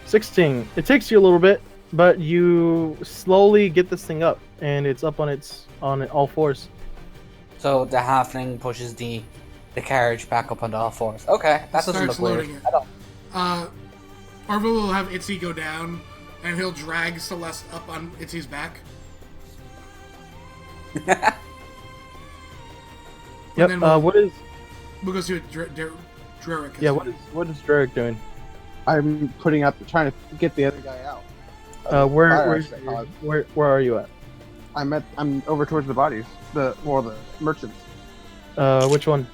16. It takes you a little bit, but you slowly get this thing up, and it's up on all fours. So the halfling pushes the carriage back up onto all 4s. Okay, that doesn't Starts look weird loading it. at all. Orville will have Itzy go down, and he'll drag Celeste up on Itzy's back. Yep. then we'll- What is? We'll go see what Drerick is. Yeah. What is Drerick doing? I'm trying to get the other guy out. Where are you at? I'm over towards the bodies, the merchants. Which one?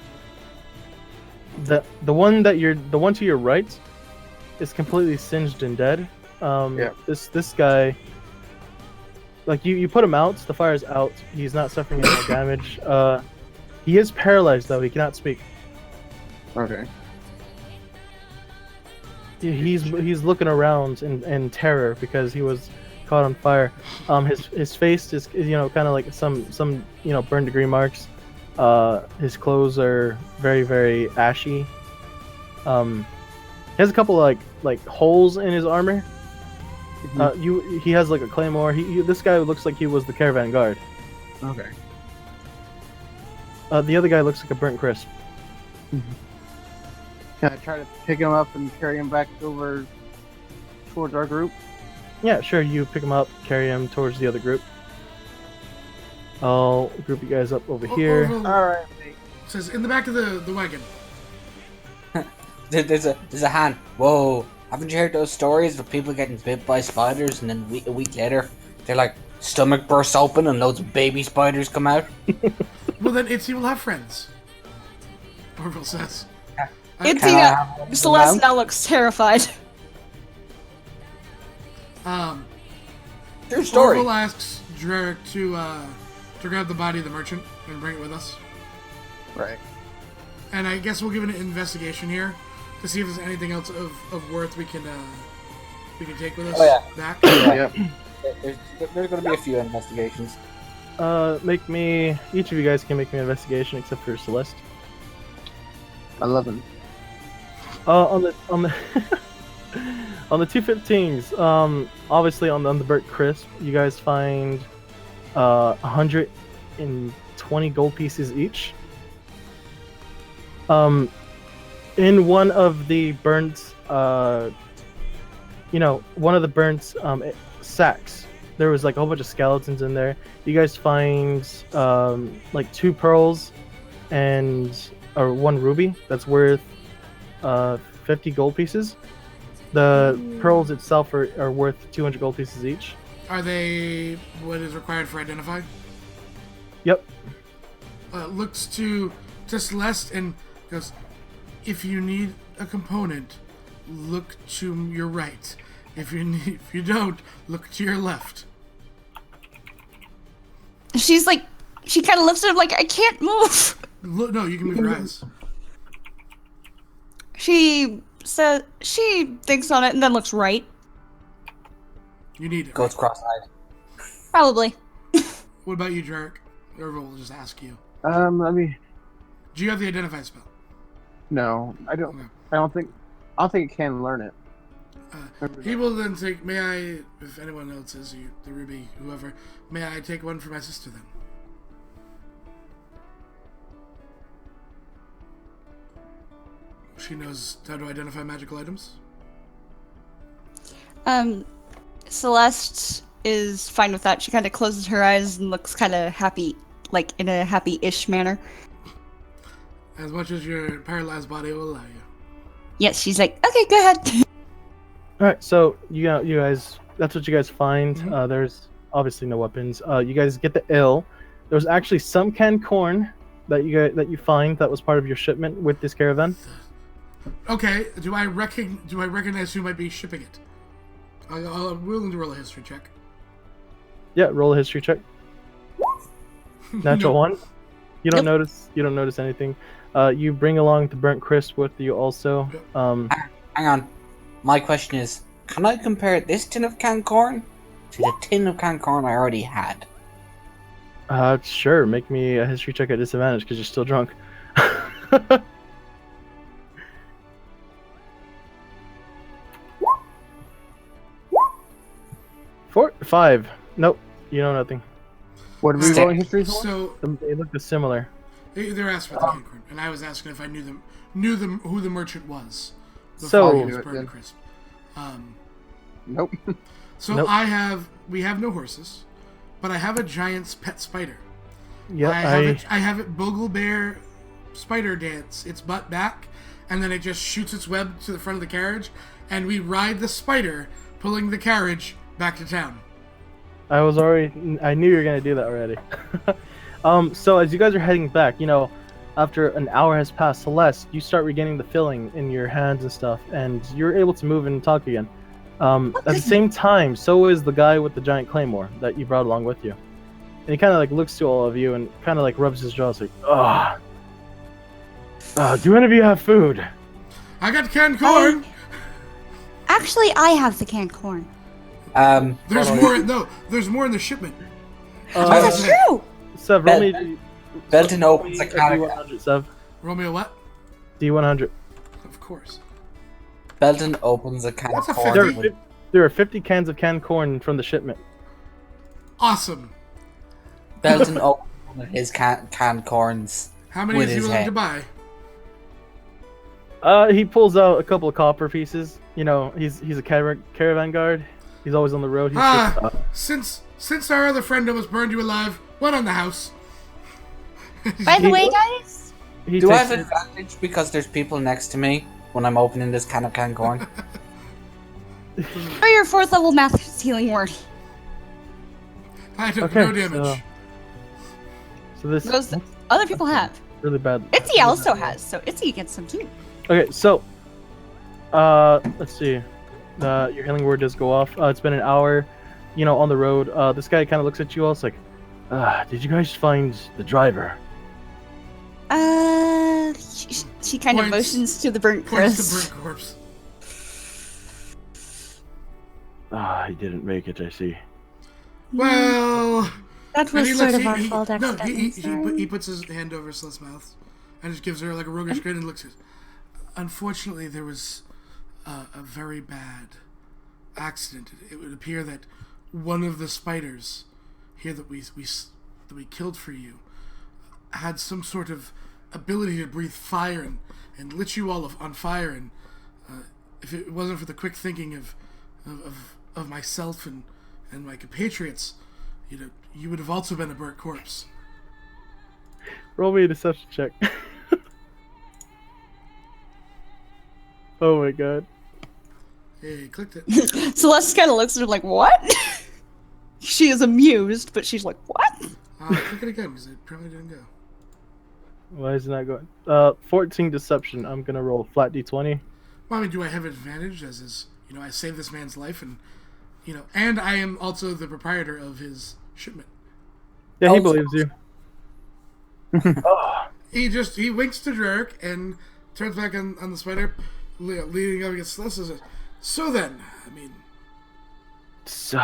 The one to your right is completely singed and dead. Yeah. This guy, like you put him out. The fire's out. He's not suffering any more damage. He is paralyzed though. He cannot speak. Okay. He's looking around in terror because he was caught on fire. His face is kind of like some burn degree marks. His clothes are very, very ashy. He has a couple like holes in his armor. Mm-hmm. He has like a claymore. This guy looks like he was the caravan guard. Okay. The other guy looks like a burnt crisp. Can I try to pick him up and carry him back over towards our group? Yeah, sure. You pick him up, carry him towards the other group. I'll group you guys up over here. All right. Says in the back of the wagon. There's a hand. Whoa! Haven't you heard those stories of people getting bit by spiders and then a week later, their like stomach bursts open and loads of baby spiders come out? Well, then Itzy will have friends. Orville says. Itzy, Celeste now looks terrified. True story. Orville asks Drerick to grab the body of the merchant and bring it with us. Right. And I guess we'll give it an investigation here to see if there's anything else of worth we can take with us back. Yep. There's going to be a few investigations. Each of you guys can make me an investigation except for Celeste. 11. On the on the 215s, obviously on the burnt crisp, you guys find 120 gold pieces each. In one of the burnt sacks, there was like a whole bunch of skeletons in there. You guys find like 2 pearls or 1 ruby that's worth 50 gold pieces. The pearls itself are worth 200 gold pieces each. Are they what is required for identify? Yep. Looks to Celeste and goes, if you need a component, look to your right. If you don't, look to your left. She's like, she kind of lifts it up like, I can't move. Look, no, you can move your eyes. She says, she thinks on it and then looks right. You need it. Goes cross-eyed. Probably. What about you, Jarek? Orville will just ask you. Let me. Do you have the identify spell? No, I don't. Okay. I don't think it can learn it. He will then take. May I, if anyone else is the ruby, whoever, may I take one for my sister then? She knows how to identify magical items. Celeste is fine with that. She kind of closes her eyes and looks kind of happy, like in a happy-ish manner. As much as your paralyzed body will allow you. Yes, she's like, okay, go ahead. All right, so you guys, that's what you guys find. Mm-hmm. There's obviously no weapons. You guys get the ill. There's actually some canned corn that you find that was part of your shipment with this caravan. Okay, do I recognize who might be shipping it? I'm willing to roll a history check. Yeah, roll a history check. Natural 1. You don't notice anything. You bring along the burnt crisp with you also. Hang on. My question is, can I compare this tin of canned corn to the tin of canned corn I already had? Sure. Make me a history check at disadvantage because you're still drunk. 5. Nope. You know nothing. What are we rolling history for? So They look similar. they're asking about the canned corn, and I was asking if I knew them who the merchant was. So- He was burnt crisp. Nope. So Nope. we have no horses, but I have a giant's pet spider. Yeah, I have it Bogle Bear spider dance its butt back and then it just shoots its web to the front of the carriage, and we ride the spider, pulling the carriage back to town. I knew you were gonna do that already. So as you guys are heading back, after an hour has passed, Celeste, you start regaining the feeling in your hands and stuff, and you're able to move and talk again. At the same time, so is the guy with the giant claymore that you brought along with you. And he kind of looks to all of you and kind of rubs his jaw, like, do any of you have food? I got canned corn. Actually, I have the canned corn. There's more. No, there's more in the shipment. That's true. Sev, roll me. Belton opens a can of D100, Sev. Romeo, what? D100. Of course. Belton opens a can of That's a corn. There are 50 cans of canned corn from the shipment. Awesome. Belton opens one of his canned corns. How many with is he his willing head. to buy? He pulls out a couple of copper pieces. He's a caravan guard. He's always on the road. Since our other friend almost burned you alive, what on the house? By the way, guys, Do I have advantage because there's people next to me when I'm opening this can of canned corn? try your 4th level math healing word. I took no damage. So this Those other people have. really bad. Itzy also has, so Itzy gets some too. Okay, so let's see. Your healing word does go off. It's been an hour, on the road. This guy kind of looks at you all. It's like, did you guys find the driver? She kind of motions to the burnt Points crisp. to burnt corpse. He didn't make it, I see. Well, That and was he sort lets- of our he- fault no, accidentally. he puts his hand over Celeste's mouth and just gives her a roguish grin and looks at. Unfortunately, there was a very bad accident. It would appear that one of the spiders here that we killed for you had some sort of ability to breathe fire and lit you all on fire. And if it wasn't for the quick thinking of myself and my compatriots, you would have also been a burnt corpse. Roll me a deception check. Oh my god. Hey, clicked it. Celeste kind of looks at her like, what? She is amused, but she's like, what? Click it again, because it probably didn't go. Why isn't that going? 14 deception. I'm gonna roll flat d20. Well, I mean, do I have advantage as is, I saved this man's life and, and I am also the proprietor of his shipment. Yeah, he Oh. believes you. He winks to Drake and turns back on the spider, leaning up against Celeste and says, so then, I mean, So,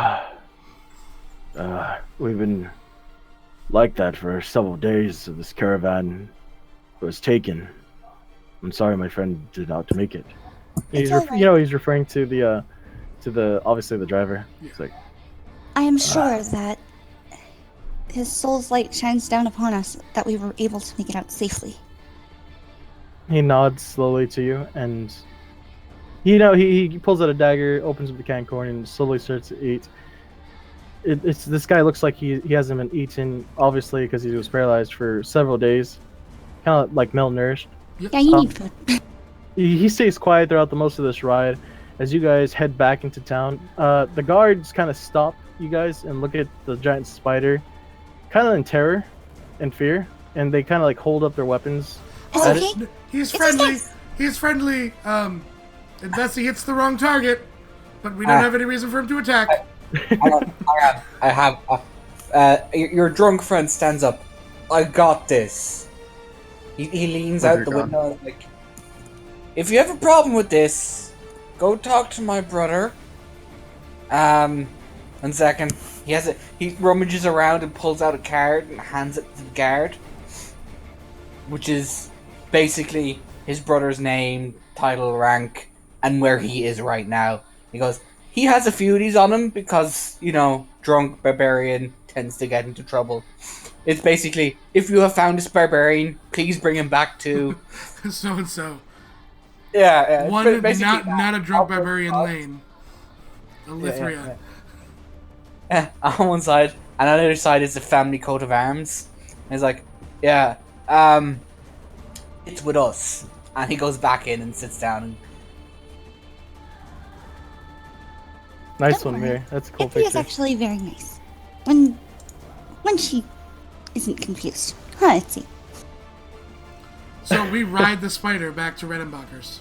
we've been like that for several days. So this caravan was taken. I'm sorry, my friend did not make it. He's he's referring to the obviously the driver. Yeah. It's like, I am sure that his soul's light shines down upon us, that we were able to make it out safely. he nods slowly to you, and he pulls out a dagger, opens up the can corn, and slowly starts to eat. It's this guy looks like he hasn't been eaten, obviously, because he was paralyzed for several days, kind of malnourished. Yeah, you need food. He stays quiet throughout the most of this ride. As you guys head back into town, the guards kind of stop you guys and look at the giant spider, kind of in terror and fear, and they kind of hold up their weapons. It's at okay. it. he's It's friendly. okay. He's friendly, unless he hits the wrong target, but we don't have any reason for him to attack. I have. Your drunk friend stands up. I got this. He leans out the window and like, if you have a problem with this, go talk to my brother. One second. He rummages around and pulls out a card and hands it to the guard, which is basically his brother's name, title, rank, and where he is right now. He goes, he has a feud on him because, drunk barbarian tends to get into trouble. It's basically, if you have found this barbarian, please bring him back to... So and so. Yeah, it's One basically not a drunk barbarian lane. Alithrya. On one side, and on the other side is the family coat of arms. And it's like, it's with us. And he goes back in and sits down. And Nice Don't one, worry. Mary. That's a cool Alithrya is picture. actually very nice. When she isn't confused. Huh, let's see. So we ride the spider back to Redenbacher's.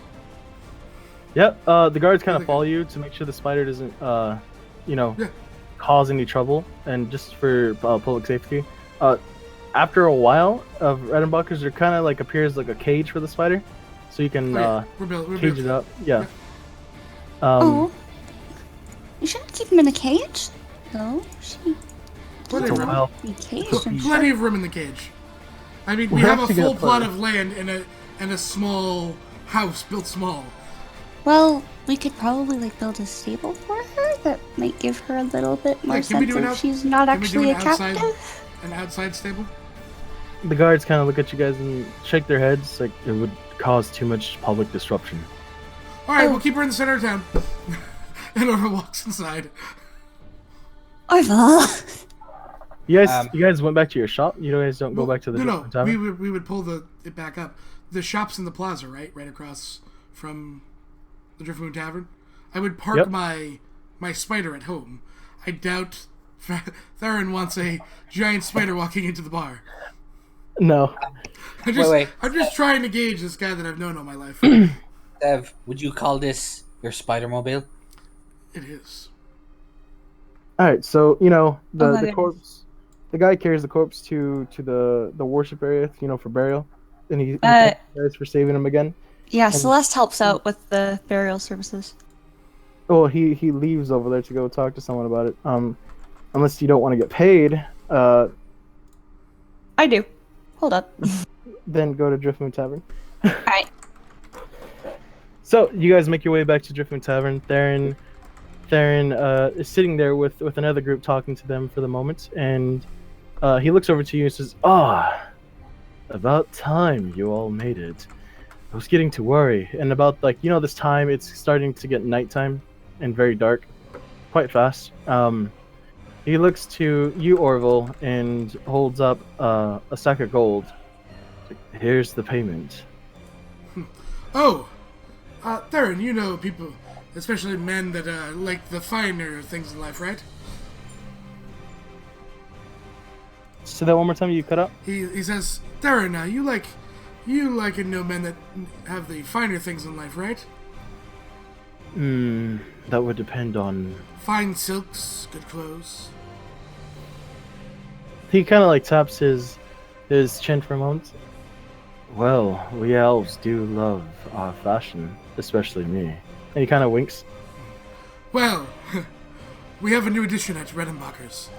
Yep. The guards kind Really of follow you to make sure the spider doesn't, Yeah. cause any trouble, and just for public safety. After a while of Redenbacher's, there kind of like appears like a cage for the spider, so you can We're built. cage it up. Yeah. Oh. You shouldn't keep him in a cage. No, she Plenty For of a room. while. be caged, I'm Plenty sure. of room in the cage. I mean, We we have have a to get full a plot plate. of land and a small house built small. Well, we could probably like build a stable for her that might give her a little bit more Yeah, can we sense do an of out- she's not can we do actually an a outside- captive. An outside stable. The guards kind of look at you guys and shake their heads, like it would cause too much public disruption. All right, Oh. we'll keep her in the center of town. And Orville walks inside. Orville. You guys went back to your shop. You guys don't go back to the no. tavern? We would pull it back up. The shop's in the plaza, right across from the Driftmoon Tavern. I would park Yep. my spider at home. I doubt Theron wants a giant spider walking into the bar. No. Wait. I'm just trying to gauge this guy that I've known all my life. Dev, would you call this your Spider-Mobile? It is. All right, so Oh my the goodness. corpse, the guy carries the corpse to the worship area, for burial, and he thanks you guys for saving him again. Yeah, Celeste helps out with the burial services. Oh, he leaves over there to go talk to someone about it. Unless you don't want to get paid, I do. Hold up. then go to Driftmoon Tavern. Alright. So you guys make your way back to Driftmoon Tavern. Theron is sitting there with another group talking to them for the moment, and he looks over to you and says, about time you all made it. I was getting to worry, and about this time it's starting to get nighttime and very dark, quite fast. He looks to you, Orville, and holds up a sack of gold. Here's the payment. Oh, Theron, you know people, especially men that like the finer things in life, right? Say that one more time. You cut out. He says, Theron, you like and know men that have the finer things in life, right? That would depend on. Fine silks, good clothes. He kind of taps his chin for a moment. Well, we elves do love our fashion, especially me. And he kind of winks. Well, we have a new addition at Redenbacher's.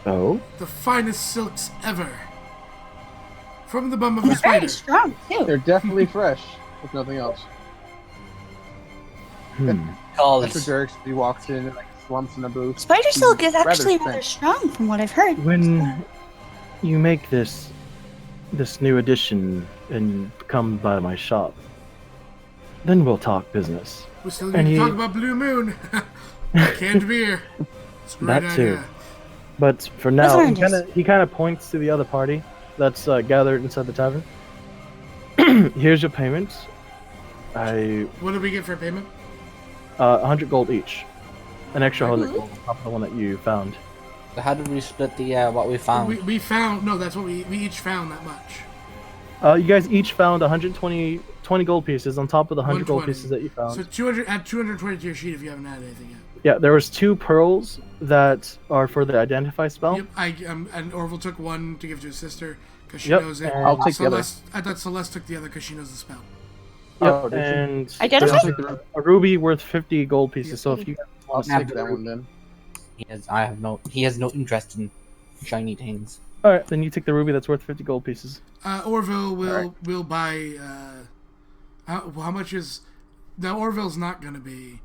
Oh? The finest silks ever. From the bum of a Very spider. strong, too. They're definitely fresh, if nothing else. Called After Dirks, he walks in and slumps in a booth. Spider silk is Rather actually thin. rather strong from what I've heard. When you make this new addition and come by my shop, then we'll talk business. We still And need to he- talk about Blue Moon. Canned beer. It's a great That too. idea. But for now, oranges. he kind of points to the other party that's gathered inside the tavern. Here's your payment. What did we get for payment? 100 gold each. An extra 100 gold on top of the one that you found. So how did we split the what we found? We found, no, that's what we each found that much. You guys each found 120 gold pieces on top of the 100 gold 120. pieces that you found. So 200, add 220 to your sheet if you haven't added anything yet. Yeah, there was 2 pearls that are for the identify spell. Yep, and Orville took one to give to his sister because she Yep, knows it. and- I'll take the other. I thought Celeste took the other because she knows the spell. Yep, Oh, did she? and Identify? there's also a ruby worth 50 gold pieces. So if you I'll want take that one then. He has no interest in shiny things. all right, then you take the ruby that's worth 50 gold pieces. Orville will buy. How much is now? Orville's not gonna be,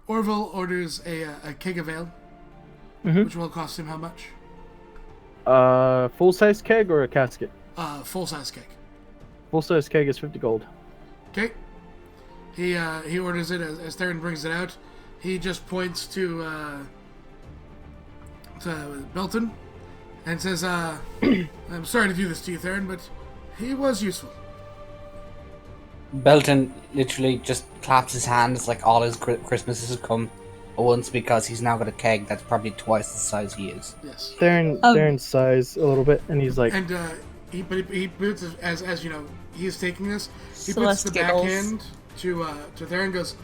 Orville orders a keg of ale, Mhm. which will cost him how much? Full size keg or a casket? Full size keg. Full size keg is 50 gold. Okay. He orders it as Theron brings it out. He just points to Belton and says, "I'm sorry to do this to you, Theron, but He was useful. Belton literally just claps his hands like all his Christmases have come at once because he's now got a keg that's probably twice the size he is. Yes. Theron sighs a little bit, and he's like, And he puts it as you know he's taking this. He puts Celeste the giggles. backhand to Theron and goes,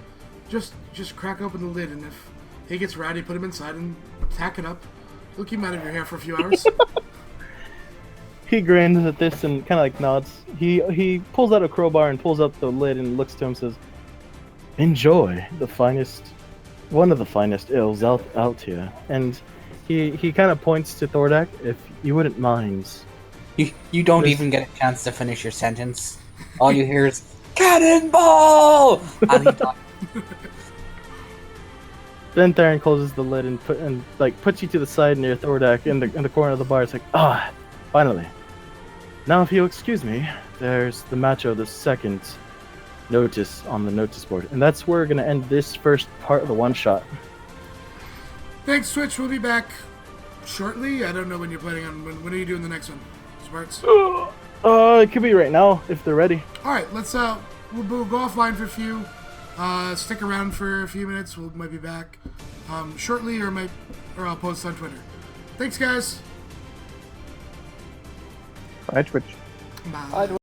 just crack open the lid, and if he gets rowdy, put him inside and tack it up. He'll keep him out of your hair for a few hours. he grins at this and kind of like nods. He pulls out a crowbar and pulls up the lid and looks to him and says, "Enjoy one of the finest ills out here." And he kind of points to Thordak, if you wouldn't mind. You don't even get a chance to finish your sentence. All you hear is cannonball, and he dies. Then Theron closes the lid and puts you to the side near Thordak in the corner of the bar. It's like, finally. Now, if you'll excuse me, there's the match of the second notice on the notice board, and that's where we're gonna end this first part of the one shot. Thanks, Switch. We'll be back shortly. I don't know when you're planning on. When are you doing the next one, Sparks? It could be right now if they're ready. All right, let's we'll go offline for a few. Stick around for a few minutes. We might be back shortly, or I'll post on Twitter. Thanks, guys. Bye, Twitch. Bye.